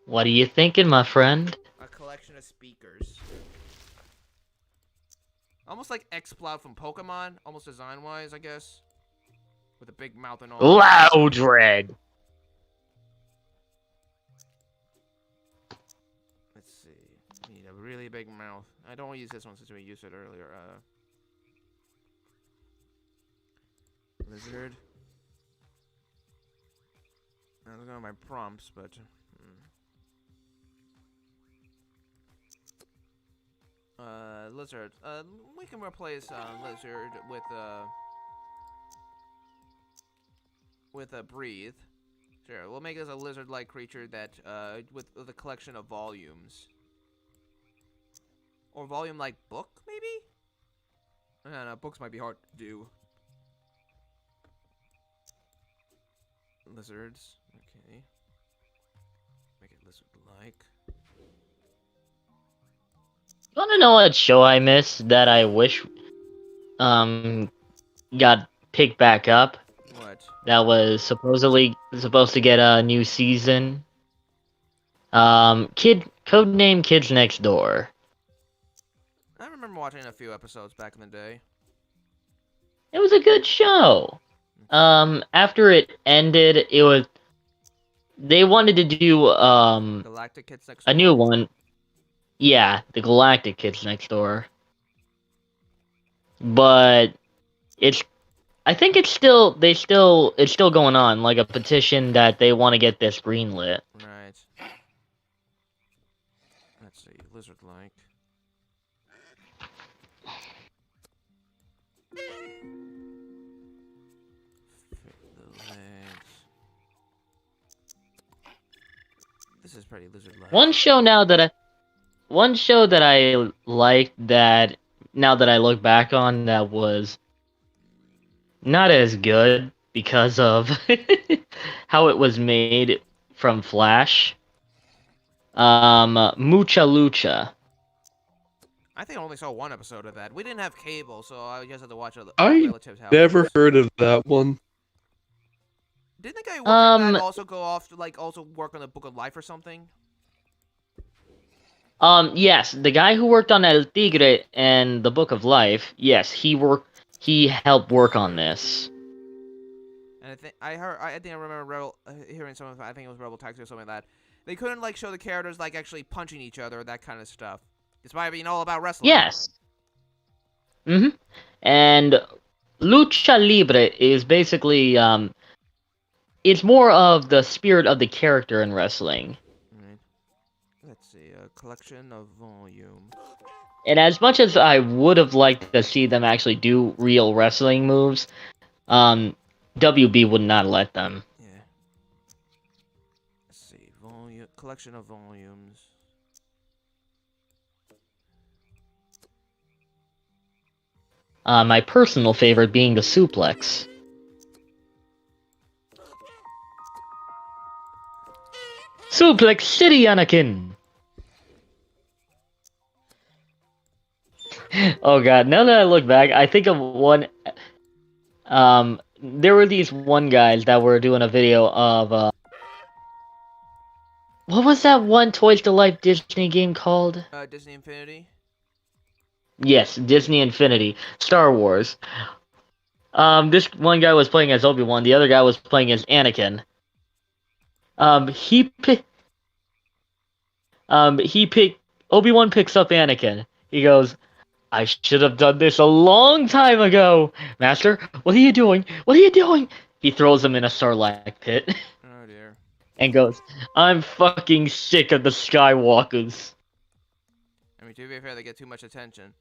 What are you thinking, my friend? A collection of speakers. Almost like X-Plot from Pokemon, almost design-wise, I guess. With a big mouth and all. Loudred! Let's see. We need a really big mouth. I don't want to use this one since we used it earlier. Lizard. I don't know my prompts, but... Lizard. We can replace lizard with a breathe. Sure, we'll make this a lizard-like creature that with a collection of volumes. Or volume-like book, maybe? I don't know, books might be hard to do. Lizards. Okay. Make it lizard-like. You wanna know what show I missed that I wish got picked back up? What? That was supposedly supposed to get a new season. Codename Kids Next Door. I remember watching a few episodes back in the day. It was a good show. After it ended, they wanted to do Galactic Kids Next a Door. new one. Yeah, the Galactic Kids Next Door. But I think it's still going on, like a petition that they want to get this greenlit. Right. Let's see, lizard-like. Fit the legs. This is pretty lizard-like. One show that I liked that now that I look back on that was not as good because of how it was made from Flash. Mucha Lucha. I think I only saw one episode of that. We didn't have cable, so I just had to watch a I relative's house. Never heard of that one. Didn't the guy work on that also go off to also work on the Book of Life or something? Yes, the guy who worked on El Tigre and the Book of Life, yes, he helped work on this. And I think I remember hearing someone, I think it was Rebel Taxi or something like that. They couldn't show the characters actually punching each other, that kind of stuff. Despite being all about wrestling. Yes. And Lucha Libre is basically it's more of the spirit of the character in wrestling. Right. Let's see, a collection of volume. And as much as I would have liked to see them actually do real wrestling moves, WB would not let them. Yeah. Let's see, collection of volumes. My personal favorite being the suplex. Suplex City, Anakin! Oh god, now that I look back, I think of one... there were these one guys that were doing a video of, what was that one Toys to Life Disney game called? Disney Infinity? Yes, Disney Infinity. Star Wars. This one guy was playing as Obi-Wan, the other guy was playing as Anakin. Obi-Wan picks up Anakin. He goes, I should have done this a long time ago! Master, what are you doing? What are you doing? He throws him in a Sarlacc pit. Oh dear. And goes, I'm fucking sick of the Skywalkers. I mean, to be fair, they get too much attention.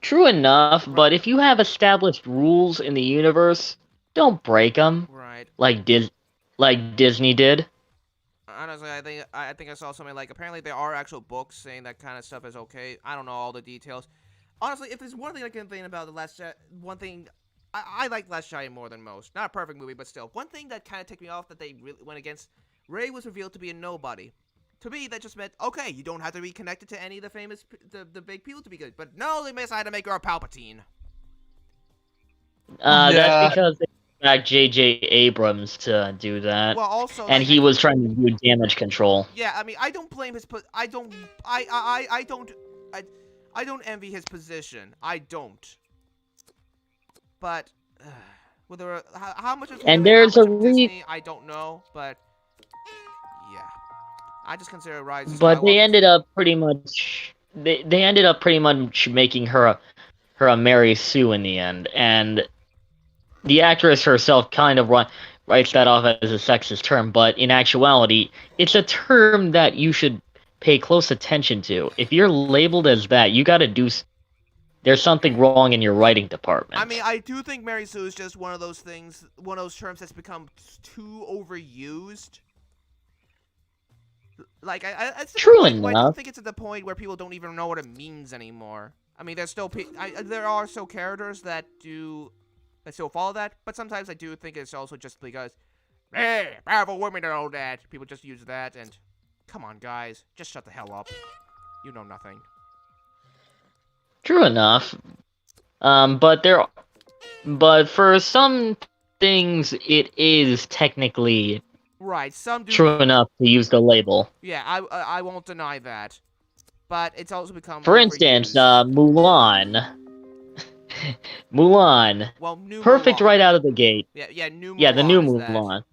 True enough, but if you have established rules in the universe, don't break them. Right. Like Disney did. Honestly, I think I saw something apparently there are actual books saying that kind of stuff is okay. I don't know all the details. Honestly, if there's one thing I can think about one thing, I like Last Jedi more than most. Not a perfect movie, but still. One thing that kind of ticked me off that they really went against, Rey was revealed to be a nobody. To me, that just meant, okay, you don't have to be connected to any of the big people to be good. But no, they decided to make her a Palpatine. That's because they back J.J. Abrams to do that. Well, also, And like, he was trying to do damage control. yeah, I mean, I don't blame his. I don't. I don't envy his position. I don't. But whether how much is And really, there's how a much of Disney, I don't know. But yeah, I just consider Rise of But they Skywalker. ended up pretty much. They ended up pretty much making her a Mary Sue in the end, and the actress herself kind of writes that off as a sexist term, but in actuality, it's a term that you should pay close attention to. If you're labeled as that, you gotta do. There's something wrong in your writing department. I mean, I do think Mary Sue is just one of those things, one of those terms that's become too overused. Like, it's True enough. I don't think it's at the point where people don't even know what it means anymore. I mean, there's still there are still characters that still follow that, but sometimes I do think it's also just because, hey, powerful women don't know that. People just use that, and come on, guys, just shut the hell up. You know nothing. True enough. But for some things, it is technically right. Some do. True enough to use the label. Yeah, I won't deny that, but it's also become. For instance, Mulan. Mulan. Well, new perfect Mulan. Right out of the gate. Yeah, new Mulan. Yeah, the new Mulan.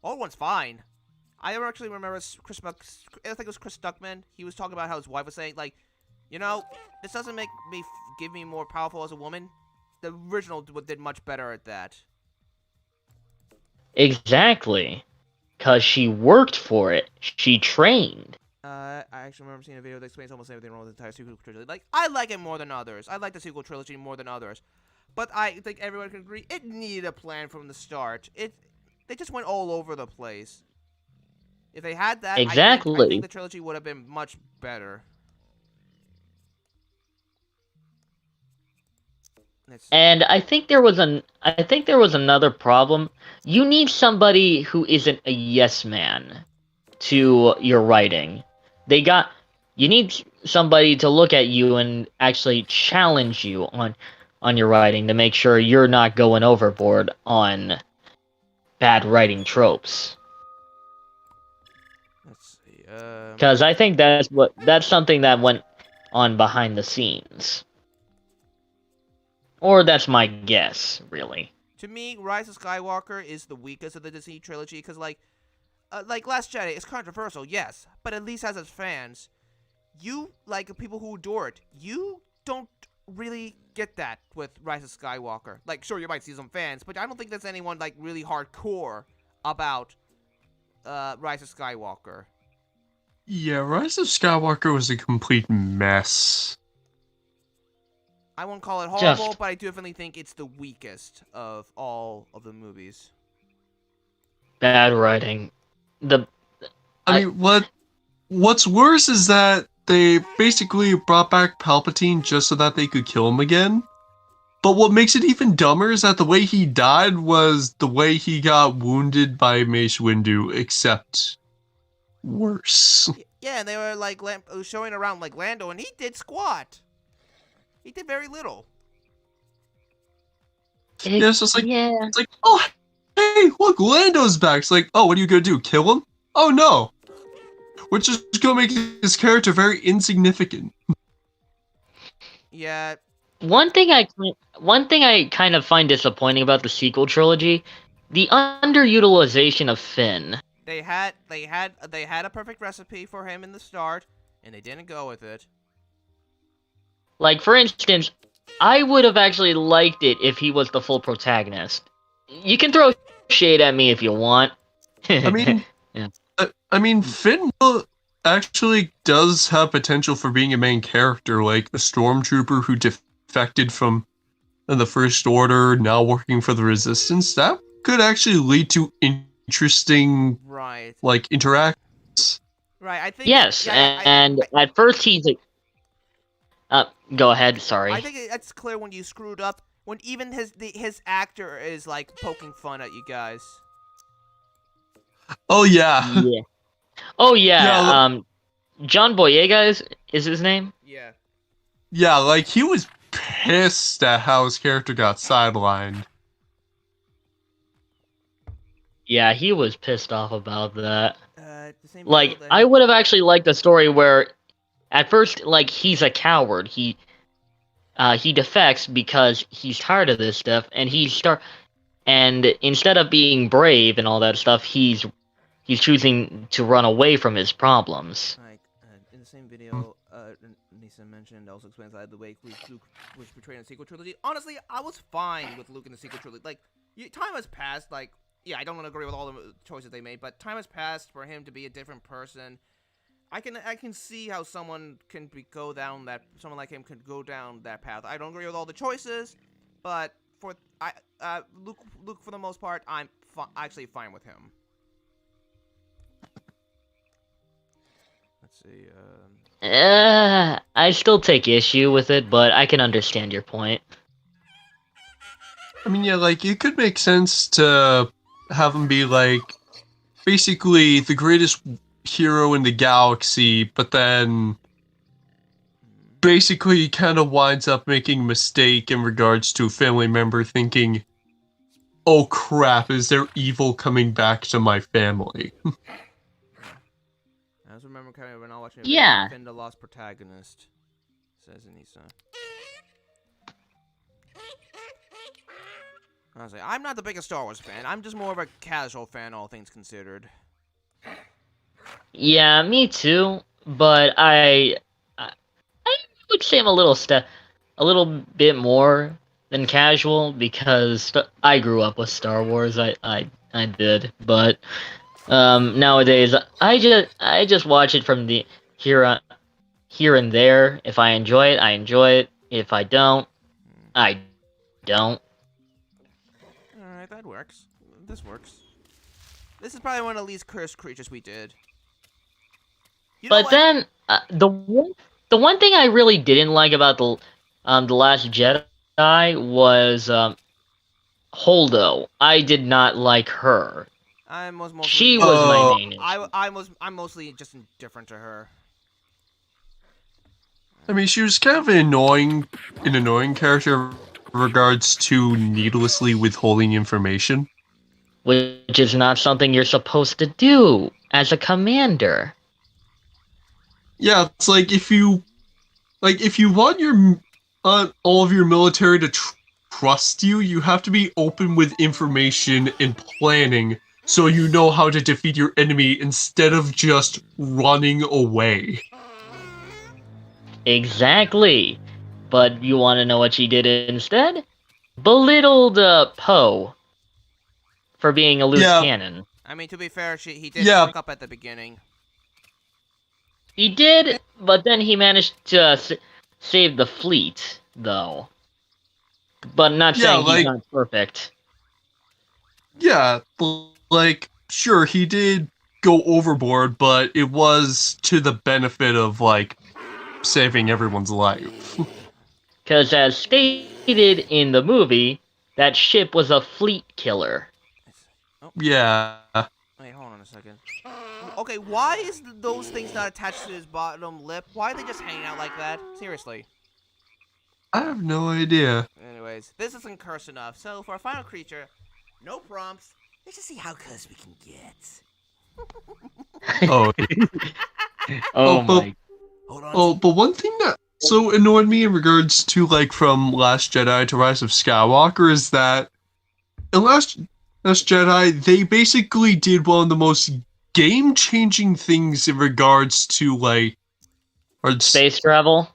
Old one's fine. I actually remember I think it was Chris Stuckman. He was talking about how his wife was saying, like, you know, this doesn't make me give me more powerful as a woman. The original did much better at that. Exactly. Because she worked for it. She trained. I actually remember seeing a video that explains almost everything wrong with the entire sequel trilogy. Like, I like it more than others. I like the sequel trilogy more than others. But I think everyone can agree it needed a plan from the start. They just went all over the place. If they had that, exactly. I think the trilogy would have been much better. And I think there was another problem. You need somebody who isn't a yes man to your writing. You need somebody to look at you and actually challenge you on your writing to make sure you're not going overboard on bad writing tropes. Let's see. Because I think that's something that went on behind the scenes. Or that's my guess, really. To me, Rise of Skywalker is the weakest of the Disney trilogy, because, like Last Jedi is controversial, yes, but at least has its fans. You, like, people who adore it, you don't really get that with Rise of Skywalker. Like, sure, you might see some fans, but I don't think there's anyone, like, really hardcore about Rise of Skywalker. Yeah, Rise of Skywalker was a complete mess. I won't call it horrible, but I definitely think it's the weakest of all of the movies. Bad writing. I mean, what's worse is that they basically brought back Palpatine just so that they could kill him again. But what makes it even dumber is that the way he died was the way he got wounded by Mace Windu, except worse. Yeah, and they were like showing around like Lando, and he did squat. He did very little. It's like, oh, hey, look, Lando's back. It's like, oh, what are you gonna do? Kill him? Oh no, we're just gonna make his character very insignificant. Yeah. One thing I kind of find disappointing about the sequel trilogy, the underutilization of Finn. They had a perfect recipe for him in the start, and they didn't go with it. Like, for instance, I would have actually liked it if he was the full protagonist. You can throw shade at me if you want. I mean, yeah. I mean, Finn actually does have potential for being a main character, like a stormtrooper who defected from the First Order, now working for the Resistance. That could actually lead to interesting, like, interactions. Right, I think. Yes, and at first he's like. Go ahead. Sorry. I think it's clear when you screwed up. When even his actor is like poking fun at you guys. Oh yeah. Yeah. Oh yeah. John Boyega is his name. Yeah. Yeah, like he was pissed at how his character got sidelined. Yeah, he was pissed off about that. The same Like, video I would have actually liked a story where, at first, like, he's a coward. He defects because he's tired of this stuff, and and instead of being brave and all that stuff, he's choosing to run away from his problems. Like, in the same video, Nisa mentioned, also explains that the way Luke was portrayed in the sequel trilogy. Honestly, I was fine with Luke in the sequel trilogy. Like, time has passed. Like, yeah, I don't agree with all the choices they made, but time has passed for him to be a different person. I can see how someone someone like him could go down that path. I don't agree with all the choices, but Luke for the most part, I'm actually fine with him. Let's see. I still take issue with it, but I can understand your point. I mean, yeah, like, it could make sense to have him be, like, basically the greatest hero in the galaxy, but then basically kind of winds up making a mistake in regards to a family member thinking, oh crap, is there evil coming back to my family? I just remember kind of when I was watching Yeah. Finn the Lost Protagonist, says Anissa. I was like, I'm not the biggest Star Wars fan. I'm just more of a casual fan, all things considered. Yeah, me too. But I would say I'm a little bit more than casual because I grew up with Star Wars. I did, but nowadays I just watch it from the here and there. If I enjoy it, I enjoy it. If I don't, I don't. Alright, that works. This works. This is probably one of the least cursed creatures we did. You know But what? then the one thing I really didn't like about the Last Jedi was Holdo. I did not like her. I was mostly. She was my main issue. I'm mostly just indifferent to her. I mean, she was kind of an annoying character in regards to needlessly withholding information. Which is not something you're supposed to do as a commander. Yeah, it's like if you want your all of your military to trust you, you have to be open with information and planning so you know how to defeat your enemy instead of just running away. Exactly. But you want to know what she did instead? Belittled Poe for being a loose cannon. I mean, to be fair, he did fuck up at the beginning. He did, but then he managed to save the fleet, though. But not saying he's not perfect. Yeah, like, sure, he did go overboard, but it was to the benefit of, like, saving everyone's life. Because as stated in the movie, that ship was a fleet killer. Oh. Yeah. Wait, hold on a second. Okay, why is those things not attached to his bottom lip? Why are they just hanging out like that? Seriously. I have no idea. Anyways, this isn't cursed enough, so for our final creature, no prompts. Let's just see how cursed we can get. Oh. Oh my. Hold on. Oh, but one thing that so annoyed me in regards to, like, from Last Jedi to Rise of Skywalker is that in Last Jedi, they basically did one of the most game-changing things in regards to, like, space travel.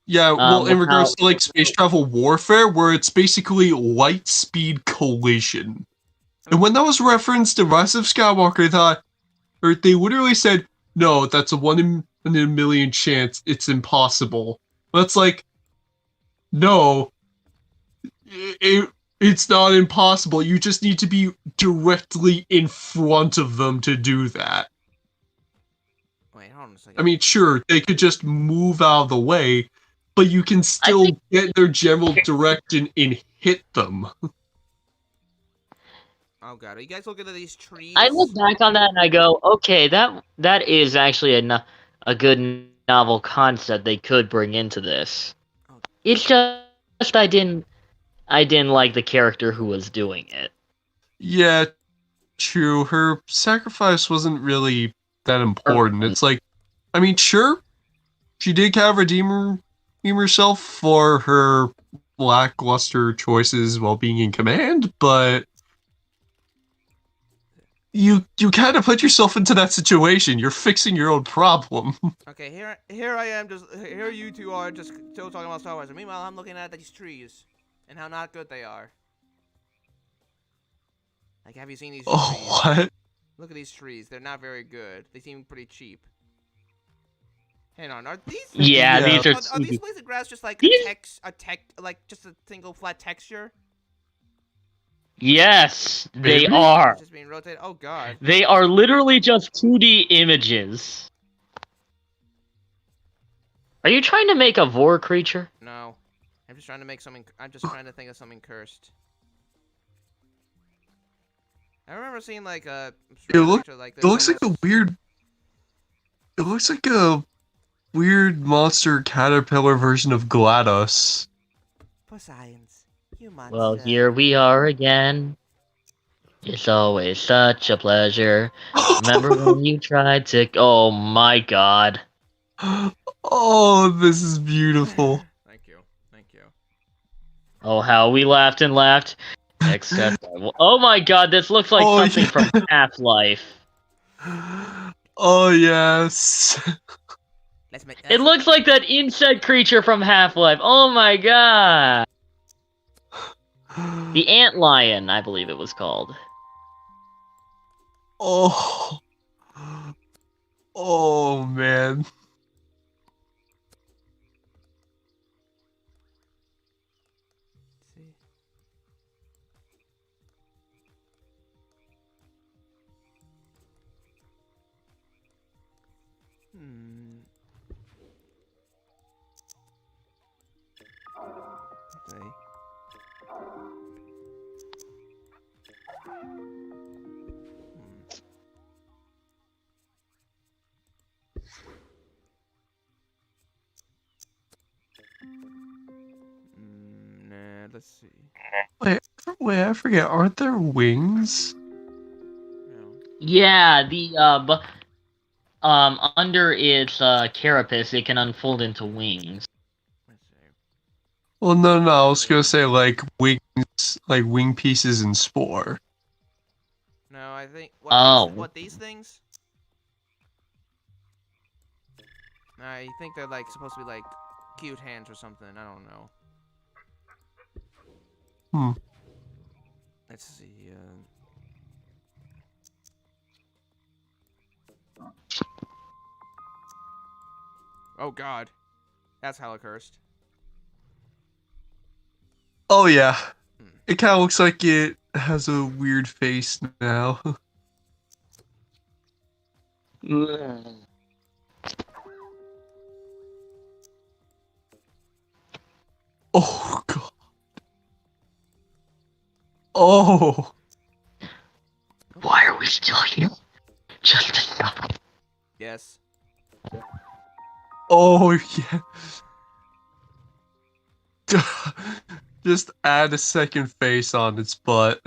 Yeah, well, in regards to, like, space travel warfare, where it's basically light speed collision. And when that was referenced in Rise of Skywalker, they literally said, no, that's a 1 in a million chance, it's impossible. But it's like, no, it's not impossible, you just need to be directly in front of them to do that. Wait, hold on a second. I mean, sure, they could just move out of the way, but you can still get their general direction and hit them. Oh god, are you guys looking at these trees? I look back on that and I go, okay, that is actually a good novel concept they could bring into this. Okay. It's just I didn't like the character who was doing it. Yeah, true. Her sacrifice wasn't really that important. It's like, I mean, sure, she did kind of redeem herself for her lackluster choices while being in command, but you kind of put yourself into that situation. You're fixing your own problem. Okay, here I am. Here you two are just still talking about Star Wars, and meanwhile I'm looking at these trees and how not good they are. Like, have you seen these trees? Oh, what? Look at these trees. They're not very good. They seem pretty cheap. Hang on, are these? Yeah, Yeah. these are. Are these blades of grass just like These- like just a single flat texture? Yes, they Maybe? are. It's just being rotated. Oh god. They are literally just 2D images. Are you trying to make a vor creature? No, I'm just trying to make something. I'm just trying to think of something cursed. I remember seeing like a creature like this. It looks like a weird. It looks like a weird monster caterpillar version of GLaDOS. For science, you monster. Well, here we are again. It's always such a pleasure. Remember when you tried to... Oh my god. Oh, this is beautiful. Thank you. Thank you. Oh, how we laughed and laughed. Except... Oh my god, this looks like Oh, something yeah. from Half-Life. Oh, yes. Let's make. It looks like that insect creature from Half-Life. Oh my god. The Ant Lion, I believe it was called. Oh. Oh, man. See. Hmm. Okay. Nah, let's see. Wait, I forget. Aren't there wings? No. Yeah, under its carapace, it can unfold into wings. Let's see. Well, no, I was gonna say, like, wings, like wing pieces in Spore. No, I think. Oh. What these things? I think they're like supposed to be like cute hands or something. I don't know. Hmm. Let's see. Oh God, that's hella cursed. Oh, yeah. Hmm. It kind of looks like it has a weird face now. Oh, God. Oh. Why are we still here? Just to stop. Yes. Oh, yeah. Just add a second face on its butt.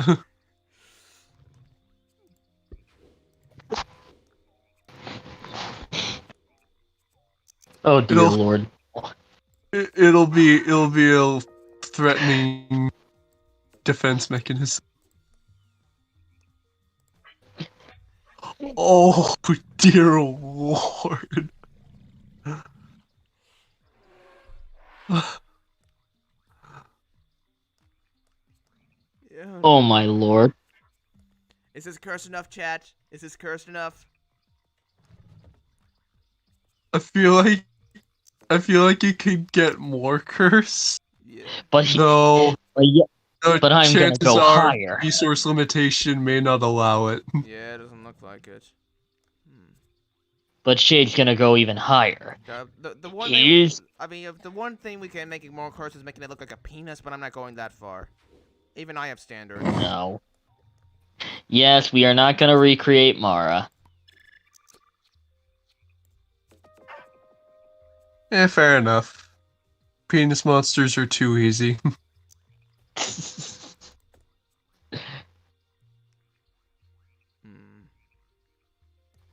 Oh dear It'll- lord. It'll be a threatening defense mechanism. Oh, dear lord. Yeah. Oh my lord. Is this cursed enough, chat? Is this cursed enough? I feel like it could get more cursed. Yeah. But he, No, yeah, no, but I'm gonna chances go are higher. resource limitation may not allow it. Yeah, it doesn't look like it. But Shade's gonna go even higher. The one Is- thing, I mean, if the one thing we can make it more cursed is making it look like a penis, but I'm not going that far. Even I have standards. No. Yes, we are not gonna recreate Mara. Fair enough. Penis monsters are too easy.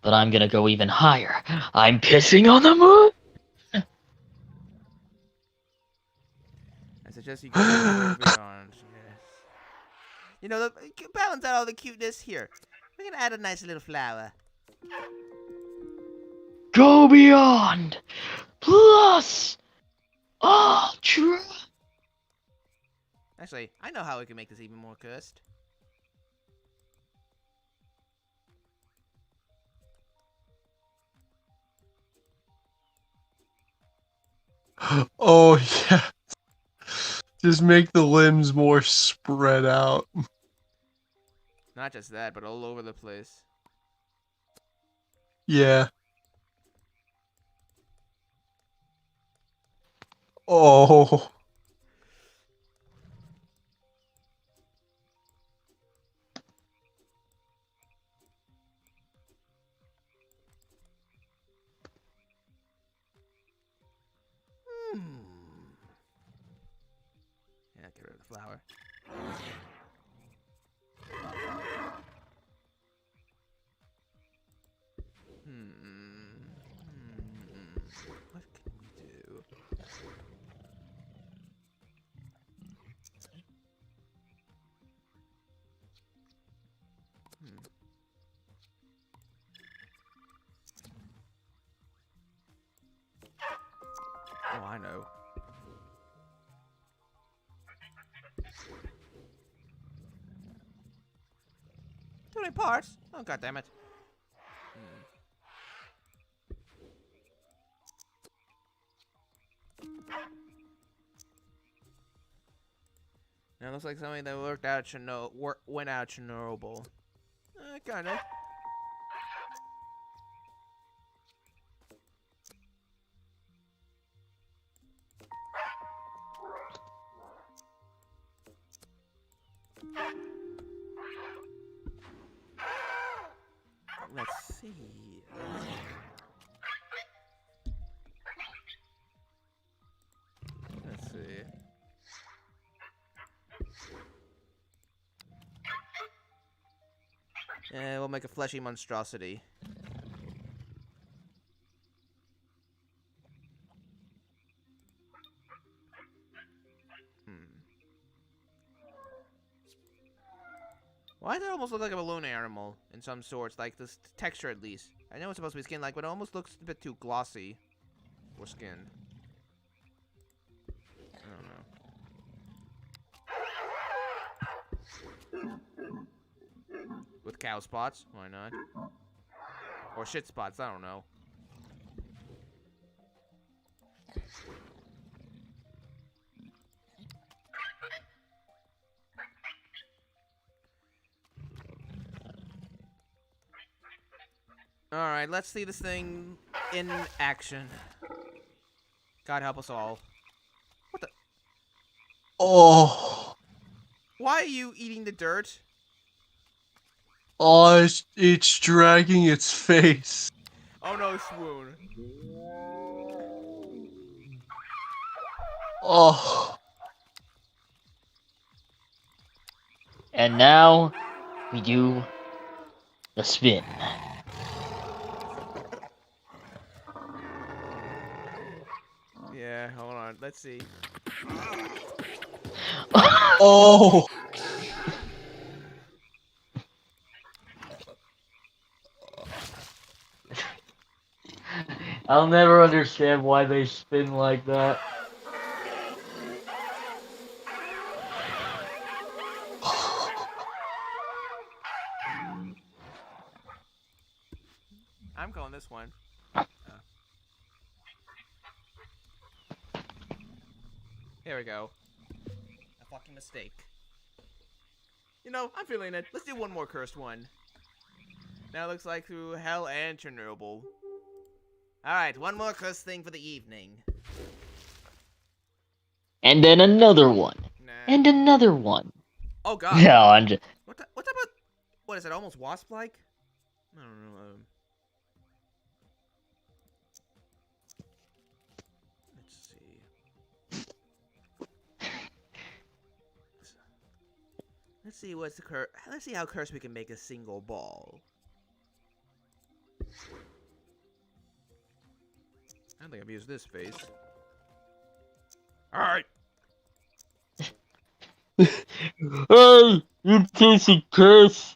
But I'm gonna go even higher. I'm pissing on the moon! I suggest you go further beyond. Yes. You know, balance out all the cuteness here. We're gonna add a nice little flower. Go beyond! Plus! Ultra! Actually, I know how we can make this even more cursed. Oh yeah. Just make the limbs more spread out. Not just that, but all over the place. Yeah. Oh. Hmm. Yeah, get rid of the flower. What can we do? Oh, I know. Too many parts? Oh, god damn it. Now it looks like something that worked out went out Chernobyl. Kinda. Let's see. Let's see. We'll make a fleshy monstrosity. Why does it almost look like a balloon animal in some sorts? Like this texture, at least. I know it's supposed to be skin-like, but it almost looks a bit too glossy for skin. I don't know. With cow spots? Why not? Or shit spots, I don't know. Alright, let's see this thing in action. God help us all. What the? Oh. Why are you eating the dirt? Oh, it's dragging its face. Oh no, swoon. Oh. And now, we do the spin. Yeah, hold on. Let's see. Oh. I'll never understand why they spin like that. I'm calling this one. Here we go. A fucking mistake. You know, I'm feeling it. Let's do one more cursed one. Now it looks like through hell and Chernobyl. Alright, one more cursed thing for the evening. And then another one. Nah. And another one. Oh god. No, I'm just... What type of... What is it, almost wasp-like? I don't know. Let's see. Let's see what's the Let's see how cursed we can make a single ball. I think I've used this face. Alright. Hey, you piece of piss!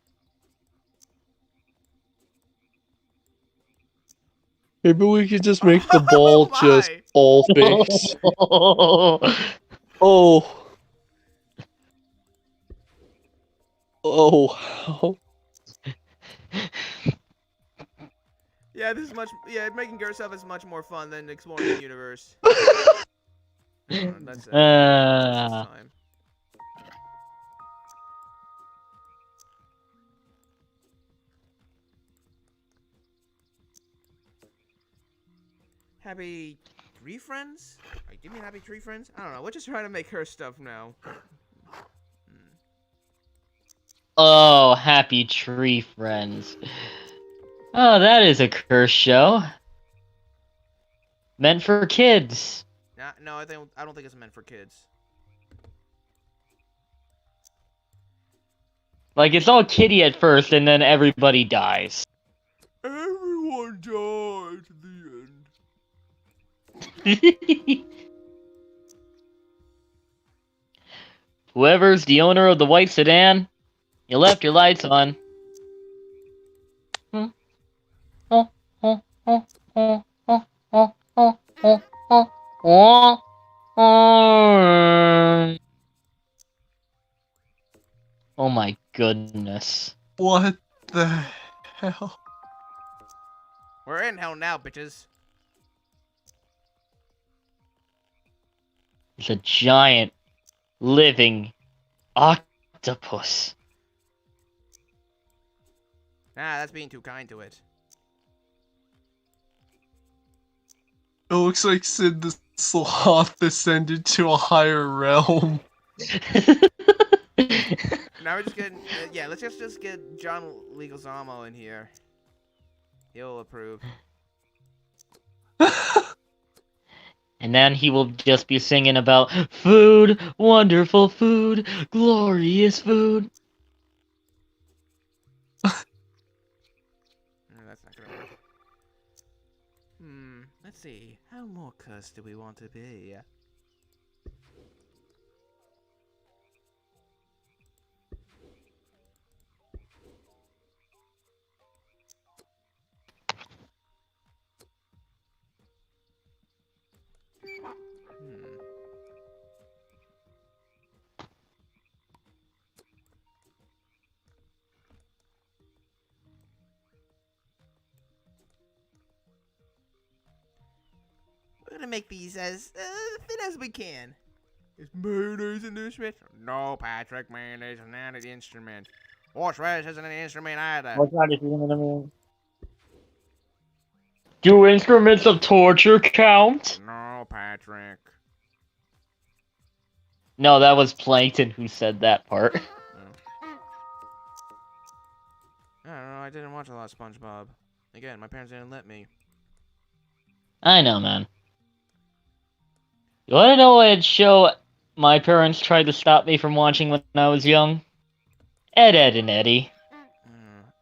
Maybe we could just make the ball just my! ball face. Oh. Oh. Yeah, this is much. Yeah, making yourself is much more fun than exploring the universe. That's time. Happy tree friends? Like, give me happy tree friends? I don't know. We're just trying to make her stuff now. Oh, happy tree friends. Oh, that is a curse show. Meant for kids. No, I don't think it's meant for kids. Like, it's all kiddie at first, and then everybody dies. Everyone died at the end. Whoever's the owner of the white sedan, you left your lights on. Oh my goodness. What the hell? We're in hell now, bitches. It's a giant, living octopus. Nah, that's being too kind to it. It looks like Sid the Sloth descended to a higher realm. Now we're just getting. Yeah, let's just get John Leguizamo in here. He'll approve. And then he will just be singing about food, wonderful food, glorious food. That's not gonna work. Let's see. How more cursed do we want to be? We're gonna make these as thin as we can. Is mayonnaise an instrument? No, Patrick, mayonnaise is not an instrument. Horseradish isn't an instrument either. Do instruments of torture count? No, Patrick. No, that was Plankton who said that part. I don't know, I didn't watch a lot of SpongeBob. Again, my parents didn't let me. I know, man. You wanna know what show my parents tried to stop me from watching when I was young? Ed, Ed, and Eddie.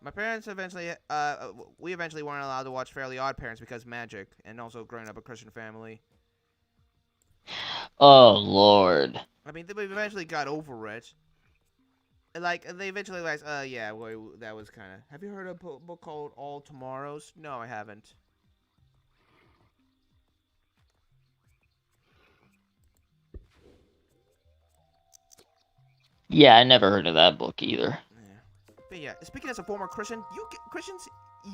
My parents eventually, we eventually weren't allowed to watch Fairly Odd Parents because magic, and also growing up a Christian family. Oh, Lord. I mean, we eventually got over it. Like, they eventually realized, yeah, well, that was kind of... Have you heard of a book called All Tomorrows? No, I haven't. Yeah, I never heard of that book either. Yeah. But yeah, speaking as a former Christian, Christians,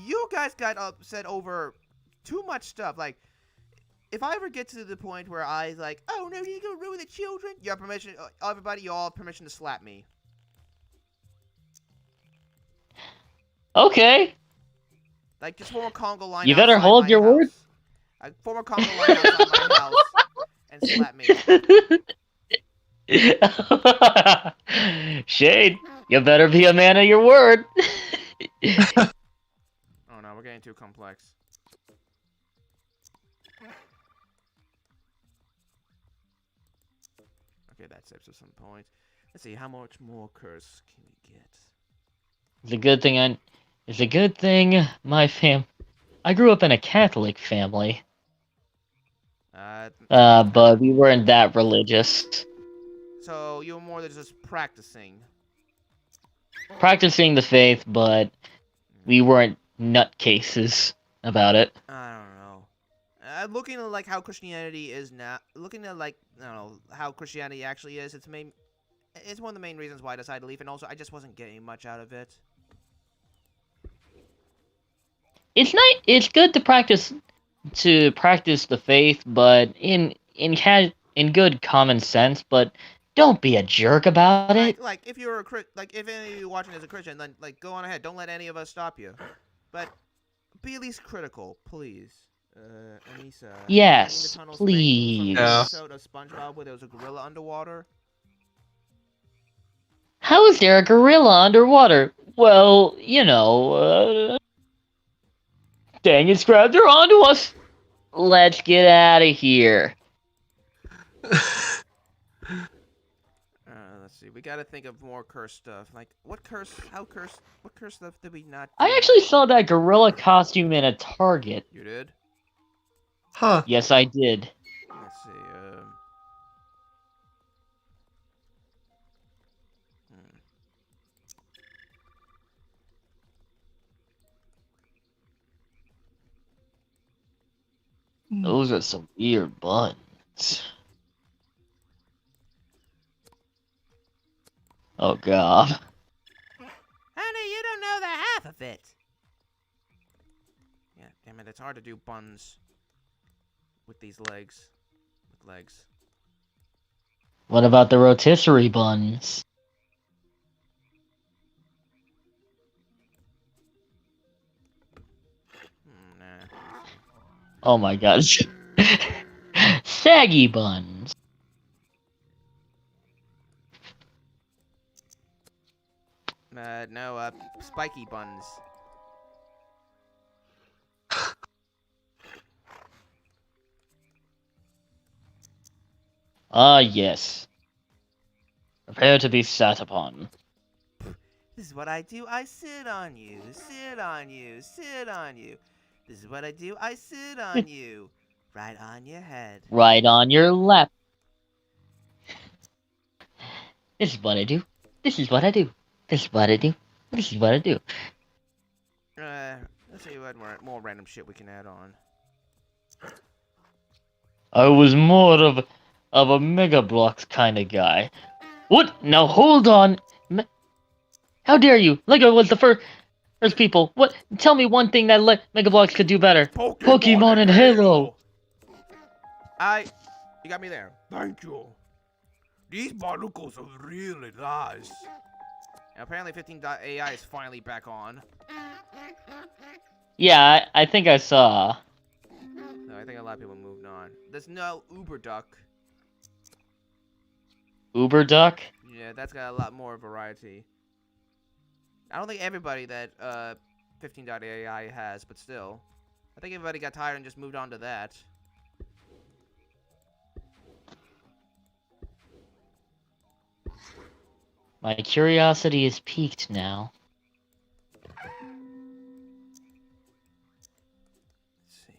you guys got upset over too much stuff. Like, if I ever get to the point where I, like, oh, no, you're going to ruin the children, you have permission, everybody, you all have permission to slap me. Okay. Like, just form a Congo line. You better hold your word. Like, form a Congo line outside my house and slap me. Shade, you better be a man of your word. Oh no, we're getting too complex. Okay, that saves us some points. Let's see, how much more curse can we get? It's a good thing I grew up in a Catholic family. But we weren't that religious. So you were more than just practicing. Practicing the faith, but we weren't nutcases about it. I don't know. Looking at like how Christianity is now, looking at like I don't know how Christianity actually is, it's one of the main reasons why I decided to leave, and also I just wasn't getting much out of it. It's nice. It's good to practice the faith, but in good common sense. But don't be a jerk about it. Like if you're if any of you watching is a Christian, then like go on ahead. Don't let any of us stop you. But be at least critical, please. Anissa. Yes, in the tunnels please. From the Yeah. episode of SpongeBob where there was a gorilla underwater. How is there a gorilla underwater? Well, dang it, Scrap, they're onto us. Let's get out of here. Let's see. We gotta think of more curse stuff. Like what curse stuff did we not do? I actually saw that gorilla costume in a Target. You did? Huh. Yes, I did. Let's see. Those are some weird buns. Oh god. Honey, you don't know the half of it. Yeah, damn it, it's hard to do buns with these legs. With legs. What about the rotisserie buns? Nah. Oh my god. Saggy buns. No, spiky buns. Ah, yes. Prepare to be sat upon. This is what I do, I sit on you, sit on you, sit on you. This is what I do, I sit on you. Right on your head. Right on your lap. This is what I do. This is what I do. This is what I do. This is what I do. Let's see what more random shit we can add on. I was more of a Mega Bloks kind of guy. What? Now hold on. How dare you? Lego was the first people. What? Tell me one thing that Mega Bloks could do better. Pokemon and Halo. You got me there. Thank you. These barnacles are really nice. And apparently 15.ai is finally back on. Yeah, I think I saw. No, I think a lot of people moved on. There's no Uber Duck. Uber Duck? Yeah, that's got a lot more variety. I don't think everybody that 15.ai has, but still. I think everybody got tired and just moved on to that. My curiosity is piqued now. Let's see.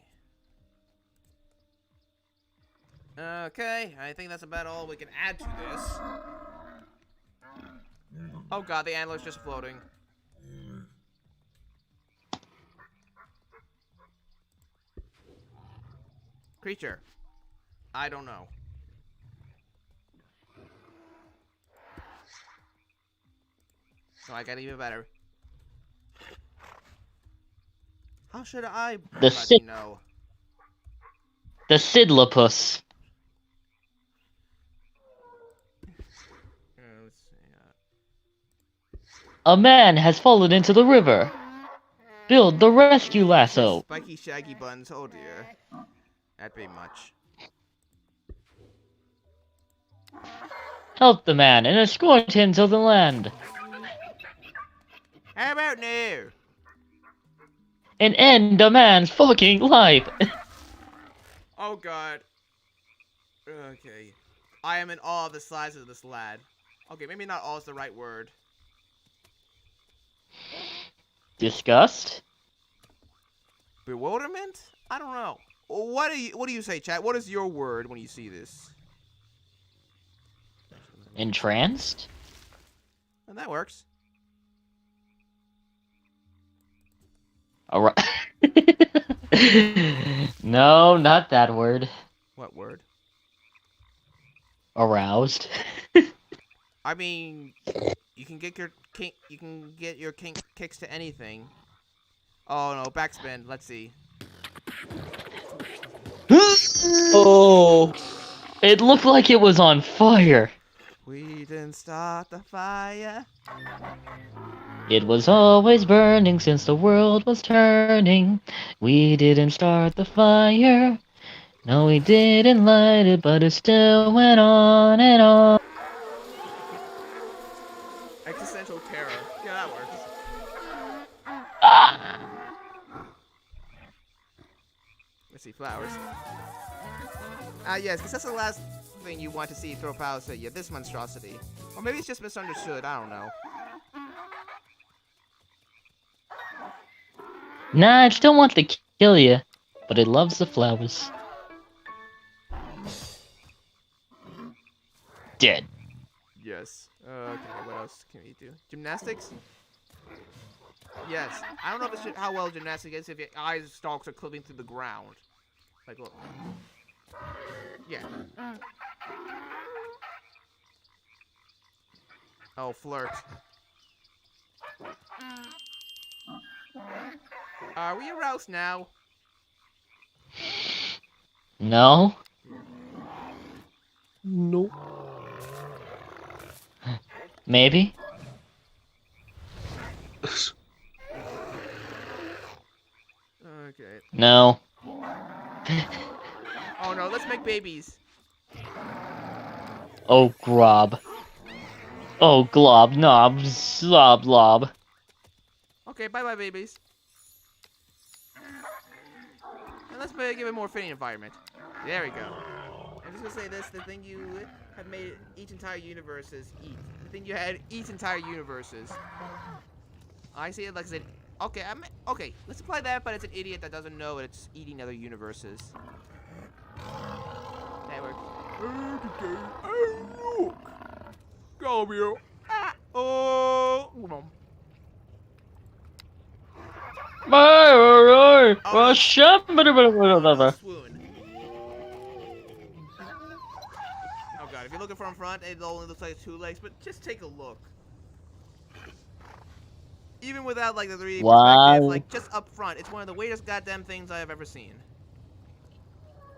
Okay, I think that's about all we can add to this. Oh god, the antler's just floating. Creature. I don't know. So I got even better. How should I know? The Sidlopus. Let's see. A man has fallen into the river. Build the rescue lasso. Spiky shaggy buns, oh dear. That'd be much. Help the man and escort him to the land. How about now? And end a man's fucking life. Oh god. Okay. I am in awe of the size of this lad. Okay, maybe not awe is the right word. Disgust? Bewilderment? I don't know. What do you say, chat? What is your word when you see this? Entranced? And that works. Alright. No, not that word. What word? Aroused. I mean, you can get your kink. You can get your kink kicks to anything. Oh no, backspin. Let's see. Oh, it looked like it was on fire. We didn't start the fire. It was always burning since the world was turning. We didn't start the fire. No, we didn't light it, but it still went on and on. Existential terror. Yeah, that works. Ah! Let's see, flowers. Yes, because that's the last thing you want to see throw flowers at you. This monstrosity. Or maybe it's just misunderstood. I don't know. Nah, it still wants to kill you, but it loves the flowers. Dead. Yes. Okay, what else can we do? Gymnastics? Yes. I don't know if it's how well gymnastics is if your eye stalks are clipping through the ground. Like, look. Yeah. Oh, flirt. Are we aroused now? No? Nope. Maybe? Okay. No. Oh no, let's make babies. Oh, grob. Oh, glob, knob, slob, lob. Okay, bye-bye, babies. And let's give it a more fitting environment. There we go. I'm just gonna say this, the thing you have made each entire universe is eat. The thing you had each entire universes. I see it like I said, okay, okay, let's apply that, but it's an idiot that doesn't know it's eating other universes. That works. Hey, look! Come here. Ah, oh, swoon. Oh god, if you're looking from front, it only looks like 2 legs, but just take a look. Even without like the 3D perspective, like just up front, it's one of the weirdest goddamn things I have ever seen.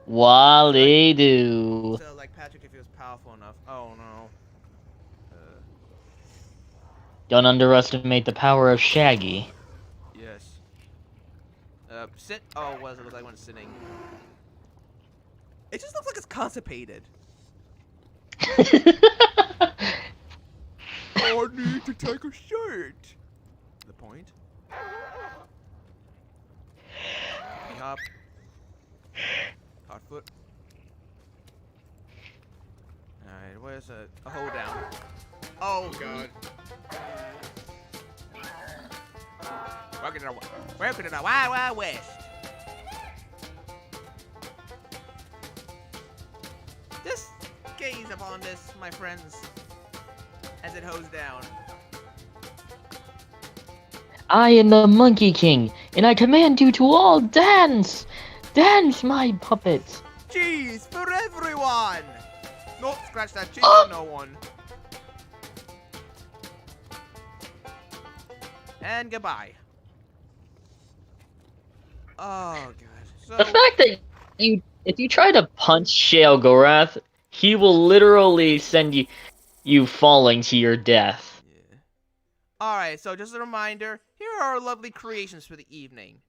Wally do. So like Patrick, if he was powerful enough. Oh no. Don't underestimate the power of Shaggy. Yes. Sit. Oh, what does it look like when it's sitting? It just looks like it's constipated. I need to take a shit. The point. Hop. Hot foot. Alright, where's a hold down? Oh god. Welcome to the Wild Wild West. Just gaze upon this, my friends, as it hose down. I am the Monkey King, and I command you to all dance! Dance, my puppets! Cheese for everyone! No, scratch that cheese for no one. And goodbye. Oh god. So The fact that if you try to punch Shale Gorath, he will literally send you falling to your death. yeah. Alright, so just a reminder, here are our lovely creations for the evening.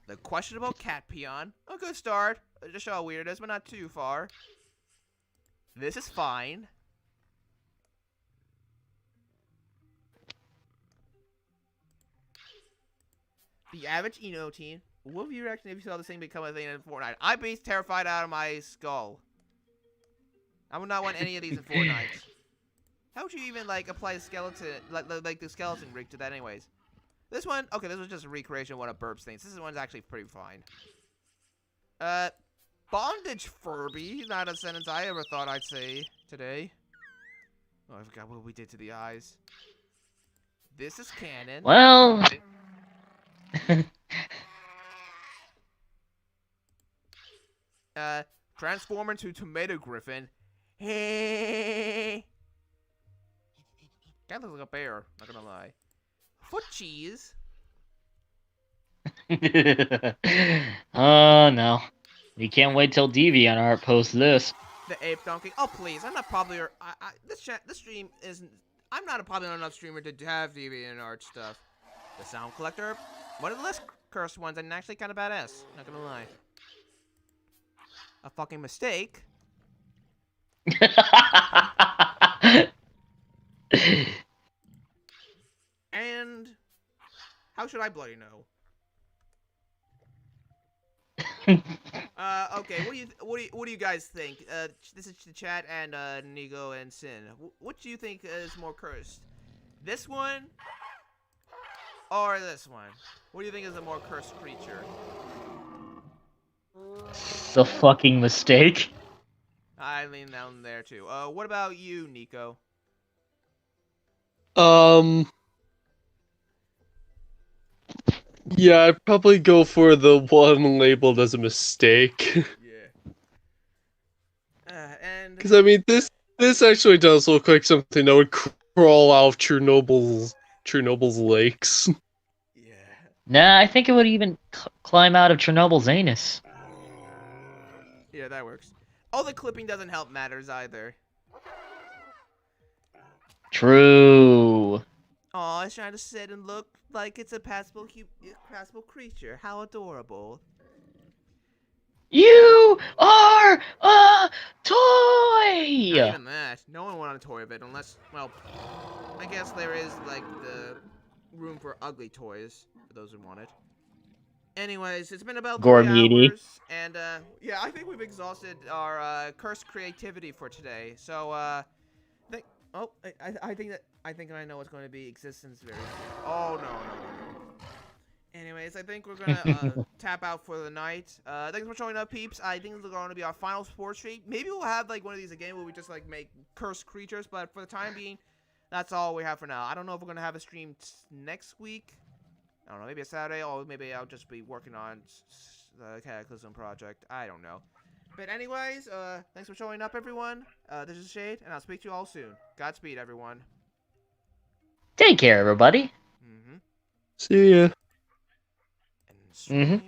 The questionable cat peon. A good start. Just show how weird it is, but not too far. This is fine. The average Eno teen. What would your reaction if you saw this thing become a thing in Fortnite? I'd be terrified out of my skull. I would not want any of these in Fortnite. How would you even like apply the skeleton, like the skeleton rig to that, anyways? This one, okay, this was just a recreation of one of Burp's things. This one's actually pretty fine. Bondage Furby. Not a sentence I ever thought I'd say today. Oh, I forgot what we did to the eyes. This is canon. Well, Transform into Tomato Griffin. Hey. That looks like a bear, not gonna lie. Foot cheese. Oh no. We can't wait till DeviantArt posts this. The ape donkey. Oh please, I'm not popular. This stream isn't. I'm not a popular enough streamer to have DeviantArt stuff. The sound collector, one of the less cursed ones, and actually kind of badass. Not gonna lie. A fucking mistake. And how should I bloody know? Okay. What do you guys think? This is the chat and Nigo and Sin. What do you think is more cursed? This one or this one? What do you think is a more cursed creature? The fucking mistake. I lean down there too. What about you, Nico? Yeah, I'd probably go for the one labeled as a mistake. Yeah. And Because I mean, this actually does look like something that would crawl out of Chernobyl's lakes. yeah. Nah, I think it would even climb out of Chernobyl's anus. Yeah, that works. Oh, the clipping doesn't help matters either. True. Oh, it's trying to sit and look like it's a passable creature. How adorable. You are a toy! Not even that. No one wanted a toy of it unless, well, I guess there is, like, the room for ugly toys for those who want it. Anyways, it's been about 3 Gormeaty. hours, and, yeah, I think we've exhausted our, cursed creativity for today. So, I think I know what's going to be existence very soon. Oh, no. Anyways, I think we're gonna tap out for the night. Thanks for showing up, peeps. I think this is going to be our final sports stream. Maybe we'll have like one of these again where we just like make cursed creatures, but for the time being, that's all we have for now. I don't know if we're gonna have a stream next week. I don't know, maybe a Saturday, or maybe I'll just be working on the Cataclysm project. I don't know. But anyways, thanks for showing up, everyone. This is Shade, and I'll speak to you all soon. Godspeed, everyone. Take care, everybody. Mm-hmm. See ya. And stream.